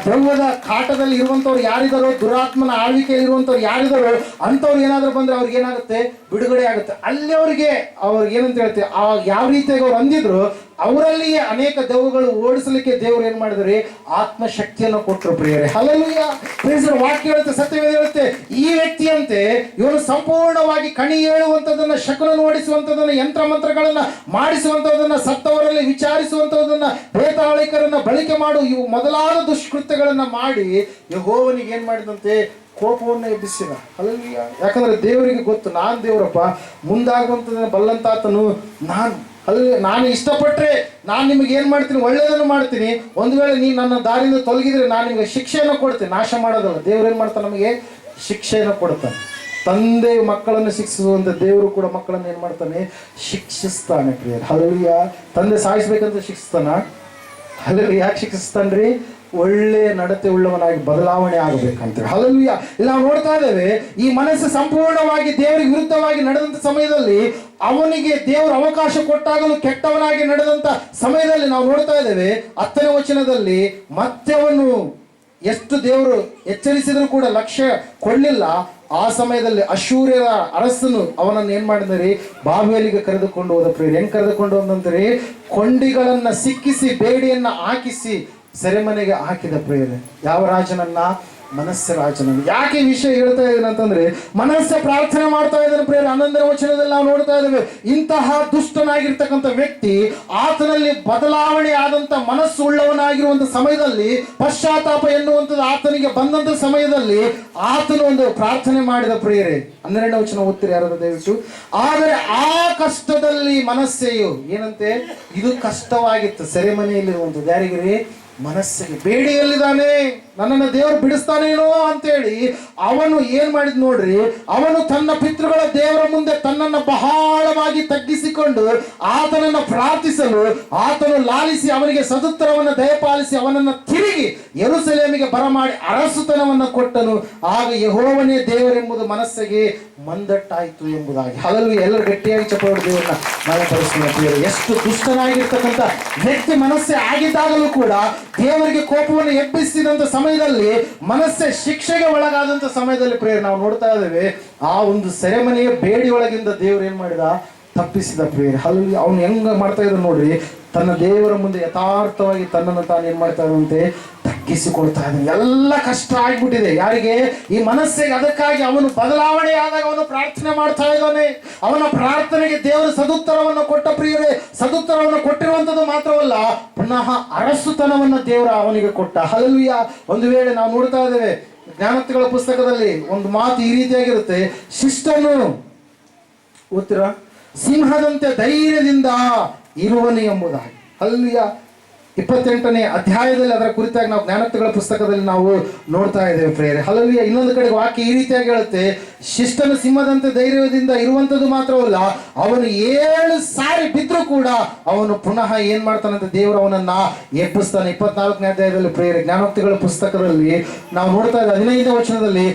ದೆವ್ವದ ಕಾಟದಲ್ಲಿ ಇರುವಂಥವ್ರು ಯಾರಿದಾರೋ, ದುರಾತ್ಮನ ಆಳ್ವಿಕೆಯಲ್ಲಿ ಇರುವಂಥವ್ರು ಯಾರಿದಾರೋ ಅಂಥವ್ರು ಏನಾದರೂ ಬಂದರೆ ಅವ್ರಿಗೆ ಏನಾಗುತ್ತೆ? ಬಿಡುಗಡೆ ಆಗುತ್ತೆ. ಅಲ್ಲಿ ಅವ್ರಿಗೆ ಏನಂತ ಹೇಳ್ತೀವಿ, ಯಾವ ರೀತಿಯಾಗಿ ಅವ್ರು ಅಂದಿದ್ರು ಅವರಲ್ಲಿಯೇ ಅನೇಕ ದೆವ್ವಗಳು ಓಡಿಸಲಿಕ್ಕೆ ದೇವರು ಏನ್ ಮಾಡಿದ್ರಿ? ಆತ್ಮಶಕ್ತಿಯನ್ನು ಕೊಟ್ಟರು ಪ್ರಿಯರೇ. ಹಲ್ಲೆಲೂಯಾ. ವಾಕ್ಯ ಹೇಳುತ್ತೆ, ಸತ್ಯವೇದ ಹೇಳುತ್ತೆ, ಈ ವ್ಯಕ್ತಿಯಂತೆ ಇವನು ಸಂಪೂರ್ಣವಾಗಿ ಕಣಿ ಹೇಳುವಂಥದ್ದನ್ನ, ಶಕುನನ್ನು ಓಡಿಸುವಂಥದ್ದನ್ನ, ಯಂತ್ರ ಮಂತ್ರಗಳನ್ನ ಮಾಡಿಸುವಂಥದ್ದನ್ನ, ಸತ್ತವರಲ್ಲಿ ವಿಚಾರಿಸುವಂಥದ್ದನ್ನ, ಪ್ರೇತಾಳಿಕರನ್ನ ಬಳಕೆ ಮಾಡು ಇವು ಮೊದಲಾದ ದುಷ್ಕೃತ್ಯಗಳನ್ನ ಮಾಡಿ ಯೆಹೋವನಿಗೆ ಏನ್ ಮಾಡಿದಂತೆ? ಕೋಪವನ್ನು ಎಬ್ಬಿಸಿದ. ಹಲ್ಲೆಲೂಯಾ. ಯಾಕಂದ್ರೆ ದೇವರಿಗೆ ಗೊತ್ತು, ನಾನು ದೇವರಪ್ಪ, ಮುಂದಾಗುವಂಥದ್ದನ್ನ ಬಲ್ಲಂತಾತನು ನಾನು. ನಾನು ಇಷ್ಟಪಟ್ಟರೆ ನಾನು ನಿಮಗೆ ಏನು ಮಾಡ್ತೀನಿ? ಒಳ್ಳೆಯದನ್ನು ಮಾಡ್ತೀನಿ. ಒಂದು ವೇಳೆ ನೀನು ನನ್ನ ದಾರಿಯಿಂದ ತೊಲಗಿದ್ರೆ ನಾನು ನಿಮಗೆ ಶಿಕ್ಷೆಯನ್ನು ಕೊಡ್ತೀನಿ. ನಾಶ ಮಾಡೋದಲ್ಲ. ದೇವ್ರು ಏನು ಮಾಡ್ತಾನೆ? ನಮಗೆ ಶಿಕ್ಷೆಯನ್ನು ಕೊಡ್ತಾನೆ. ತಂದೆ ಮಕ್ಕಳನ್ನು ಶಿಕ್ಷಿಸುವಂಥ ದೇವರು ಕೂಡ ಮಕ್ಕಳನ್ನು ಏನು ಮಾಡ್ತಾನೆ? ಶಿಕ್ಷಿಸ್ತಾನೆ ಪ್ರಿಯರೇ. ಹಲ್ಲೆಲೂಯಾ. ತಂದೆ ಸಾಯಿಸ್ಬೇಕಂತ ಶಿಕ್ಷಿಸ್ತಾನ? ಹಲ್ಲೆಲೂಯಾ. ಯಾಕೆ ಶಿಕ್ಷಿಸ್ತಾನ್ರಿ? ಒಳ್ಳೆಯ ನಡತೆ ಉಳ್ಳವನಾಗಿ ಬದಲಾವಣೆ ಆಗಬೇಕಂತೇಳಿ. ಹಲ್ಲೆಲೂಯಾ. ಇಲ್ಲಿ ನಾವು ನೋಡ್ತಾ ಇದ್ದೇವೆ, ಈ ಮನಸ್ಸು ಸಂಪೂರ್ಣವಾಗಿ ದೇವರಿಗೆ ವಿರುದ್ಧವಾಗಿ ನಡೆದಂತ ಸಮಯದಲ್ಲಿ ಅವನಿಗೆ ದೇವರು ಅವಕಾಶ ಕೊಟ್ಟಾಗಲೂ ಕೆಟ್ಟವನಾಗಿ ನಡೆದಂತ ಸಮಯದಲ್ಲಿ ನಾವು ನೋಡ್ತಾ ಇದ್ದೇವೆ 10ನೇ ವಚನದಲ್ಲಿ, ಮತ್ತೆ ಅವನು ಎಷ್ಟು ದೇವರು ಎಚ್ಚರಿಸಿದ್ರು ಕೂಡ ಲಕ್ಷ್ಯ ಕೊಡಲಿಲ್ಲ. ಆ ಸಮಯದಲ್ಲಿ ಅಶೂರ್ಯರ ಅರಸನು ಅವನನ್ನು ಏನ್ ಮಾಡಿದ್ರಿ? ಬಾಬೆಲಿಗೆ ಕರೆದುಕೊಂಡು ಹೋದ ಪ್ರಿಯರೇ. ಹೆಂಗ್ ಕರೆದುಕೊಂಡು ಹೋದಂದ್ರೆ, ಕೊಂಡಿಗಳನ್ನ ಸಿಕ್ಕಿಸಿ ಬೇಡಿಯನ್ನ ಹಾಕಿಸಿ ಸೆರೆಮನೆಗೆ ಹಾಕಿದ ಪ್ರಿಯರೇ. ಯಾವ ರಾಜನನ್ನ? ಮನಸ್ಸೆ ರಾಜನನ್ನು. ಯಾಕೆ ಈ ವಿಷಯ ಹೇಳ್ತಾ ಇದ್ದೇನೆ ಅಂತಂದ್ರೆ, ಮನಸ್ಸೆ ಪ್ರಾರ್ಥನೆ ಮಾಡ್ತಾ ಇದ್ದಾನೆ ಪ್ರಿಯರೇ. 11ನೇ ವಚನದಲ್ಲಿ ನಾವು ನೋಡ್ತಾ ಇದ್ದೇವೆ, ಇಂತಹ ದುಷ್ಟನಾಗಿರ್ತಕ್ಕಂಥ ವ್ಯಕ್ತಿ ಆತನಲ್ಲಿ ಬದಲಾವಣೆ ಆದಂತ ಮನಸ್ಸು ಉಳ್ಳವನಾಗಿರುವಂತ ಸಮಯದಲ್ಲಿ, ಪಶ್ಚಾತ್ತಾಪ ಎನ್ನುವಂಥದ್ದು ಆತನಿಗೆ ಬಂದಂತ ಸಮಯದಲ್ಲಿ ಆತನು ಒಂದು ಪ್ರಾರ್ಥನೆ ಮಾಡಿದ ಪ್ರಿಯರೇ. 12ನೇ ವಚನ ಓದ್ತೀರಿ ಯಾರಾದ್ರೂ ದಯವಿಟ್ಟು? ಆದರೆ ಆ ಕಷ್ಟದಲ್ಲಿ ಮನಸ್ಸೆಯು ಏನಂತೆ? ಇದು ಕಷ್ಟವಾಗಿತ್ತು. ಸೆರೆಮನೆಯಲ್ಲಿರುವಂಥದ್ದು ಯಾರಿಗಿರಿ? ಮನಸ್ಸಿಗೆ. ಬೇಡಿಯಲ್ಲಿದ್ದಾನೆ, ನನ್ನನ್ನು ದೇವರು ಬಿಡಿಸ್ತಾನೇನೋ ಅಂತೇಳಿ ಅವನು ಏನ್ ಮಾಡಿದ್ ನೋಡ್ರಿ, ಅವನು ತನ್ನ ಪಿತೃಗಳ ದೇವರ ಮುಂದೆ ತನ್ನನ್ನು ಬಹಳವಾಗಿ ತಗ್ಗಿಸಿಕೊಂಡು ಆತನನ್ನು ಪ್ರಾರ್ಥಿಸಲು ಆತನು ಲಾಲಿಸಿ ಅವನಿಗೆ ಸದುತ್ತರವನ್ನು ದಯಪಾಲಿಸಿ ಅವನನ್ನು ತಿರುಗಿ ಯೆರೂಸಲೇಮಿಗೆ ಬರಮಾಡಿ ಅರಸುತನವನ್ನು ಕೊಟ್ಟನು. ಆಗ ಯೆಹೋವನೇ ದೇವರೆಂಬುದು ಮನಸ್ಸಿಗೆ ಮಂದಟ್ಟಾಯಿತು ಎಂಬುದಾಗಿ. ಹಲ್ಲೆಲೂಯಾ. ಎಲ್ಲರೂ ಗಟ್ಟಿಯಾಗಿ ಚಪ್ಪಾಳೆ ದೇವರನ್ನ ಮನಪಡಿಸುವ. ಎಷ್ಟು ದುಷ್ಟನಾಗಿರ್ತಕ್ಕಂಥ ವ್ಯಕ್ತಿ ಮನಸ್ಸೇ ಆಗಿದ್ದಾಗಲೂ ಕೂಡ ದೇವರಿಗೆ ಕೋಪವನ್ನು ಎಬ್ಬಿಸಿದಂತ ಸಮಯದಲ್ಲಿ, ಮನಸ್ಸೆ ಶಿಕ್ಷೆಗೆ ಒಳಗಾದಂತ ಸಮಯದಲ್ಲಿ ಪ್ರಿಯರೇ ನಾವು ನೋಡ್ತಾ ಇದ್ದೇವೆ, ಆ ಒಂದು ಸೆರೆಮನೆಯ ಬೇಡಿ ಒಳಗಿಂದ ದೇವರು ಏನ್ ಮಾಡಿದ? ತಪ್ಪಿಸಿದ ಪ್ರಿಯರೇ. ಹಲ್ಲೆಲೂಯಾ. ಅವನು ಹೆಂಗ ಮಾಡ್ತಾ ಇದ್ರು ನೋಡ್ರಿ, ತನ್ನ ದೇವರ ಮುಂದೆ ಯಥಾರ್ಥವಾಗಿ ತನ್ನನ್ನು ತಾನು ಏನ್ ಮಾಡ್ತಾ ಇರುವಂತೆ ತಗ್ಗಿಸಿಕೊಳ್ತಾ ಇದ್ದಾನೆ. ಎಲ್ಲ ಕಷ್ಟ ಆಗ್ಬಿಟ್ಟಿದೆ ಯಾರಿಗೆ? ಈ ಮನಸ್ಸಿಗೆ. ಅದಕ್ಕಾಗಿ ಅವನು ಬದಲಾವಣೆ ಆದಾಗ ಅವನು ಪ್ರಾರ್ಥನೆ ಮಾಡ್ತಾ ಇದ್ದಾನೆ. ಅವನ ಪ್ರಾರ್ಥನೆಗೆ ದೇವರು ಸದುತ್ತರವನ್ನು ಕೊಟ್ಟ ಪ್ರಿಯರೇ. ಸದುತ್ತರವನ್ನು ಕೊಟ್ಟಿರುವಂಥದ್ದು ಮಾತ್ರವಲ್ಲ, ಪುನಃ ಅರಸುತನವನ್ನು ದೇವರ ಅವನಿಗೆ ಕೊಟ್ಟ. ಹಲ್ಲೆಲೂಯಾ. ಒಂದು ವೇಳೆ ನಾವು ನೋಡ್ತಾ ಇದ್ದೇವೆ ಜ್ಞಾನೋಕ್ತಿಗಳ ಪುಸ್ತಕದಲ್ಲಿ ಒಂದು ಮಾತು ಈ ರೀತಿಯಾಗಿರುತ್ತೆ, ಶಿಷ್ಟನು ಓದ್ತೀರಾ? ಸಿಂಹದಂತೆ ಧೈರ್ಯದಿಂದ ಇರುವನು ಎಂಬುದಾಗಿ. ಹಲ್ಲೆಲೂಯಾ. 28ನೇ ಅಧ್ಯಾಯದಲ್ಲಿ ಅದರ ಕುರಿತಾಗಿ ನಾವು ಜ್ಞಾನೋಕ್ತಿಗಳ ಪುಸ್ತಕದಲ್ಲಿ ನಾವು ನೋಡ್ತಾ ಇದ್ದೇವೆ ಪ್ರಿಯರೇ. ಹಲ್ಲೆಲೂಯಾ. ಇನ್ನೊಂದು ಕಡೆ ವಾಕ್ಯ ಈ ರೀತಿಯಾಗಿ ಹೇಳುತ್ತೆ, ಶಿಷ್ಟನು ಸಿಂಹದಂತೆ ಧೈರ್ಯದಿಂದ ಇರುವಂಥದ್ದು ಮಾತ್ರವಲ್ಲ, ಅವನು 7 ಸಾರಿ ಬಿದ್ದರೂ ಕೂಡ ಅವನು ಪುನಃ ಏನ್ ಮಾಡ್ತಾನಂತ ದೇವರು ಅವನನ್ನ ಎಬ್ಬಿಸ್ತಾನೆ. 24ನೇ ಅಧ್ಯಾಯದಲ್ಲಿ ಪ್ರಿಯರೇ ಜ್ಞಾನೋಕ್ತಿಗಳ ಪುಸ್ತಕದಲ್ಲಿ ನಾವು ನೋಡ್ತಾ ಇದ್ದೇವೆ 15ನೇ ವಚನದಲ್ಲಿ,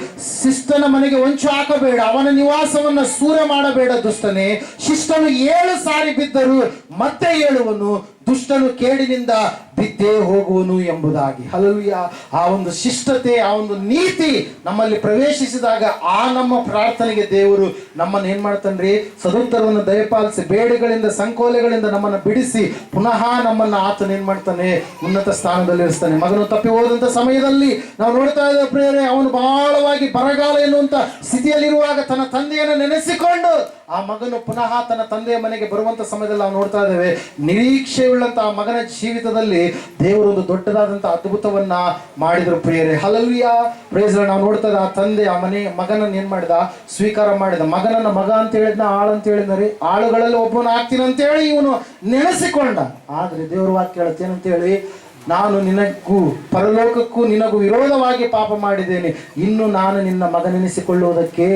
ಶಿಷ್ಟನ ಮನೆಗೆ ಹೊಂಚು ಹಾಕಬೇಡ, ಅವನ ನಿವಾಸವನ್ನ ಸೂರೆ ಮಾಡಬೇಡ ದುಷ್ಟನೇ. ಶಿಷ್ಟನು 7 ಸಾರಿ ಬಿದ್ದರೂ ಮತ್ತೆ ಏಳುವನು, ದುಷ್ಟನು ಕೇಡಿನಿಂದ ಬಿದ್ದೇ ಹೋಗುವನು ಎಂಬುದಾಗಿ. ಹಲ್ಲೆಲೂಯಾ. ಆ ಒಂದು ಶಿಷ್ಟತೆ, ಆ ಒಂದು ನೀತಿ ನಮ್ಮಲ್ಲಿ ಪ್ರವೇಶಿಸಿದಾಗ ಆ ನಮ್ಮ ಪ್ರಾರ್ಥನೆಗೆ ದೇವರು ನಮ್ಮನ್ನು ಏನ್ ಮಾಡ್ತಾನ್ರಿ, ಸದುತ್ತರವನ್ನು ದಯಪಾಲಿಸಿ ಬೇಡಿಗಳಿಂದ ಸಂಕೋಲೆಗಳಿಂದ ನಮ್ಮನ್ನು ಬಿಡಿಸಿ ಪುನಃ ನಮ್ಮನ್ನು ಆತನ ಏನ್ ಮಾಡ್ತಾನೆ, ಉನ್ನತ ಸ್ಥಾನದಲ್ಲಿ ಇರಿಸ್ತಾನೆ. ಮಗನು ತಪ್ಪಿ ಹೋದಂತ ಸಮಯದಲ್ಲಿ ನಾವು ನೋಡ್ತಾ ಇದ್ದೇವೆ ಪ್ರಿಯರೇ, ಅವನು ಬಹಳವಾಗಿ ಬರಗಾಲ ಎನ್ನುವಂತ ಸ್ಥಿತಿಯಲ್ಲಿರುವಾಗ ತನ್ನ ತಂದೆಯನ್ನು ನೆನೆಸಿಕೊಂಡು ಆ ಮಗನು ಪುನಃ ತನ್ನ ತಂದೆಯ ಮನೆಗೆ ಬರುವಂತ ಸಮಯದಲ್ಲಿ ನಾವು ನೋಡ್ತಾ ಇದ್ದೇವೆ, ನಿರೀಕ್ಷೆಯುಳ್ಳಂತ ಆ ಮಗನ ಜೀವಿತದಲ್ಲಿ ದೇವರು ಒಂದು ದೊಡ್ಡದಾದಂತ ಅದ್ಭುತವನ್ನ ಮಾಡಿದ್ರು ಪ್ರಿಯರೇ. Hallelujah, praise Lord. ನಾವು ನೋಡ್ತಾ ಇದ್ದ ಆ ತಂದೆ ಆ ಮಗನನ್ನು ಏನ್ ಮಾಡಿದ, ಸ್ವೀಕಾರ ಮಾಡಿದ. ಮಗನನ್ನ ಮಗ ಅಂತ ಹೇಳಿದ್ನ, ಆಳು ಅಂತ ಹೇಳಿದ್ರಿ, ಆಳುಗಳಲ್ಲಿ ಒಬ್ಬನ ಆಗ್ತೀನಿ ಅಂತ ಹೇಳಿ ಇವನು ನೆನೆಸಿಕೊಂಡ. ಆದ್ರೆ ದೇವ್ರ ವಾಕ್ಯ ಹೇಳುತ್ತೆ ಏನಂತ ಹೇಳಿ, ನಾನು ನಿನಗೂ ಪರಲೋಕಕ್ಕೂ ನಿನಗೂ ವಿರೋಧವಾಗಿ ಪಾಪ ಮಾಡಿದ್ದೇನೆ, ಇನ್ನು ನಾನು ನಿನ್ನ ಮಗನೆನಿಸಿಕೊಳ್ಳುವುದಕ್ಕೆ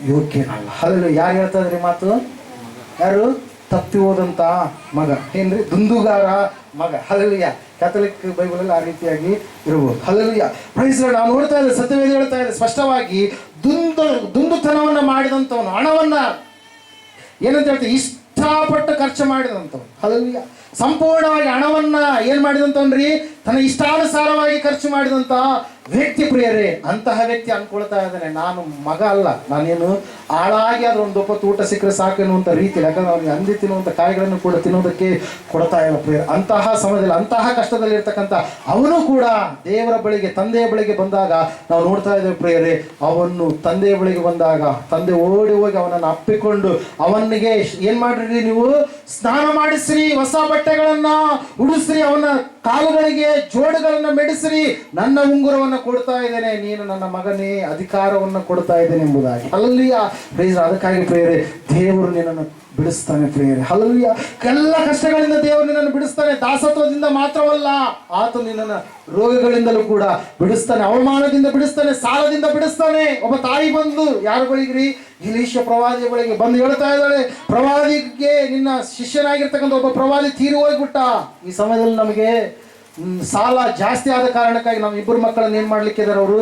ಯೋಗ್ಯನಲ್ಲ. ಹಲ್ಲೆಲೂಯಾ. ಯಾರು ಹೇಳ್ತಾ ಇದ್ರಿ ಮಾತು? ಯಾರು? ತಪ್ಪಿ ಹೋದಂತ ಮಗ, ಏನ್ರಿ, ದುಂದುಗಾರ ಮಗ. ಹಲ್ಲೆಲೂಯಾ. ಕ್ಯಾಥಲಿಕ್ ಬೈಬಲಲ್ಲಿ ಆ ರೀತಿಯಾಗಿ ಇರಬಹುದು. ಹಲ್ಲೆಲೂಯಾ. Praise Lord. ನಾವು ನೋಡ್ತಾ ಇದ್ದೇವೆ, ಸತ್ಯವೇದ ಹೇಳ್ತಾ ಇದೆ ಸ್ಪಷ್ಟವಾಗಿ, ದುಂದುತನವನ್ನ ಮಾಡಿದಂಥವನು, ಹಣವನ್ನ ಏನಂತ ಹೇಳ್ತೀವಿ, ಇಷ್ಟಪಟ್ಟು ಖರ್ಚು ಮಾಡಿದಂಥವನು. ಹಲ್ಲೆಲೂಯಾ. ಸಂಪೂರ್ಣವಾಗಿ ಹಣವನ್ನ ಏನ್ ಮಾಡಿದಂತವನ್ರಿ, ತನ್ನ ಇಷ್ಟಾನುಸಾರವಾಗಿ ಖರ್ಚು ಮಾಡಿದಂತ ವ್ಯಕ್ತಿ ಪ್ರಿಯರೇ. ಅಂತಹ ವ್ಯಕ್ತಿ ಅನ್ಕೊಳ್ತಾ ಇದ್ದಾನೆ, ನಾನು ಮಗ ಅಲ್ಲ, ನಾನೇನು ಆಳಾಗಿ ಅದ್ರ ಒಂದು ಒಪ್ಪತ್ತು ಊಟ ಸಿಕ್ಕರೆ ಸಾಕು ಎನ್ನುವಂಥ ರೀತಿ, ಯಾಕಂದ್ರೆ ಅವನಿಗೆ ಹಂದಿ ತಿನ್ನುವಂಥ ಕಾಯಿಗಳನ್ನು ಕೂಡ ತಿನ್ನೋದಕ್ಕೆ ಕೊಡ್ತಾ ಇಲ್ಲ ಪ್ರಿಯರೇ. ಅಂತಹ ಸಮಯದಲ್ಲಿ, ಅಂತಹ ಕಷ್ಟದಲ್ಲಿ ಇರ್ತಕ್ಕಂಥ ಅವನು ಕೂಡ ದೇವರ ಬಳಿಗೆ, ತಂದೆಯ ಬಳಿಗೆ ಬಂದಾಗ ನಾವು ನೋಡ್ತಾ ಇದ್ದೇವೆ ಪ್ರಿಯರೇ, ಅವನು ತಂದೆಯ ಬಳಿಗೆ ಬಂದಾಗ ತಂದೆ ಓಡಿ ಹೋಗಿ ಅವನನ್ನು ಅಪ್ಪಿಕೊಂಡು ಅವನಿಗೆ ಏನ್ ಮಾಡ್ರಿ, ನೀವು ಸ್ನಾನ ಮಾಡಿಸ್ರಿ, ಹೊಸ ಬಟ್ಟೆಗಳನ್ನ ಉಡಿಸ್ರಿ, ಅವನ ಕಾಲುಗಳಿಗೆ ಜೋಡುಗಳನ್ನ ಮೆಡಿಸ್ರಿ, ನನ್ನ ಉಂಗುರವನ್ನು ಕೊಡ್ತಾ ಇದ್ದೇನೆ, ನೀನು ನನ್ನ ಮಗನೇ, ಅಧಿಕಾರವನ್ನು ಕೊಡ್ತಾ ಇದ್ದೇನೆ ಎಂಬುದಾಗಿ. ಹಲ್ಲೆಲೂಯಾ. ಪ್ರೈಸ್. ಅದಕ್ಕಾಗಿ ಪ್ರಿಯರೇ, ದೇವರು ನಿನ್ನನ್ನು ಬಿಡಿಸ್ತಾನೆ ಪ್ರಿಯರೇ. ಹಲ್ಲೆಲೂಯಾ. ಎಲ್ಲ ಕಷ್ಟಗಳಿಂದ ದೇವರು ನಿನ್ನನ್ನು ಬಿಡಿಸ್ತಾನೆ. ದಾಸತ್ವದಿಂದ ಮಾತ್ರವಲ್ಲ, ಆತ ನಿನ್ನನ್ನು ರೋಗಗಳಿಂದಲೂ ಕೂಡ ಬಿಡಿಸ್ತಾನೆ, ಅವಮಾನದಿಂದ ಬಿಡಿಸ್ತಾನೆ, ಸಾಲದಿಂದ ಬಿಡಿಸ್ತಾನೆ. ಒಬ್ಬ ತಾಯಿ ಬಂದು ಯಾರ ಬಳಿಗ್ರಿ, ಎಲೀಷ ಪ್ರವಾದಿಯ ಬಳಿಗೆ ಬಂದು ಹೇಳ್ತಾ ಇದ್ದಾಳೆ, ಪ್ರವಾದಿಗೆ ನಿನ್ನ ಶಿಷ್ಯನಾಗಿರ್ತಕ್ಕಂಥ ಒಬ್ಬ ಪ್ರವಾದಿ ತೀರಿ ಹೋಗ್ಬಿಟ್ಟ. ಈ ಸಮಯದಲ್ಲಿ ನಮಗೆ ಸಾಲ ಜಾಸ್ತಿ ಆದ ಕಾರಣಕ್ಕಾಗಿ ನಮ್ಮ ಇಬ್ಬರು ಮಕ್ಕಳನ್ನ ಏನ್ ಮಾಡ್ಲಿಕ್ಕಿದ್ದಾರೆ, ಅವರು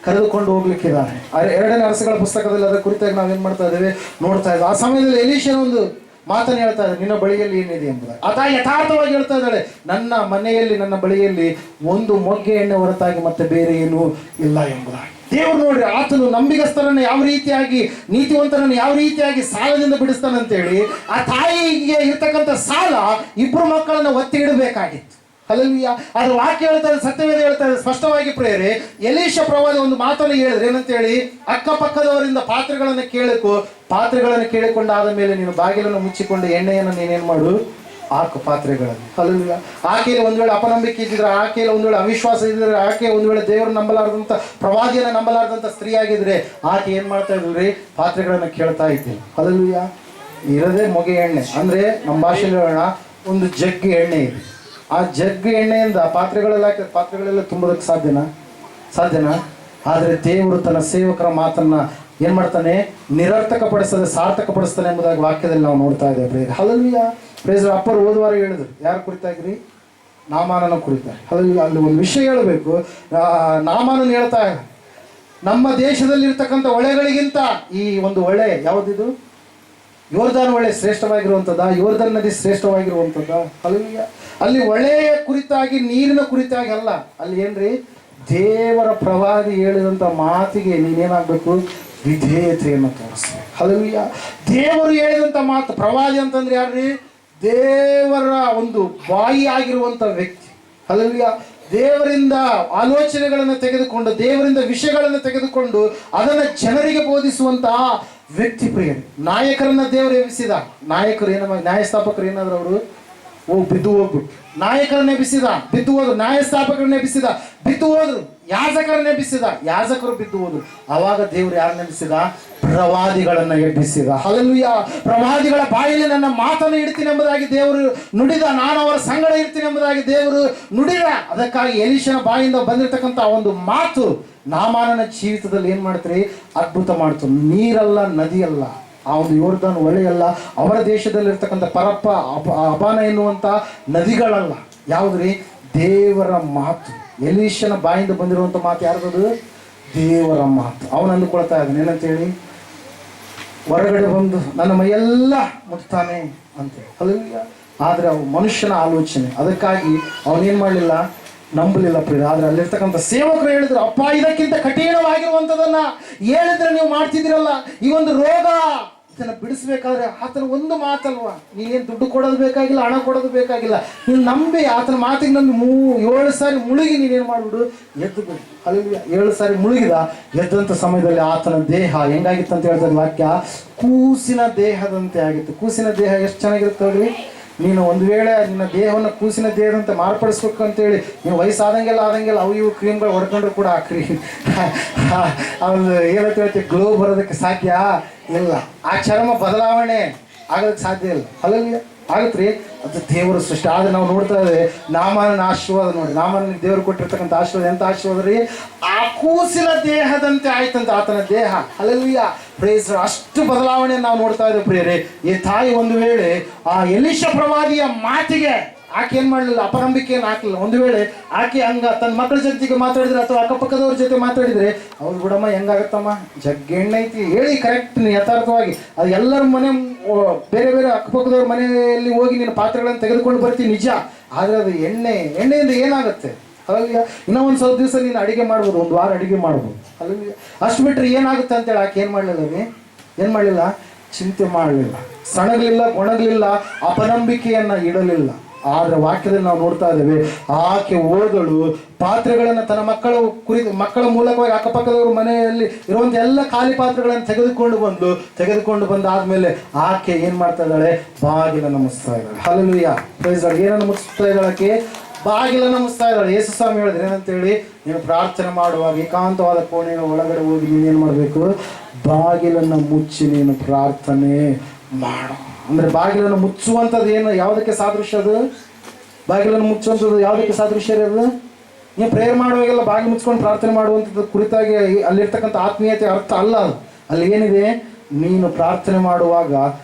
ಕರೆದುಕೊಂಡು ಹೋಗ್ಲಿಕ್ಕಿದ್ದಾರೆ. 2ನೇ ಅರಸುಗಳ ಪುಸ್ತಕದಲ್ಲಿ ಅದರ ಕುರಿತಾಗಿ ನಾವೇನ್ ಮಾಡ್ತಾ ಇದ್ದೇವೆ, ನೋಡ್ತಾ ಇದ್ದೇವೆ. ಆ ಸಮಯದಲ್ಲಿ ಎಲೀಷನ ಒಂದು ಮಾತನ್ನು ಹೇಳ್ತಾ ಇದ್ದಾರೆ, ನಿನ್ನ ಬಳಿಯಲ್ಲಿ ಏನಿದೆ ಎಂಬುದಾಗಿ. ಆತ ಯಥಾರ್ಥವಾಗಿ ಹೇಳ್ತಾ ಇದ್ದಾಳೆ, ನನ್ನ ಮನೆಯಲ್ಲಿ, ನನ್ನ ಬಳಿಯಲ್ಲಿ ಒಂದು ಮೊಗ್ಗೆ ಎಣ್ಣೆ ಹೊರತಾಗಿ ಮತ್ತೆ ಬೇರೆ ಏನೂ ಇಲ್ಲ ಎಂಬುದಾಗಿ. ದೇವರು ನೋಡ್ರಿ, ಆತನು ನಂಬಿಗಸ್ತರನ್ನು ಯಾವ ರೀತಿಯಾಗಿ, ನೀತಿವಂತರನ್ನು ಯಾವ ರೀತಿಯಾಗಿ ಸಾಲದಿಂದ ಬಿಡಿಸ್ತಾನಂತೇಳಿ, ಆ ತಾಯಿಗೆ ಇರ್ತಕ್ಕಂಥ ಸಾಲ ಇಬ್ಬರು ಮಕ್ಕಳನ್ನ ಒತ್ತಿ ಇಡಬೇಕಾಗಿತ್ತು. ಹಲ್ಲೆಲೂಯಾ. ಅದು ವಾಕ್ಯ ಹೇಳ್ತಾ ಇದೆ, ಸತ್ಯವೇದ ಹೇಳ್ತಾ ಇದೆ ಸ್ಪಷ್ಟವಾಗಿ ಪ್ರಿಯರೇ. ಎಲೀಷ ಪ್ರವಾದಿ ಒಂದು ಮಾತನ್ನು ಹೇಳಿದ್ರೆ ಏನಂತೇಳಿ, ಅಕ್ಕಪಕ್ಕದವರಿಂದ ಪಾತ್ರೆಗಳನ್ನು ಕೇಳಿಕೊಂಡಾದ ಮೇಲೆ ನೀನು ಬಾಗಿಲನ್ನು ಮುಚ್ಚಿಕೊಂಡು ಎಣ್ಣೆಯನ್ನು ನೀನೇನ್ ಮಾಡು, ಹಾಕು ಪಾತ್ರೆಗಳನ್ನು. ಹಲ್ಲೆಲೂಯಾ. ಆಕೆಯಲ್ಲಿ ಒಂದ್ ವೇಳೆ ಅಪನಂಬಿಕೆ ಇದ್ದಿದ್ರೆ, ಆಕೆಯಲ್ಲಿ ಒಂದ್ ವೇಳೆ ಅವಿಶ್ವಾಸ ಇದ್ದಿದ್ರೆ, ಆಕೆ ಒಂದ್ ವೇಳೆ ದೇವರು ನಂಬಲಾರದಂತ, ಪ್ರವಾದಿಯನ್ನು ನಂಬಲಾರದಂತ ಸ್ತ್ರೀ ಆಗಿದ್ರೆ, ಆಕೆ ಏನ್ ಮಾಡ್ತಾ ಇದ್ರಿ, ಪಾತ್ರೆಗಳನ್ನು ಕೇಳ್ತಾ ಇದ್ದೀನಿ. ಹಲ್ಲೆಲೂಯಾ. ಇರದೆ ಮೊಗೆ ಎಣ್ಣೆ ಅಂದ್ರೆ ನಮ್ಮ ಭಾಷೆಯಲ್ಲಿ ಹೇಳೋಣ, ಒಂದು ಜಗ್ಗಿ ಎಣ್ಣೆ ಇದೆ. ಆ ಜಗ್ಗಿ ಎಣ್ಣೆಯಿಂದ ಪಾತ್ರೆಗಳೆಲ್ಲ ತುಂಬೋದಕ್ಕೆ ಸಾಧ್ಯನಾ? ಆದರೆ ದೇವರು ತನ್ನ ಸೇವಕರ ಮಾತನ್ನ ಏನ್ ಮಾಡ್ತಾನೆ, ನಿರರ್ಥಕಪಡಿಸದೆ ಸಾರ್ಥಕಪಡಿಸ್ತಾನೆ ಎಂಬುದಾಗಿ ವಾಕ್ಯದಲ್ಲಿ ನಾವು ನೋಡ್ತಾ ಇದ್ದೇವೆ. ಹಲ್ಲೆಲೂಯಾ. ಪ್ರೈಸ್. ಅಪ್ಪರು ಹೋದವಾರ ಹೇಳಿದ್ರು, ಯಾರು ಕುರಿತಾಗ್ರಿ, ನಾಮಾನನ ಕುರಿತಾಗಿ. ಹಲ್ಲೆಲೂಯಾ. ಅಲ್ಲಿ ಒಂದು ವಿಷಯ ಹೇಳಬೇಕು. ನಾಮಾನನ್ ಹೇಳ್ತಾ, ನಮ್ಮ ದೇಶದಲ್ಲಿರ್ತಕ್ಕಂಥ ಹೊಳೆಗಳಿಗಿಂತ ಈ ಒಂದು ಹೊಳೆ ಯಾವುದಿದು, ಯೋರ್ದಾನ್ ಹೊಳೆ ಶ್ರೇಷ್ಠವಾಗಿರುವಂಥದ್ದ, ಯೋರ್ದಾನ್ ನದಿ ಶ್ರೇಷ್ಠವಾಗಿರುವಂಥದ್ದ. ಹಲ್ಲೆಲೂಯಾ. ಅಲ್ಲಿ ಹೊಳೆಯ ಕುರಿತಾಗಿ, ನೀರಿನ ಕುರಿತಾಗಿ ಅಲ್ಲ, ಅಲ್ಲಿ ಏನ್ರಿ, ದೇವರ ಪ್ರವಾದಿ ಹೇಳಿದಂಥ ಮಾತಿಗೆ ನೀನೇನಾಗಬೇಕು, ವಿಧೇಯತೆಯನ್ನು ತೋರಿಸ್ಬೇಕು. ಹಲ್ಲೆಲೂಯಾ. ದೇವರು ಹೇಳಿದಂಥ ಮಾತು, ಪ್ರವಾದಿ ಅಂತಂದ್ರೆ ಯಾರ್ರಿ, ದೇವರ ಒಂದು ಬಾಯಿ ಆಗಿರುವಂಥ ವ್ಯಕ್ತಿ. ಹಲ್ಲೆಲೂಯಾ. ದೇವರಿಂದ ಆಲೋಚನೆಗಳನ್ನು ತೆಗೆದುಕೊಂಡು, ದೇವರಿಂದ ವಿಷಯಗಳನ್ನು ತೆಗೆದುಕೊಂಡು ಅದನ್ನು ಜನರಿಗೆ ಬೋಧಿಸುವಂತಹ ವ್ಯಕ್ತಿ ಪ್ರಿಯರು. ನಾಯಕರನ್ನ ದೇವರು ಎಬ್ಬಿಸಿದ. ನಾಯಕರು ನ್ಯಾಯಸ್ಥಾಪಕರು ಏನಾದ್ರು ಅವರು ಬಿದ್ದು ಹೋಗ್ಬಿಟ್ಟು, ನಾಯಕರನ್ನ ಎಬ್ಬಿಸಿದ, ಬಿದ್ದು ಹೋದ್ರು. ನ್ಯಾಯಸ್ಥಾಪಕರನ್ನ ಎಬ್ಬಿಸಿದ, ಬಿದ್ದು ಹೋದ್ರು. ಯಾಜಕರನ್ನ ಎಬ್ಬಿಸಿದ, ಯಾಜಕರು ಬಿದ್ದು ಹೋದ್ರು. ಅವಾಗ ದೇವರು ಯಾರನ್ನ ಎಬ್ಬಿಸಿದ, ಪ್ರವಾದಿಗಳನ್ನ ಎಬ್ಬಿಸಿದ. ಹಲ್ಲೆಲೂಯಾ. ಪ್ರವಾದಿಗಳ ಬಾಯಲ್ಲಿ ನನ್ನ ಮಾತನ್ನು ಇಡ್ತೀನಿ ಎಂಬುದಾಗಿ ದೇವರು ನುಡಿದ, ನಾನು ಅವರ ಸಂಗಡ ಇರ್ತೀನಿ ಎಂಬುದಾಗಿ ದೇವರು ನುಡಿದ. ಅದಕ್ಕಾಗಿ ಎಲೀಷನ ಬಾಯಿಂದ ಬಂದಿರತಕ್ಕಂಥ ಒಂದು ಮಾತು ನಾಮಾನನ ಜೀವಿತದಲ್ಲಿ ಏನ್ ಮಾಡ್ತೀರಿ, ಅದ್ಭುತ ಮಾಡ್ತು. ನೀರಲ್ಲ, ನದಿಯಲ್ಲ, ಆ ಒಂದು ಯೋರ್ದಾನ್ ಹೊಳೆಯಲ್ಲ, ಅವರ ದೇಶದಲ್ಲಿರ್ತಕ್ಕಂಥ ಪರಪ್ಪ ಅಬಾನ ಎನ್ನುವಂಥ ನದಿಗಳಲ್ಲ. ಯಾವುದ್ರಿ, ದೇವರ ಮಾತು. ಎಲೀಷನ ಬಾಯಿಂದ ಬಂದಿರುವಂಥ ಮಾತು ಯಾರ್ದದು, ದೇವರ ಮಾತು. ಅವನು ಅಂದುಕೊಳ್ತಾ ಇದ್ದಾನೆ ಏನಂತೇಳಿ, ಹೊರಗಡೆ ಬಂದು ನನ್ನ ಮೈಯೆಲ್ಲ ಮುಟ್ತಾನೆ ಅಂತ. ಹಲ್ಲೆಲೂಯಾ. ಆದರೆ ಅವು ಮನುಷ್ಯನ ಆಲೋಚನೆ. ಅದಕ್ಕಾಗಿ ಅವನೇನು ಮಾಡಲಿಲ್ಲ, ನಂಬಲಿಲ್ಲ ಪ್ರಿಯ. ಆದರೆ ಅಲ್ಲಿರ್ತಕ್ಕಂಥ ಸೇವಕರು ಹೇಳಿದ್ರು, ಅಪ್ಪ ಇದಕ್ಕಿಂತ ಕಠಿಣವಾಗಿರುವಂಥದ್ದನ್ನು ಹೇಳಿದ್ರೆ ನೀವು ಮಾಡ್ತಿದ್ದೀರಲ್ಲ, ಈ ಒಂದು ರೋಗ ಇದನ್ನು ಬಿಡಿಸ್ಬೇಕಾದ್ರೆ ಆತನ ಒಂದು ಮಾತಲ್ವಾ, ನೀನೇನು ದುಡ್ಡು ಕೊಡೋದು ಬೇಕಾಗಿಲ್ಲ, ಹಣ ಕೊಡೋದು ಬೇಕಾಗಿಲ್ಲ, ನೀನು ನಂಬಿ ಆತನ ಮಾತಿಗೆ ನಂಬಿ 7 ಸಾರಿ ಮುಳುಗಿ ನೀನೇನು ಮಾಡಿಬಿಡು, ಎದ್ದು ಬಿಡು. ಅಲ್ಲಿ 7 ಸಾರಿ ಮುಳುಗಿದ. ಎದ್ದಂಥ ಸಮಯದಲ್ಲಿ ಆತನ ದೇಹ ಹೆಂಗಾಗಿತ್ತು ಅಂತ ಹೇಳ್ತಾರೆ ವಾಕ್ಯ, ಕೂಸಿನ ದೇಹದಂತೆ ಆಗಿತ್ತು. ಕೂಸಿನ ದೇಹ ಎಷ್ಟು ಚೆನ್ನಾಗಿರುತ್ತೆ ನೋಡಿ. ನೀನು ಒಂದು ವೇಳೆ ನಿನ್ನ ದೇಹವನ್ನು ಕೂಸಿನ ದೇಹದಂತೆ ಮಾರ್ಪಡಿಸ್ಬೇಕು ಅಂತೇಳಿ ನೀನು ವಯಸ್ಸಾದಂಗೆಲ್ಲ ಅವು ಇವು ಕ್ರೀಮ್ಗಳು ಹೊಡ್ಕೊಂಡ್ರು ಕೂಡ ಆ ಕ್ರೀಮ್ ಅವ್ನು ಹೇಳ್ತೇವೆ ಗ್ಲೋ ಬರೋದಕ್ಕೆ ಸಾಧ್ಯ ಇಲ್ಲ. ಆ ಚರ್ಮ ಬದಲಾವಣೆ ಆಗೋದಕ್ಕೆ ಸಾಧ್ಯ ಇಲ್ಲ. ಅಲ್ಲಲ್ಲಿ ಆಗುತ್ತೆ ರೀ, ಅದು ದೇವರ ಸೃಷ್ಟಿ. ಆದರೆ ನಾವು ನೋಡ್ತಾ ಇದ್ದೇವೆ ನಾಮನ ಆಶೀರ್ವಾದ ನೋಡಿ, ನಾಮನ ದೇವರು ಕೊಟ್ಟಿರ್ತಕ್ಕಂಥ ಆಶೀರ್ವಾದ ಎಂಥ ಆಶೀರ್ವಾದ ರೀ, ಆ ಕೂಸಿನ ದೇಹದಂತೆ ಆಯ್ತಂತ ಆತನ ದೇಹ. ಅಲ್ಲಲ್ಲಿಯ ಪ್ರೇಸ್ ಅಷ್ಟು ಬದಲಾವಣೆ ನಾವು ನೋಡ್ತಾ ಇದ್ದೇವೆ ಪ್ರಿಯರೇ. ಈ ತಾಯಿ ಒಂದು ವೇಳೆ ಆ ಎಲೀಷ ಪ್ರವಾದಿಯ ಮಾತಿಗೆ ಆಕೆ ಏನು ಮಾಡಲಿಲ್ಲ, ಅಪನಂಬಿಕೆಯನ್ನು ಹಾಕಲಿಲ್ಲ. ಒಂದು ವೇಳೆ ಆಕೆ ತನ್ನ ಮಕ್ಕಳ ಜೊತೆಗೆ ಮಾತಾಡಿದ್ರೆ ಅಥವಾ ಅಕ್ಕಪಕ್ಕದವ್ರ ಜೊತೆ ಮಾತಾಡಿದರೆ, ಅವ್ರು ಬಿಡಮ್ಮ ಹೆಂಗಾಗತ್ತಮ್ಮ ಜಗ್ಗೆಣ್ಣೈತಿ ಹೇಳಿ ಕರೆಕ್ಟ್ ಯಥಾರ್ಥವಾಗಿ ಅದು ಎಲ್ಲರ ಮನೆ ಬೇರೆ ಬೇರೆ ಅಕ್ಕಪಕ್ಕದವ್ರ ಮನೆಯಲ್ಲಿ ಹೋಗಿ ನೀನು ಪಾತ್ರೆಗಳನ್ನು ತೆಗೆದುಕೊಂಡು ಬರ್ತೀನಿ ನಿಜ. ಆದರೆ ಅದು ಎಣ್ಣೆಯಿಂದ ಏನಾಗುತ್ತೆ ಅಲ್ಲಿಗೆ ಇನ್ನೂ ಒಂದು ಸ್ವಲ್ಪ ದಿವಸ ನೀನು ಅಡುಗೆ ಮಾಡ್ಬೋದು, 1 ವಾರ ಅಡುಗೆ ಮಾಡ್ಬೋದು ಅಲ್ಲಿಗೆ. ಅಷ್ಟು ಬಿಟ್ಟರೆ ಏನಾಗುತ್ತೆ ಅಂತೇಳಿ ಆಕೆ ಏನು ಮಾಡಲಿಲ್ಲ, ಚಿಂತೆ ಮಾಡಲಿಲ್ಲ, ಸಣಗಲಿಲ್ಲ, ಒಣಗಲಿಲ್ಲ, ಅಪನಂಬಿಕೆಯನ್ನು ಇಡಲಿಲ್ಲ. ಆದರೆ ವಾಕ್ಯದಲ್ಲಿ ನಾವು ನೋಡ್ತಾ ಇದ್ದೇವೆ, ಆಕೆ ಹೋದಳು, ಪಾತ್ರೆಗಳನ್ನು ತನ್ನ ಮಕ್ಕಳ ಮೂಲಕವಾಗಿ ಅಕ್ಕಪಕ್ಕದವ್ರ ಮನೆಯಲ್ಲಿ ಇರುವಂಥ ಎಲ್ಲ ಖಾಲಿ ಪಾತ್ರೆಗಳನ್ನು ತೆಗೆದುಕೊಂಡು ಬಂದಾದ್ಮೇಲೆ ಆಕೆ ಏನು ಮಾಡ್ತಾ ಇದ್ದಾಳೆ, ಬಾಗಿಲನ್ನು ಮುಚ್ತಾ ಇದ್ದಾಳೆ. Hallelujah, praise Lord. ಏನನ್ನು ಮುಚ್ತಾ ಇದ್ದಾಳೆ ಆಕೆ? ಬಾಗಿಲನ್ನು ಮುಚ್ತಾ ಇದ್ದಾಳೆ. ಯೇಸು ಸ್ವಾಮಿ ಹೇಳಿದ್ರೆ ಏನಂತೇಳಿ, ನೀನು ಪ್ರಾರ್ಥನೆ ಮಾಡುವಾಗ ಏಕಾಂತವಾದ ಕೋಣೆಯ ಒಳಗಡೆ ಹೋಗಿ ನೀನೇನು ಮಾಡಬೇಕು, ಬಾಗಿಲನ್ನು ಮುಚ್ಚಿ ನೀನು ಪ್ರಾರ್ಥನೆ ಮಾಡು. ಅಂದರೆ ಬಾಗಿಲನ್ನು ಮುಚ್ಚುವಂಥದ್ದು ಏನು, ಯಾವುದಕ್ಕೆ ಸಾದೃಶ್ಯ ಅದು? ಬಾಗಿಲನ್ನು ಮುಚ್ಚುವಂಥದ್ದು ಯಾವುದಕ್ಕೆ ಸಾದೃಶ್ಯ ಇರೋದು? ನೀವು ಪ್ರೇಯರ್ ಮಾಡುವಾಗೆಲ್ಲ ಬಾಗಿಲು ಮುಚ್ಕೊಂಡು ಪ್ರಾರ್ಥನೆ ಮಾಡುವಂಥದ್ದು ಕುರಿತಾಗಿ ಅಲ್ಲಿರ್ತಕ್ಕಂಥ ಆತ್ಮೀಯತೆ ಅರ್ಥ ಅಲ್ಲ ಅದು. ಅಲ್ಲಿ ಏನಿದೆ, ನೀನು ಪ್ರಾರ್ಥನೆ ಮಾಡುವಾಗ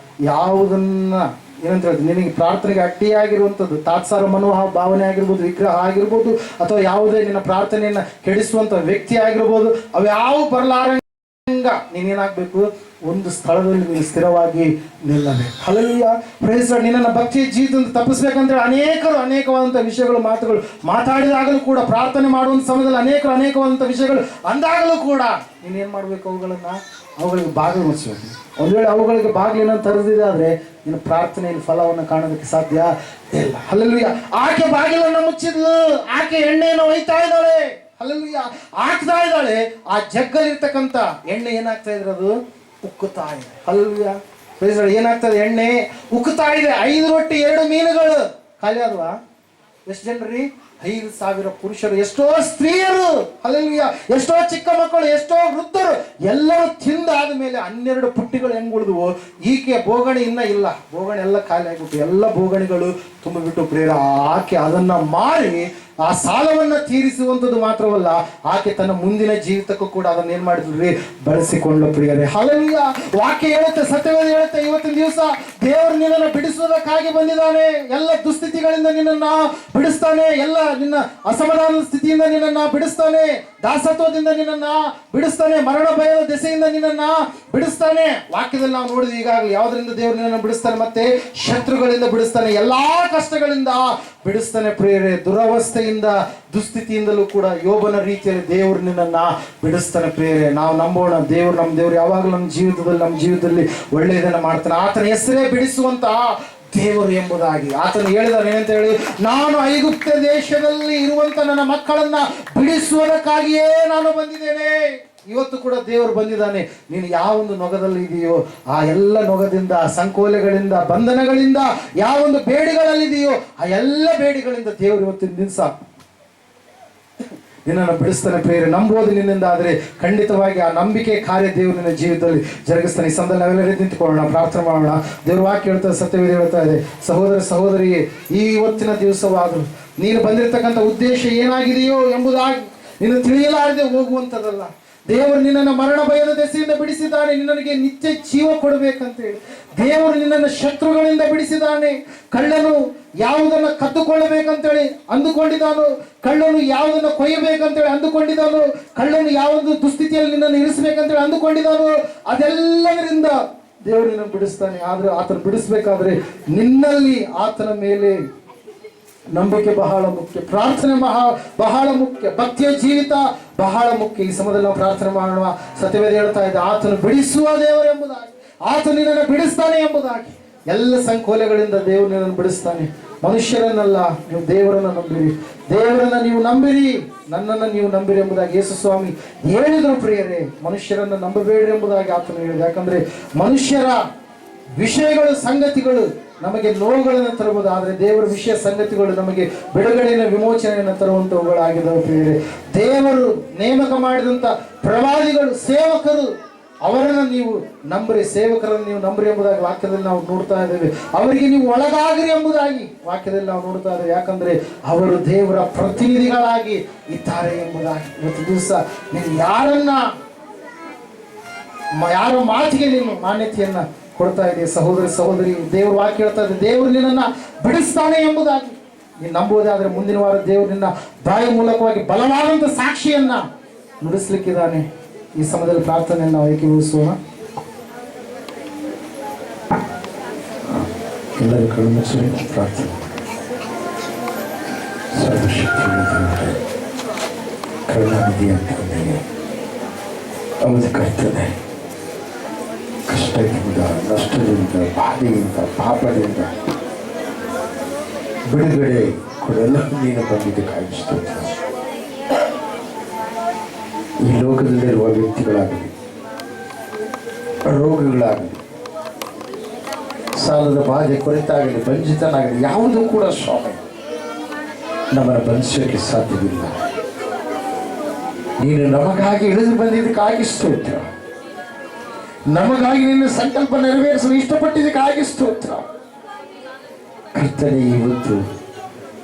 ಯಾವುದನ್ನು ಏನಂತ ಹೇಳಿದ್ರೆ, ನಿನಗೆ ಪ್ರಾರ್ಥನೆಗೆ ಅಡ್ಡಿಯಾಗಿರುವಂಥದ್ದು ತಾತ್ಸಾರ ಭಾವನೆ ಆಗಿರ್ಬೋದು, ವಿಗ್ರಹ ಆಗಿರ್ಬೋದು, ಅಥವಾ ಯಾವುದೇ ನಿನ್ನ ಪ್ರಾರ್ಥನೆಯನ್ನು ಕೆಡಿಸುವಂಥ ವ್ಯಕ್ತಿ ಆಗಿರ್ಬೋದು, ಅವು ಯಾವ ಬರಲಾರಂಗ ನೀನೇನಾಗಬೇಕು, ಒಂದು ಸ್ಥಳದಲ್ಲಿ ನೀನು ಸ್ಥಿರವಾಗಿ ನಿಲ್ಲಬೇಕು. Hallelujah, praise Lord. ನಿನ್ನನ್ನು ಭಕ್ತಿಯ ಜೀವಿತದಿಂದ ತಪ್ಪಿಸ್ಬೇಕಂತೇಳಿ ಅನೇಕವಾದಂಥ ವಿಷಯಗಳು ಮಾತಾಡಿದಾಗಲೂ ಕೂಡ, ಪ್ರಾರ್ಥನೆ ಮಾಡುವಂಥ ಸಮಯದಲ್ಲಿ ಅನೇಕವಾದಂಥ ವಿಷಯಗಳು ಅಂದಾಗಲೂ ಕೂಡ ನೀನೇನು ಮಾಡಬೇಕು, ಅವುಗಳಿಗೆ ಬಾಗಿಲು ಮುಚ್ಚಬೇಕು. ಒಂದು ವೇಳೆ ಅವುಗಳಿಗೆ ಬಾಗಿಲಿನ ತರದಿದೆ ಆದರೆ ನೀನು ಪ್ರಾರ್ಥನೆಯಲ್ಲಿ ಫಲವನ್ನು ಕಾಣೋದಕ್ಕೆ ಸಾಧ್ಯ ಇಲ್ಲ. ಹಲ್ಲೆಲೂಯಾ, ಆಕೆ ಬಾಗಿಲನ್ನು ಮುಚ್ಚಿದ್ಲು, ಆಕೆ ಎಣ್ಣೆಯನ್ನು ಒಯ್ತಾ ಇದ್ದಾಳೆ. ಹಲ್ಲೆಲೂಯಾ, ಹಾಕ್ತಾ ಇದ್ದಾಳೆ. ಆ ಜಗ್ಗಲ್ಲಿರ್ತಕ್ಕಂಥ ಎಣ್ಣೆ ಏನಾಗ್ತಾ ಇದ್ರೆ ಅದು ಉಕ್ಕುತ್ತಾ ಇದೆ. Hallelujah, praise Lord. ಏನಾಗ್ತದೆ, ಎಣ್ಣೆ ಉಕ್ಕುತ್ತಾ ಇದೆ. 5 ರೊಟ್ಟಿ 2 ಮೀನುಗಳು ಖಾಲಿ ಆದ್ವಾ? ಎಷ್ಟು ಜನರಿ? 5,000 ಪುರುಷರು, ಎಷ್ಟೋ ಸ್ತ್ರೀಯರು, ಹಲ್ಲೆಲೂಯಾ, ಎಷ್ಟೋ ಚಿಕ್ಕ ಮಕ್ಕಳು, ಎಷ್ಟೋ ವೃದ್ಧರು ಎಲ್ಲರೂ ತಿಂದಾದ ಮೇಲೆ 12 ಪುಟ್ಟಿಗಳು ಹೆಂಗ್ ಉಳಿದ್ವು. ಈಕೆ ಬೋಗಣಿ ಇನ್ನೂ ಇಲ್ಲ, ಬೋಗಣಿ ಎಲ್ಲ ಖಾಲಿ ಆಗಿಬಿಟ್ಟು ಎಲ್ಲ ಬೋಗಣಿಗಳು ತುಂಬಿಬಿಟ್ಟು ಪ್ರೇರ ಆಕೆ ಅದನ್ನು ಮಾರಿ ಆ ಸಾಲವನ್ನು ತೀರಿಸುವಂಥದ್ದು ಮಾತ್ರವಲ್ಲ, ಆಕೆ ತನ್ನ ಮುಂದಿನ ಜೀವಿತಕ್ಕೂ ಕೂಡ ಅದನ್ನ ಏನ್ ಮಾಡಿದ್ರಿ, ಬಳಸಿಕೊಂಡು ಪ್ರಿಯರೇ. ಹಲ್ಲೆಲೂಯಾ, ವಾಕ್ಯ ಹೇಳುತ್ತೆ, ಸತ್ಯವೇದ ಹೇಳುತ್ತೆ, ಇವತ್ತಿನ ದಿವಸ ದೇವರು ನಿನ್ನನ್ನು ಬಿಡಿಸುವುದಕ್ಕಾಗಿ ಬಂದಿದ್ದಾನೆ. ಎಲ್ಲ ದುಸ್ಥಿತಿಗಳಿಂದ ನಿನ್ನನ್ನು ಬಿಡಿಸ್ತಾನೆ, ಎಲ್ಲ ನಿನ್ನ ಅಸಮಾಧಾನದ ಸ್ಥಿತಿಯಿಂದ ನಿನ್ನನ್ನು ಬಿಡಿಸ್ತಾನೆ, ದಾಸತ್ವದಿಂದ ನಿನ್ನನ್ನು ಬಿಡಿಸ್ತಾನೆ, ಮರಣ ಭಯದ ದೆಸೆಯಿಂದ ನಿನ್ನನ್ನು ಬಿಡಿಸ್ತಾನೆ. ವಾಕ್ಯದಲ್ಲಿ ನಾವು ನೋಡಿದ್ವಿ ಈಗಾಗಲೇ ಯಾವುದರಿಂದ ದೇವರು ನಿನ್ನನ್ನು ಬಿಡಿಸ್ತಾನೆ, ಮತ್ತೆ ಶತ್ರುಗಳಿಂದ ಬಿಡಿಸ್ತಾನೆ, ಎಲ್ಲಾ ಕಷ್ಟಗಳಿಂದ ಬಿಡಿಸ್ತಾನೆ ಪ್ರಿಯರೇ. ದುರವಸ್ಥೆಯಿಂದ, ದುಸ್ಥಿತಿಯಿಂದಲೂ ಕೂಡ ಯೋಬನ ರೀತಿಯಲ್ಲಿ ದೇವರು ನಿನ್ನನ್ನು ಬಿಡಿಸ್ತಾನೆ ಪ್ರಿಯರೇ. ನಾವು ನಂಬೋಣ, ನಮ್ಮ ದೇವರು ಯಾವಾಗಲೂ ನಮ್ಮ ಜೀವಿತದಲ್ಲಿ ಒಳ್ಳೆಯದನ್ನು ಮಾಡ್ತಾನೆ. ಆತನ ಹೆಸರೇ ಬಿಡಿಸುವಂತ ದೇವರು ಎಂಬುದಾಗಿ ಆತನು ಹೇಳಿದಾನೆ. ಏನಂತ ಹೇಳಿ, ನಾನು ಐಗುಪ್ತ ದೇಶದಲ್ಲಿ ಇರುವಂತ ನನ್ನ ಮಕ್ಕಳನ್ನ ಬಿಡಿಸುವುದಕ್ಕಾಗಿಯೇ ನಾನು ಬಂದಿದ್ದೇನೆ. ಇವತ್ತು ಕೂಡ ದೇವರು ಬಂದಿದ್ದಾನೆ. ನೀನು ಯಾವೊಂದು ನೊಗದಲ್ಲಿ ಇದೆಯೋ ಆ ಎಲ್ಲ ನೊಗದಿಂದ, ಸಂಕೋಲೆಗಳಿಂದ, ಬಂಧನಗಳಿಂದ, ಯಾವೊಂದು ಬೇಡಿಗಳಲ್ಲಿದೆಯೋ ಆ ಎಲ್ಲ ಬೇಡಿಗಳಿಂದ ದೇವರು ಇವತ್ತಿನ ದಿವಸ ನಿನ್ನನ್ನು ಬಿಡಿಸ್ತಾನೆ ಪ್ರೇರೆ. ನಂಬೋದು ನಿನ್ನಿಂದ ಆದರೆ ಖಂಡಿತವಾಗಿ ಆ ನಂಬಿಕೆ ಕಾರ್ಯ ದೇವರು ನಿನ್ನ ಜೀವಿತದಲ್ಲಿ ಜರುಗಿಸ್ತಾನೆ. ಈ ಸಂದರ್ಭದಲ್ಲಿ ನಾವೆಲ್ಲರೂ ನಿಂತುಕೊಳ್ಳೋಣ, ಪ್ರಾರ್ಥನೆ ಮಾಡೋಣ. ದೇವ್ರ ವಾಕ್ಯ ಹೇಳ್ತಾ, ಸತ್ಯವೇದ ಹೇಳ್ತಾ ಇದೆ, ಸಹೋದರ ಸಹೋದರಿಗೆ ಈ ಇವತ್ತಿನ ದಿವಸವಾದರೂ ನೀನು ಬಂದಿರತಕ್ಕಂಥ ಉದ್ದೇಶ ಏನಾಗಿದೆಯೋ ಎಂಬುದಾಗಿ ನೀನು ತಿಳಿಯಲಾರದೆ ಹೋಗುವಂಥದ್ದಲ್ಲ. ದೇವರು ನಿನ್ನನ್ನು ಮರಣ ಭಯದ ದೆಸೆಯಿಂದ ಬಿಡಿಸಿದ್ದಾನೆ, ನಿನ್ನನಿಗೆ ನಿತ್ಯ ಜೀವ ಕೊಡಬೇಕಂತೇಳಿ. ದೇವರು ನಿನ್ನನ್ನು ಶತ್ರುಗಳಿಂದ ಬಿಡಿಸಿದ್ದಾನೆ. ಕಳ್ಳನು ಯಾವುದನ್ನು ಕದ್ದುಕೊಳ್ಳಬೇಕಂತೇಳಿ ಅಂದುಕೊಂಡಿದ್ದಾನೋ, ಕಳ್ಳನು ಯಾವುದನ್ನು ಕೊಯ್ಯಬೇಕಂತೇಳಿ ಅಂದುಕೊಂಡಿದ್ದಾನೋ, ಕಳ್ಳನು ಯಾವೊಂದು ದುಸ್ಥಿತಿಯಲ್ಲಿ ನಿನ್ನನ್ನು ಇರಿಸಬೇಕಂತೇಳಿ ಅಂದುಕೊಂಡಿದ್ದಾನೋ, ಅದೆಲ್ಲದರಿಂದ ದೇವರು ನಿನ್ನನ್ನು ಬಿಡಿಸ್ತಾನೆ. ಆದ್ರೆ ಆತನ ಬಿಡಿಸ್ಬೇಕಾದ್ರೆ ನಿನ್ನಲ್ಲಿ ಆತನ ಮೇಲೆ ನಂಬಿಕೆ ಬಹಳ ಮುಖ್ಯ, ಪ್ರಾರ್ಥನೆ ಬಹಳ ಮುಖ್ಯ, ಭಕ್ತಿಯ ಜೀವಿತ ಬಹಳ ಮುಖ್ಯ. ಈ ಸಮಯದಲ್ಲಿ ನಾವು ಪ್ರಾರ್ಥನೆ ಮಾಡೋಣ. ಸತ್ಯವೇದ ಹೇಳ್ತಾ ಇದೆ, ಆತನು ಬಿಡಿಸುವ ದೇವರು ಎಂಬುದಾಗಿ, ಆತ ನಿನ್ನನ್ನು ಬಿಡಿಸ್ತಾನೆ ಎಂಬುದಾಗಿ. ಎಲ್ಲ ಸಂಕೋಲೆಗಳಿಂದ ದೇವರು ನಿನ್ನನ್ನು ಬಿಡಿಸ್ತಾನೆ. ಮನುಷ್ಯರನ್ನಲ್ಲ, ನೀವು ದೇವರನ್ನು ನಂಬಿರಿ. ದೇವರನ್ನ ನೀವು ನಂಬಿರಿ, ನನ್ನನ್ನು ನೀವು ನಂಬಿರಿ ಎಂಬುದಾಗಿ ಯೇಸು ಸ್ವಾಮಿ ಹೇಳಿದರು. ಪ್ರಿಯರೇ, ಮನುಷ್ಯರನ್ನು ನಂಬಬೇಡಿ ಎಂಬುದಾಗಿ ಆತನು ಹೇಳಿದ. ಯಾಕಂದ್ರೆ ಮನುಷ್ಯರ ವಿಷಯಗಳು, ಸಂಗತಿಗಳು ನಮಗೆ ನೋವುಗಳನ್ನು ತರಬಹುದು, ಆದರೆ ದೇವರ ವಿಷಯ ಸಂಗತಿಗಳು ನಮಗೆ ಬಿಡುಗಡೆಯನ್ನು, ವಿಮೋಚನೆಯನ್ನು ತರುವಂತವುಗಳಾಗಿದ್ದಾವೆ. ಪ್ರಿಯರೇ, ದೇವರು ನೇಮಕ ಮಾಡಿದಂಥ ಪ್ರವಾದಿಗಳು, ಸೇವಕರು, ಅವರನ್ನು ನೀವು ನಂಬರಿ, ಸೇವಕರನ್ನು ನೀವು ನಂಬರಿ ಎಂಬುದಾಗಿ ವಾಕ್ಯದಲ್ಲಿ ನಾವು ನೋಡ್ತಾ ಇದ್ದೇವೆ. ಅವರಿಗೆ ನೀವು ಒಳಗಾಗಿರಿ ಎಂಬುದಾಗಿ ವಾಕ್ಯದಲ್ಲಿ ನಾವು ನೋಡ್ತಾ ಇದ್ದೇವೆ. ಯಾಕಂದ್ರೆ ಅವರು ದೇವರ ಪ್ರತಿನಿಧಿಗಳಾಗಿ ಇದ್ದಾರೆ ಎಂಬುದಾಗಿ. ಇವತ್ತು ದಿವಸ ನೀನು ಯಾರ ಮಾತಿಗೆ ನೀನು ಮಾನ್ಯತೆಯನ್ನ ಕೊಡ್ತಾ ಇದೆ ಸಹೋದರಿ ಸಹೋದರಿ. ದೇವರು ವಾಕ್ಯ ಹೇಳ್ತಾ ಇದೆ, ದೇವರು ನಿನ್ನನ್ನ ಬಿಡಿಸ್ತಾನೆ ಎಂಬುದಾಗಿ ನೀನು ನಂಬುವುದಾದ್ರೆ ಮುಂದಿನ ವಾರ ದೇವರು ನಿನ್ನ ಬಾಯಿ ಮೂಲಕವಾಗಿ ಬಲವಾದಂಥ ಸಾಕ್ಷಿಯನ್ನ ನುಡಿಸ್ಲಿಕ್ಕಿದ್ದಾನೆ. ಈ ಸಮಯದಲ್ಲಿ ಪ್ರಾರ್ಥನೆಯನ್ನು ನಾವು ಏಕೀಭವಿಸೋಣ. ಎಲ್ಲರೂ ಕಣ್ಣು ಪ್ರಾರ್ಥನೆ. ಸರ್ವಶಕ್ತಿ ಕರುಣಾನಿಧಿ ಅಂತಂದರೆ ಅವಧಿ ಕರ್ತನೆ, ಕಷ್ಟದಿಂದ, ನಷ್ಟದಿಂದ, ಬಾಧೆಯಿಂದ, ಪಾಪದಿಂದ ಬಿಡುಗಡೆ ಕೊಡಲು ನೀನು ಬಂದಿದ್ದಕ್ಕಾಗಿ ಸ್ತೋತ್ರ. ಈ ಲೋಕದಲ್ಲಿರುವ ವ್ಯಕ್ತಿಗಳಾಗಲಿ, ರೋಗಗಳಾಗಲಿ, ಸಾಲದ ಬಾಧೆ ಕೊರತಾಗಲಿ, ವಂಚಿತನಾಗಲಿ, ಯಾವುದೂ ಕೂಡ ಸ್ವಾಮಿ ನಮ್ಮನ್ನು ಬಂಧಿಸೋಕ್ಕೆ ಸಾಧ್ಯವಿಲ್ಲ. ನೀನು ನಮಗಾಗಿ ಇಳಿದು ಬಂದಿದ್ದಕ್ಕಾಗಿ ಸ್ತೋತ್ರ. ನಮಗಾಗಿ ನಿನ್ನ ಸಂಕಲ್ಪ ನೆರವೇರಿಸಲು ಇಷ್ಟಪಟ್ಟಿದ್ದಕ್ಕಾಗಿ ಸ್ತೋತ್ರ. ಕರ್ತನೆ, ಇವತ್ತು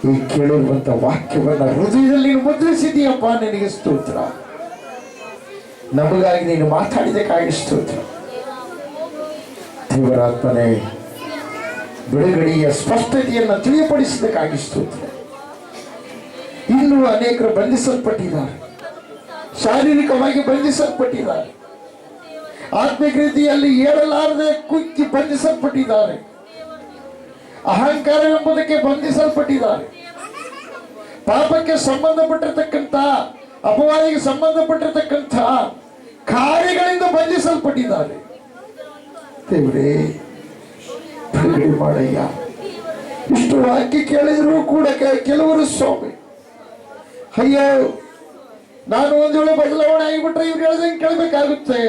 ಈ ಕೇಳಿರುವಂಥ ವಾಕ್ಯವನ್ನು ಹೃದಯದಲ್ಲಿ ನೀನು ಮುದ್ರಿಸಿದೀಯಪ್ಪ, ನಿನಗೆ ಸ್ತೋತ್ರ. ನಮಗಾಗಿ ನೀನು ಮಾತಾಡಿದಕ್ಕಾಗಿ ಸ್ತೋತ್ರ. ದೇವರಾತ್ಮನೇ, ಬಿಡುಗಡೆಯ ಸ್ಪಷ್ಟತೆಯನ್ನು ತಿಳಿಯಪಡಿಸಿದಕ್ಕಾಗಿ ಸ್ತೋತ್ರ. ಇನ್ನೂ ಅನೇಕರು ಬಂಧಿಸಲ್ಪಟ್ಟಿದ್ದಾರೆ, ಶಾರೀರಿಕವಾಗಿ ಬಂಧಿಸಲ್ಪಟ್ಟಿದ್ದಾರೆ, ಆತ್ಮಿಕ ರೀತಿಯಲ್ಲಿ ಏಳಲಾರದೆ ಕುಗ್ಗಿ ಬಂಧಿಸಲ್ಪಟ್ಟಿದ್ದಾರೆ, ಅಹಂಕಾರವೆಂಬುದಕ್ಕೆ ಬಂಧಿಸಲ್ಪಟ್ಟಿದ್ದಾರೆ, ಪಾಪಕ್ಕೆ ಸಂಬಂಧಪಟ್ಟಿರ್ತಕ್ಕಂಥ, ಅಪವಾದಿಗೆ ಸಂಬಂಧಪಟ್ಟಿರ್ತಕ್ಕಂಥ ಕಾರ್ಯಗಳಿಂದ ಬಂಧಿಸಲ್ಪಟ್ಟಿದ್ದಾರೆ. ದೇವರೇ, ಬಿಡುಗಡೆ ಮಾಡಯ್ಯ. ಇಷ್ಟು ವಾಕ್ಯ ಕೇಳಿದರೂ ಕೂಡ ಕೆಲವರು ಸ್ವಾಮಿ, ಅಯ್ಯೋ ನಾನು ಒಂದು ವೇಳೆ ಬದಲಾವಣೆ ಆಗಿಬಿಟ್ರೆ ಇವ್ರು ಹೇಳ್ದಂಗೆ ಕೇಳಬೇಕಾಗುತ್ತೆ,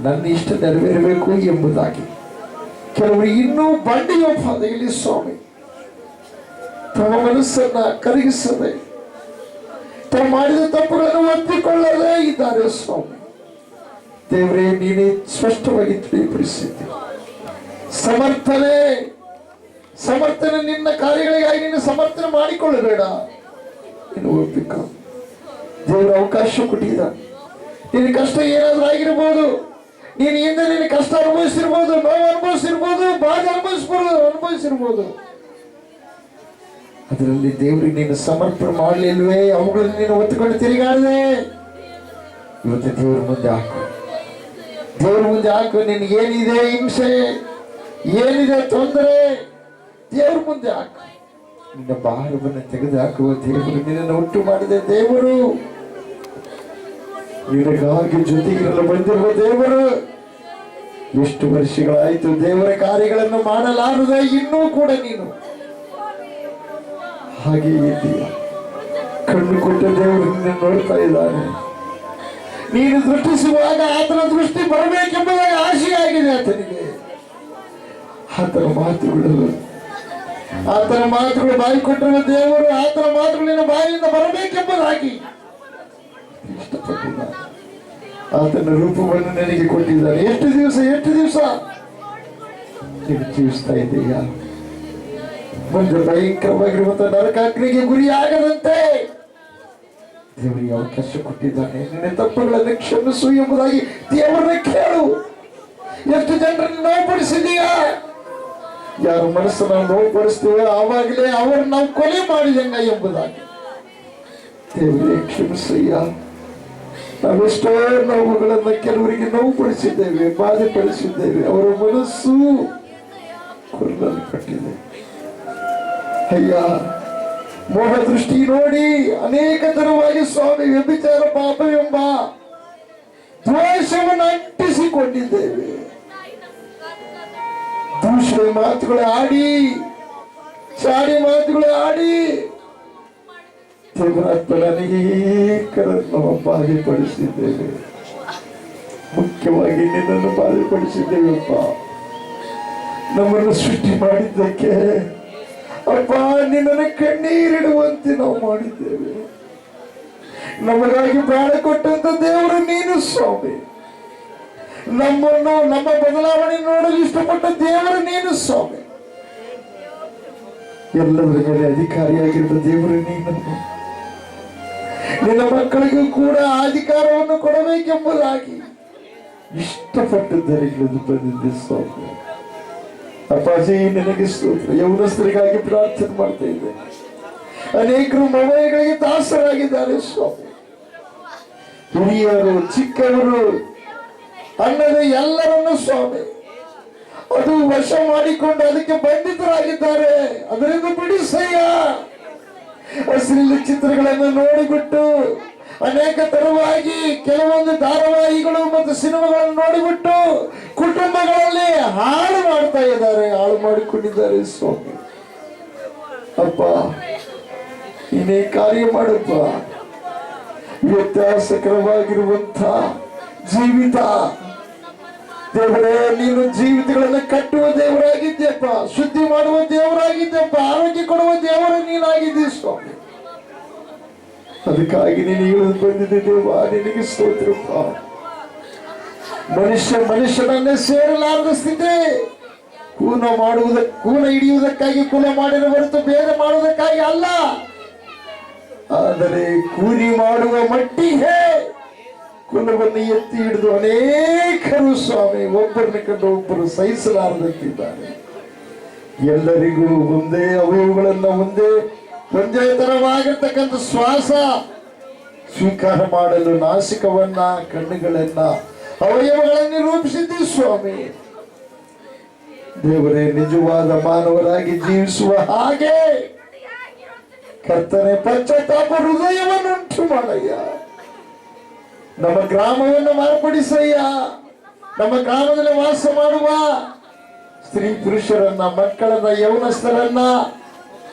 ನನ್ನ ಇಷ್ಟ ನೆರವೇರಬೇಕು ಎಂಬುದಾಗಿ ಕೆಲವರು ಇನ್ನೂ ಬಂಡೆಯ ಪಾದೆಯಲ್ಲಿ ಸ್ವಾಮಿ ತಮ್ಮ ಮನಸ್ಸನ್ನ ಕರಗಿಸದೆ, ತಾವು ಮಾಡಿದ ತಪ್ಪುಗಳನ್ನು ಒಪ್ಪಿಕೊಳ್ಳದೇ ಇದ್ದಾರೆ ಸ್ವಾಮಿ. ದೇವರೇ, ನೀನೇ ಸ್ಪಷ್ಟವಾಗಿ ತಿಳಿಯಪಡಿಸಿದ್ದೆ. ಸಮರ್ಥನೆ ನಿನ್ನ ಕಾರ್ಯಗಳಿಗಾಗಿ ನೀನು ಸಮರ್ಥನೆ ಮಾಡಿಕೊಳ್ಳಬೇಡ, ನೀನು ಒಪ್ಪಿಕ. ದೇವರ ಅವಕಾಶ ಕೊಟ್ಟಿದ್ದ. ನಿನ್ನ ಕಷ್ಟ ಏನಾದ್ರೂ ಆಗಿರ್ಬೋದು, ನೀನು ಹಿಂದೆ ನಿನ್ನ ಕಷ್ಟ ಅನುಭವಿಸಿರ್ಬೋದು, ನೋವು ಅನುಭವಿಸಿರ್ಬೋದು, ಬಾಧೆ ಅನುಭವಿಸಿರ್ಬೋದು. ಅದರಲ್ಲಿ ದೇವರಿಗೆ ನೀನು ಸಮರ್ಪಣೆ ಮಾಡಲಿಲ್ವೇ? ಅವುಗಳನ್ನು ನೀನು ಒತ್ತುಕೊಂಡು ತಿರುಗಾಡಿದೆ. ಇವತ್ತು ದೇವರ ಮುಂದೆ ಹಾಕು. ನಿನಗೇನಿದೆ ಹಿಂಸೆ, ಏನಿದೆ ತೊಂದರೆ, ದೇವ್ರ ಮುಂದೆ ಹಾಕು. ನಿನ್ನ ಭಾರವನ್ನು ತೆಗೆದು ಹಾಕುವ ದೇವರು, ನಿನ್ನನ್ನು ಉಂಟು ಮಾಡಿದ ದೇವರು, ನಿನಗಾಗಿ ಜೊತೆಗಿರಲು ಬಂದಿರುವ ದೇವರು. ಎಷ್ಟು ವರ್ಷಗಳಾಯಿತು ದೇವರ ಕಾರ್ಯಗಳನ್ನು ಮಾಡಲಾರದೆ, ಇನ್ನೂ ಕೂಡ ನೀನು ಹಾಗೆ ಇದೆಯಾ? ಕಣ್ಣು ಕೊಟ್ಟ ದೇವರು ನಿನ್ನ ನೋಡ್ತಾ ಇದ್ದಾನೆ. ನೀನು ದೃಷ್ಟಿಸುವಾಗ ಆತನ ದೃಷ್ಟಿ ಬರಬೇಕೆಂಬುದಾಗಿ ಆಶೆಯಾಗಿದೆ ಆತನಿಗೆ. ಆತನ ಮಾತುಗಳು ಬಾಯಿ ಕೊಟ್ಟಿರುವ ದೇವರು, ಆತನ ಮಾತುಗಳು ನಿನ್ನ ಬಾಯಿಯಿಂದ ಬರಬೇಕೆಂಬುದಾಗಿ ಇಷ್ಟಪಟ್ಟಿದ್ದಾನೆ. ಆತನ ರೂಪವನ್ನು ನನಗೆ ಕೊಟ್ಟಿದ್ದಾನೆ. ಎಷ್ಟು ದಿವಸ ನೀನು ಜೀವಿಸ್ತಾ ಇದೆಯಾ? ಒಂದು ಭಯಂಕರವಾಗಿರುವಂತಹ ನರಕಾಗ್ನಿಗೆ ಗುರಿಯಾಗದಂತೆ ದೇವರಿಗೆ ಅವಕಾಶ ಕೊಟ್ಟಿದ್ದಾನೆ. ನಿನ್ನ ತಪ್ಪುಗಳನ್ನು ಕ್ಷಮಿಸು ಎಂಬುದಾಗಿ ದೇವರನ್ನ ಕೇಳು. ಎಷ್ಟು ಜನರನ್ನು ನೋವುಪಡಿಸಿದೀಯಾ? ಯಾರ ಮನಸ್ಸನ್ನು ನಾವು ನೋವುಪಡಿಸ್ತೀವೋ ಆವಾಗಲೇ ಅವರನ್ನು ನಾವು ಕೊಲೆ ಮಾಡಿದಂಗ ಎಂಬುದಾಗಿ ದೇವರೇ ಕ್ಷಮಿಸಯ್ಯ. ನಾವೆಷ್ಟೋ ನೋವುಗಳನ್ನ ಕೆಲವರಿಗೆ ನೋವು ಪಡಿಸಿದ್ದೇವೆ, ಬಾಧೆ ಪಡಿಸಿದ್ದೇವೆ. ಅವರ ಮನಸ್ಸು ಕುರುಡಲ್ಲಿ ಕಟ್ಟಿದೆ. ಅಯ್ಯ, ಮೋಹ ದೃಷ್ಟಿ ನೋಡಿ ಅನೇಕ ತರವಾಗಿ ಸ್ವಾಮಿ ವ್ಯಭಿಚಾರ ಪಾಪವೆಂಬ ದ್ವೇಷವನ್ನು ಅಂಟಿಸಿಕೊಂಡಿದ್ದೇವೆ. ದೂಷಣೆ ಮಾತುಗಳು ಆಡಿ, ಚಾಡಿ ಮಾತುಗಳು ಆಡಿ ದೇವರಾತ್ಮನ ಅನೇಕರನ್ನು ಬಾಧೆಪಡಿಸಿದ್ದೇವೆ. ಮುಖ್ಯವಾಗಿ ನಿನ್ನನ್ನು ಬಾಧೆಪಡಿಸಿದ್ದೇವೆಪ್ಪ. ನಮ್ಮನ್ನು ಸೃಷ್ಟಿ ಮಾಡಿದ್ದಕ್ಕೆ ಅಪ್ಪ ನಿನ್ನನ್ನು ಕಣ್ಣೀರಿಡುವಂತೆ ನಾವು ಮಾಡಿದ್ದೇವೆ. ನಮಗಾಗಿ ಪ್ರಾಣ ಕೊಟ್ಟಂತ ದೇವರು ನೀನು ಸ್ವಾಮಿ. ನಮ್ಮ ಬದಲಾವಣೆ ನೋಡಲು ಇಷ್ಟಪಟ್ಟ ದೇವರು ನೀನು ಸ್ವಾಮಿ. ಎಲ್ಲದರ ಮೇಲೆ ಅಧಿಕಾರಿಯಾಗಿರುವ ದೇವರು ನೀನು. ನಿನ್ನ ಮಕ್ಕಳಿಗೂ ಕೂಡ ಅಧಿಕಾರವನ್ನು ಕೊಡಬೇಕೆಂಬುದಾಗಿ ಇಷ್ಟಪಟ್ಟಿದ್ದರಿಂದ ಬಂದಿದ್ದೆ ಸ್ವಾಮಿ. ಅಪ್ಪಾಜಿ ನಿನಗೆ ಸ್ತೋತ್ರ. ಯೌವನಸ್ಥರಿಗಾಗಿ ಪ್ರಾರ್ಥನೆ ಮಾಡ್ತಾ ಇದ್ದೇನೆ. ಅನೇಕರು ಮೊಬೈಲ್ಗಳಿಗೆ ದಾಸರಾಗಿದ್ದಾರೆ ಸ್ವಾಮಿ. ಹಿರಿಯರು, ಚಿಕ್ಕವರು ಅನ್ನದೆ ಎಲ್ಲರನ್ನು ಸ್ವಾಮಿ ಅದು ವಶ ಮಾಡಿಕೊಂಡು ಅದಕ್ಕೆ ಬಂಧಿತರಾಗಿದ್ದಾರೆ. ಅದರಿಂದ ಬಿಡಿಸಯ್ಯ. ಅಶ್ಲೀಲ ಚಿತ್ರಗಳನ್ನು ನೋಡಿಬಿಟ್ಟು ಅನೇಕ ತರವಾಗಿ ಕೆಲವೊಂದು ಧಾರಾವಾಹಿಗಳು ಮತ್ತು ಸಿನಿಮಾಗಳನ್ನು ನೋಡಿಬಿಟ್ಟು ಕುಟುಂಬಗಳಲ್ಲಿ ಹಾಳು ಮಾಡ್ತಾ ಇದ್ದಾರೆ, ಹಾಳು ಮಾಡಿಕೊಂಡಿದ್ದಾರೆ ಸ್ವಾಮಿ. ಅಪ್ಪ ಇನ್ನೇ ಕಾರ್ಯ ಮಾಡಪ್ಪ. ವ್ಯತ್ಯಾಸಕರವಾಗಿರುವಂತ ಜೀವಿತ ದೇವರೇ, ನೀನು ಜೀವಿತಗಳನ್ನು ಕಟ್ಟುವ ದೇವರಾಗಿದ್ಯಪ್ಪ, ಶುದ್ಧಿ ಮಾಡುವ ದೇವರಾಗಿದ್ಯಪ್ಪ, ಆರೋಗ್ಯ ಕೊಡುವ ದೇವರು ನೀನಾಗಿದ್ದೀ ಸ್ವಾಮಿ. ಅದಕ್ಕಾಗಿ ನೀನು ಇಳಿದು ಬಂದಿದ್ದೆ ದೇವ, ನಿನಗೆ ಸ್ತೋತ್ರಪ್ಪ. ಮನುಷ್ಯನನ್ನೇ ಸೇರಲಾರದ ಸ್ಥಿತಿ. ಕೂನ ಹಿಡಿಯುವುದಕ್ಕಾಗಿ ಕುಲ ಮಾಡಿದ ಹೊರತು ಬೇರೆ ಮಾಡುವುದಕ್ಕಾಗಿ ಅಲ್ಲ. ಆದರೆ ಕೂಲಿ ಮಾಡುವ ಮಟ್ಟಿಗೆ ಕುಲವನ್ನು ಎತ್ತಿ ಹಿಡಿದು ಅನೇಕರು ಸ್ವಾಮಿ ಒಬ್ಬರನ್ನ ಕಂಡು ಒಬ್ಬರು ಸಹಿಸಲಾರದಂತಿದ್ದಾರೆ. ಎಲ್ಲರಿಗೂ ಒಂದೇ ಅವಯವಗಳನ್ನ ಒಂದೇ ತರವಾಗಿರ್ತಕ್ಕಂಥ ಶ್ವಾಸ ಸ್ವೀಕಾರ ಮಾಡಲು ನಾಸಿಕವನ್ನ, ಕಣ್ಣುಗಳನ್ನ, ಅವಯವಗಳನ್ನು ರೂಪಿಸಿದ್ದೀವಿ ಸ್ವಾಮಿ. ದೇವರೇ, ನಿಜವಾದ ಮಾನವರಾಗಿ ಜೀವಿಸುವ ಹಾಗೆ ಕರ್ತನೆ ಪಶ್ಚಾತ್ತಾಪ ಹೃದಯವನ್ನು ಉಂಟು ಮಾಡಯ್ಯ. ನಮ್ಮ ಗ್ರಾಮವನ್ನು ಮಾರ್ಪಡಿಸಯ್ಯ. ನಮ್ಮ ಗ್ರಾಮದಲ್ಲಿ ವಾಸ ಮಾಡುವ ಸ್ತ್ರೀ ಪುರುಷರನ್ನ, ಮಕ್ಕಳನ್ನ, ಯೌವನಸ್ಥರನ್ನ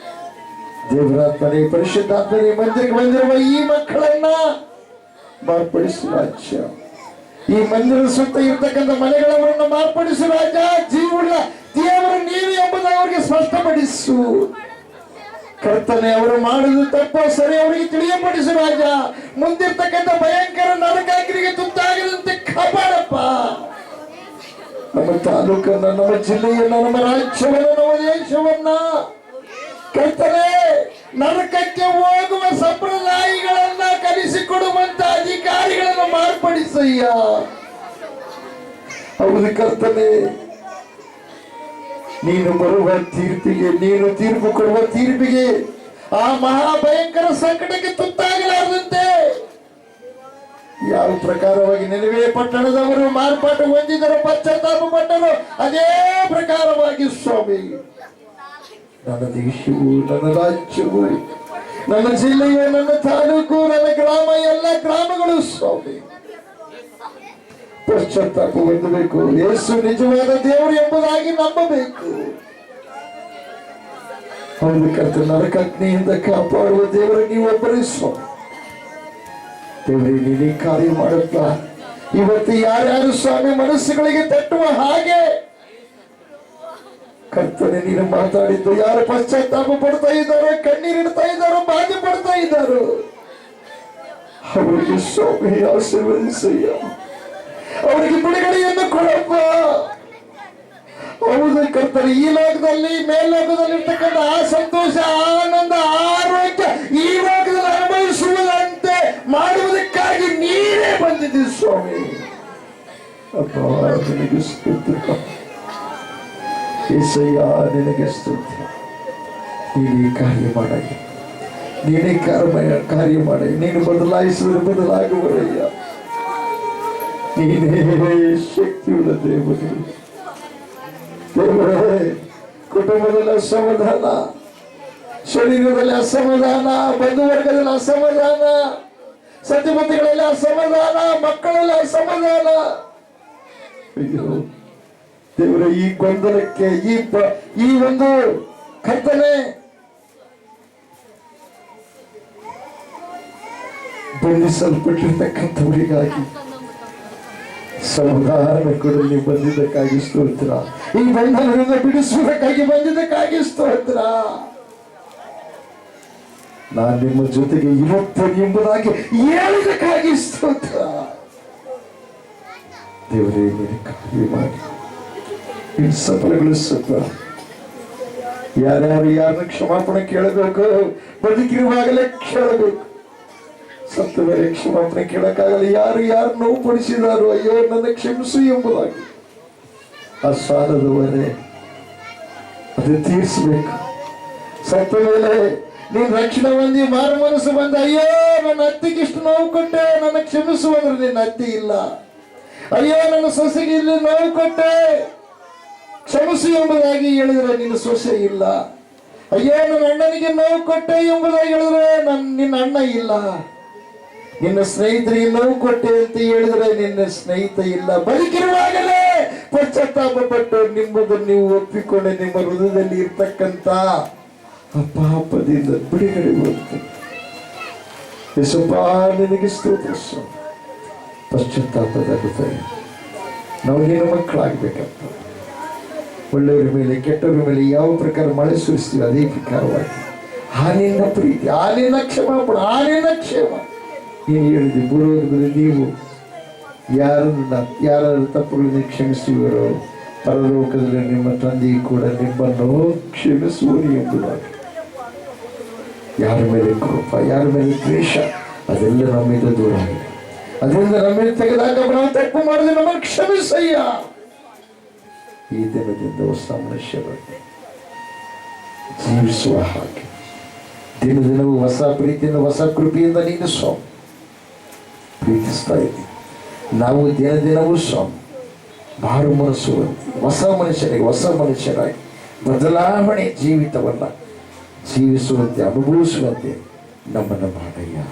ದೇವರಾತ್ಮನೇ, ಪರಿಶುದ್ಧಾತ್ಮನೇ, ಮಂದಿರಕ್ಕೆ ಬಂದಿರುವ ಈ ಮಕ್ಕಳನ್ನ ಮಾರ್ಪಡಿಸು ರಾಜ್ಯ. ಈ ಮಂದಿರದ ಸುತ್ತ ಇರ್ತಕ್ಕಂಥ ಮನೆಗಳವರನ್ನ ಮಾರ್ಪಡಿಸು ರಾಜ. ಜೀವನ ದೇವರು ನೀವೇ ಎಂಬುದು ಅವರಿಗೆ ಸ್ಪಷ್ಟಪಡಿಸು ಕರ್ತನೆ. ಅವರು ಮಾಡುವುದು ತಪ್ಪ ಸರಿ ಅವರಿಗೆ ತಿಳಿಯಪಡಿಸು ರಾಜ. ಮುಂದಿರ್ತಕ್ಕಂಥ ಭಯಂಕರ ನರಕಾಗ್ನಿಗೆ ತುತ್ತಾಗದಂತೆ ಕಾಪಾಡಪ್ಪ. ನಮ್ಮ ತಾಲೂಕನ್ನ, ನಮ್ಮ ಜಿಲ್ಲೆಯನ್ನ, ನಮ್ಮ ರಾಜ್ಯವನ್ನ, ನಮ್ಮ ದೇಶವನ್ನ ಕರ್ತನೆ ನರಕಕ್ಕೆ ಹೋಗುವ ಸಂಪ್ರದಾಯಗಳನ್ನ ಕಲಿಸಿಕೊಡುವಂತ ಅಧಿಕಾರಿಗಳನ್ನು ಮಾರ್ಪಡಿಸಯ್ಯ. ಹೌದು ಕರ್ತನೆ, ನೀನು ಬರುವ ತೀರ್ಪಿಗೆ, ನೀನು ತೀರ್ಪು ಕೊಡುವ ತೀರ್ಪಿಗೆ, ಆ ಮಹಾಭಯಂಕರ ಸಂಕಟಕ್ಕೆ ತುತ್ತಾಗಲಾರದಂತೆ ಯಾವ ಪ್ರಕಾರವಾಗಿ ನಿನವೇ ಪಟ್ಟಣದವರು ಮಾರ್ಪಾಟು ಹೊಂದಿದರು, ಪಶ್ಚಾತ್ತಾಪ ಪಟ್ಟರು, ಅದೇ ಪ್ರಕಾರವಾಗಿ ಸ್ವಾಮಿ ನನ್ನ ದೇಶವು, ನನ್ನ ರಾಜ್ಯವು, ನನ್ನ ಜಿಲ್ಲೆಯು, ನನ್ನ ತಾಲೂಕು, ನನ್ನ ಗ್ರಾಮ, ಎಲ್ಲ ಗ್ರಾಮಗಳು ಸ್ವಾಮಿ ಪಶ್ಚಾತ್ತಾಪ ಹೊಂದಬೇಕು. ಯೇಸು ನಿಜವಾದ ದೇವರು ಎಂಬುದಾಗಿ ನಂಬಬೇಕು. ಹೌದು ಕರ್ತನೆ, ನರಕಾಗ್ನಿಯಿಂದ ಕಾಪಾಡುವ ದೇವರು ನೀವೊಬ್ಬರೇ ಸ್ವಾಮಿ. ದೇವರೇ, ನೀನೇ ಕಾರ್ಯ ಮಾಡುತ್ತ ಇವತ್ತು ಯಾರ್ಯಾರು ಸ್ವಾಮಿ ಮನಸ್ಸುಗಳಿಗೆ ತಟ್ಟುವ ಹಾಗೆ ಕರ್ತನೆ ನೀನು ಮಾತಾಡಿದ್ದು, ಯಾರು ಪಶ್ಚಾತ್ತಾಪ ಪಡ್ತಾ ಇದ್ದಾರೋ, ಕಣ್ಣೀರಿಡ್ತಾ ಇದ್ದಾರೋ, ಬಾಧೆ ಪಡ್ತಾ ಇದ್ದಾರೋ ಅವರಿಗೆ ಸ್ವಾಮಿ ಆಶೀರ್ವದಿಸಯ್ಯ. ಅವರಿಗೆ ಬಿಡುಗಡೆಯನ್ನು ಕೊಡಪ್ಪ. ಹೌದು ಕರ್ತನೆ, ಈ ಲೋಕದಲ್ಲಿ ಮೇಲ್ಲೋಕದಲ್ಲಿ ಇರ್ತಕ್ಕಂಥ ಆ ಸಂತೋಷ, ಆನಂದ, ಆರೋಗ್ಯ ಈ ಲೋಕದಲ್ಲಿ ಅನುಭವಿಸುವುದಂತೆ ಮಾಡುವುದಕ್ಕಾಗಿ ನೀನೇ ಬಂದಿದ್ದೀ ಸ್ವಾಮಿ. ಅಪ್ಪ ನಿನಗೆ ಸ್ತೋತ್ರ ಏಸಯ್ಯ, ನಿನಗೆ ಸ್ತೋತ್ರ. ನೀನೇ ಕಾರ್ಯ ಮಾಡಯ್ಯ, ನೀನೇ ಕಾರ್ಯ ಮಾಡಯ್ಯ. ನೀನು ಬದಲಾಯಿಸಿದ್ರೆ ಬದಲಾಗುವರಯ್ಯ. ನೀನೇ ಶಕ್ತಿಯುಳ್ಳ ದೇವರು. ದೇವರೇ, ಕುಟುಂಬದಲ್ಲಿ ಅಸಮಾಧಾನ, ಶರೀರದಲ್ಲಿ ಅಸಮಾಧಾನ, ಬಂಧುವರ್ಗದಲ್ಲಿ ಅಸಮಾಧಾನ, ಸತಿಪತಿಗಳಲ್ಲಿ ಅಸಮಾಧಾನ, ಮಕ್ಕಳಲ್ಲಿ ಅಸಮಾಧಾನ. ಅಯ್ಯೋ ದೇವರ, ಈ ಗೊಂದಲಕ್ಕೆ, ಈ ಒಂದು ಕರ್ತನೆ ಬಂಧಿಸಲ್ಪಟ್ಟಿರ್ತಕ್ಕಂಥವರಿಗಾಗಿ ಸಮಾಧಾನ ಕೊಡಲಿ ಬಂದಿದ್ದಕ್ಕಾಗಿ ಸ್ತೋತ್ರ. ಈ ಬಂಧನದಿಂದ ಬಿಡಿಸುವುದಕ್ಕಾಗಿ ಬಂದಿದ್ದಕ್ಕಾಗಿ ಸ್ತೋತ್ರ. ನಾನು ನಿಮ್ಮ ಜೊತೆಗೆ ಇರುತ್ತೇನೆ ಎಂಬುದಾಗಿ ಹೇಳಿದಕ್ಕಾಗಿ ಸ್ತೋತ್ರ. ದೇವರೇ, ನೀನು ಕಾರ್ಯ ಮಾಡಿ ನೀನು ಸಫಲಗೊಳಿಸಪ್ಪ. ಯಾರ್ಯಾರು ಯಾರನ್ನ ಕ್ಷಮಾಪಣೆ ಕೇಳಬೇಕು, ಬದುಕಿರುವಾಗಲೇ ಕೇಳಬೇಕು. ಸತ್ತ ಮೇಲೆ ಕ್ಷಮಾಪಣೆ ಕೇಳಕ್ಕಾಗಲ್ಲ. ಯಾರು ಯಾರು ನೋವು ಪಡಿಸಿದಾರೋ, ಅಯ್ಯೋ ನನ್ನ ಕ್ಷಮಿಸು ಎಂಬುದಾಗಿ ಆ ಸಾಲದವರೇ ಅದು ತೀರಿಸಬೇಕು. ಸತ್ತ ಮೇಲೆ ನೀನ್ ರಕ್ಷಣೆ ಹೊಂದಿ ಮಾರು ಮನಸ್ಸು ಬಂದ, ಅಯ್ಯೋ ನನ್ನ ಅತ್ತಿಗೆ ಇಷ್ಟು ನೋವು ಕೊಟ್ಟೆ, ನನ್ನ ಕ್ಷಮಿಸು ಅಂದ್ರೆ ನಿನ್ನ ಅತ್ತಿ ಇಲ್ಲ. ಅಯ್ಯೋ ನನ್ನ ಸೊಸೆಗೆ ಇಲ್ಲಿ ನೋವು ಕೊಟ್ಟೆ, ಕ್ಷಮಿಸು ಎಂಬುದಾಗಿ ಹೇಳಿದ್ರೆ ನಿನ್ನ ಸೊಸೆ ಇಲ್ಲ. ಅಯ್ಯೋ ನನ್ನ ಅಣ್ಣನಿಗೆ ನೋವು ಕೊಟ್ಟೆ ಎಂಬುದಾಗಿ ಹೇಳಿದ್ರೆ ನಿನ್ನ ಅಣ್ಣ ಇಲ್ಲ. ನಿನ್ನ ಸ್ನೇಹಿತರಿಗೆ ನೋವು ಕೊಟ್ಟೆ ಅಂತ ಹೇಳಿದ್ರೆ ನಿನ್ನ ಸ್ನೇಹಿತ ಇಲ್ಲ. ಬದುಕಿರುವಾಗಲೇ ಪಶ್ಚಾತ್ತಾಪ ಪಟ್ಟು ನಿಮ್ಮದನ್ನು ನೀವು ಒಪ್ಪಿಕೊಂಡು ನಿಮ್ಮ ಹೃದಯದಲ್ಲಿ ಇರ್ತಕ್ಕಂಥ ಪಾಪದಿಂದ ಬಿಡುಗಡೆ ಬರುತ್ತೆ. ಯೇಸಪ್ಪ, ನಿನಗೆ ಸ್ತೋತ್ರ. ಪಶ್ಚಾತ್ತಾಪದ ಹೃದಯ ನಾವು ಏನು ಮಕ್ಕಳಾಗಬೇಕಂತ, ಒಳ್ಳೆಯವರ ಮೇಲೆ ಕೆಟ್ಟವರ ಮೇಲೆ ಯಾವ ಪ್ರಕಾರ ಮಳೆ ಸುರಿಸ್ತೀವಿ ಅದೇ ಪ್ರಕಾರವಾಗಿ ಆ ನಿನ್ನ ಪ್ರೀತಿ, ಆ ನಿನ್ನ ಕ್ಷಮಾಪಣೆ, ಆ ನಿನ್ನ ಕ್ಷೇಮ ಏನು ಹೇಳಿದೆ. ಪೂರ್ವದಲ್ಲಿ ನೀವು ಯಾರ ತಪ್ಪುಗಳನ್ನು ಕ್ಷಮಿಸುವರೋ ಪರಲೋಕದಲ್ಲಿ ನಿಮ್ಮ ತಂದೆಯು ಕೂಡ ನಿಮ್ಮನ್ನು ಕ್ಷಮಿಸುವನು ಎಂಬುದಾಗಿ. ಯಾರ ಮೇಲೆ ಕೋಪ, ಯಾರ ಮೇಲೆ ದ್ವೇಷ, ಅದೆಲ್ಲ ನಮ್ಮಿಂದ ದೂರ ಆಗಿದೆ. ಅದರಿಂದ ನಮ್ಮಿಂದ ತೆಗೆದಾಗ ನಾವು ತಪ್ಪು ಮಾಡಿದ್ರೆ ನಮ್ಮನ್ನು ಕ್ಷಮಿಸಯ್ಯ. ಈ ದಿನದಿಂದ ಹೊಸ ಮನುಷ್ಯರಾಗಿ ಜೀವಿಸುವ ಹಾಗೆ ದಿನ ದಿನವೂ ಹೊಸ ಪ್ರೀತಿಯಿಂದ, ಹೊಸ ಕೃಪೆಯಿಂದ ನೀನು ಸ್ವಾಮಿ ಪ್ರೀತಿಸ್ತಾ ಇದ್ದೀವಿ. ನಾವು ದಿನ ದಿನವೂ ಸ್ವಾಮಿ ಮಾರು ಮನಸ್ಸು ಹೊಸ ಮನುಷ್ಯರಾಗಿ ಬದಲಾವಣೆ ಜೀವಿತವನ್ನ ಜೀವಿಸುವಂತೆ, ಅನುಭವಿಸುವಂತೆ ನಮ್ಮನ್ನು ಮಾಡಯ್ಯ.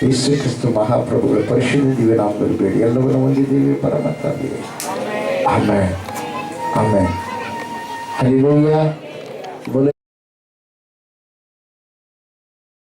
ಯೇಸು ಕ್ರಿಸ್ತ ಮಹಾಪ್ರಭುಗಳ ಪರಿಶುದ್ಧ ದಿವ್ಯ ನಾಮದಲ್ಲಿ ಬೇಡಿ ಎಲ್ಲವನ್ನು ಹೊಂದಿದ್ದೇವೆ ಪರಮ ತಂದೆಯೇ. Amen, amen, hallelujah.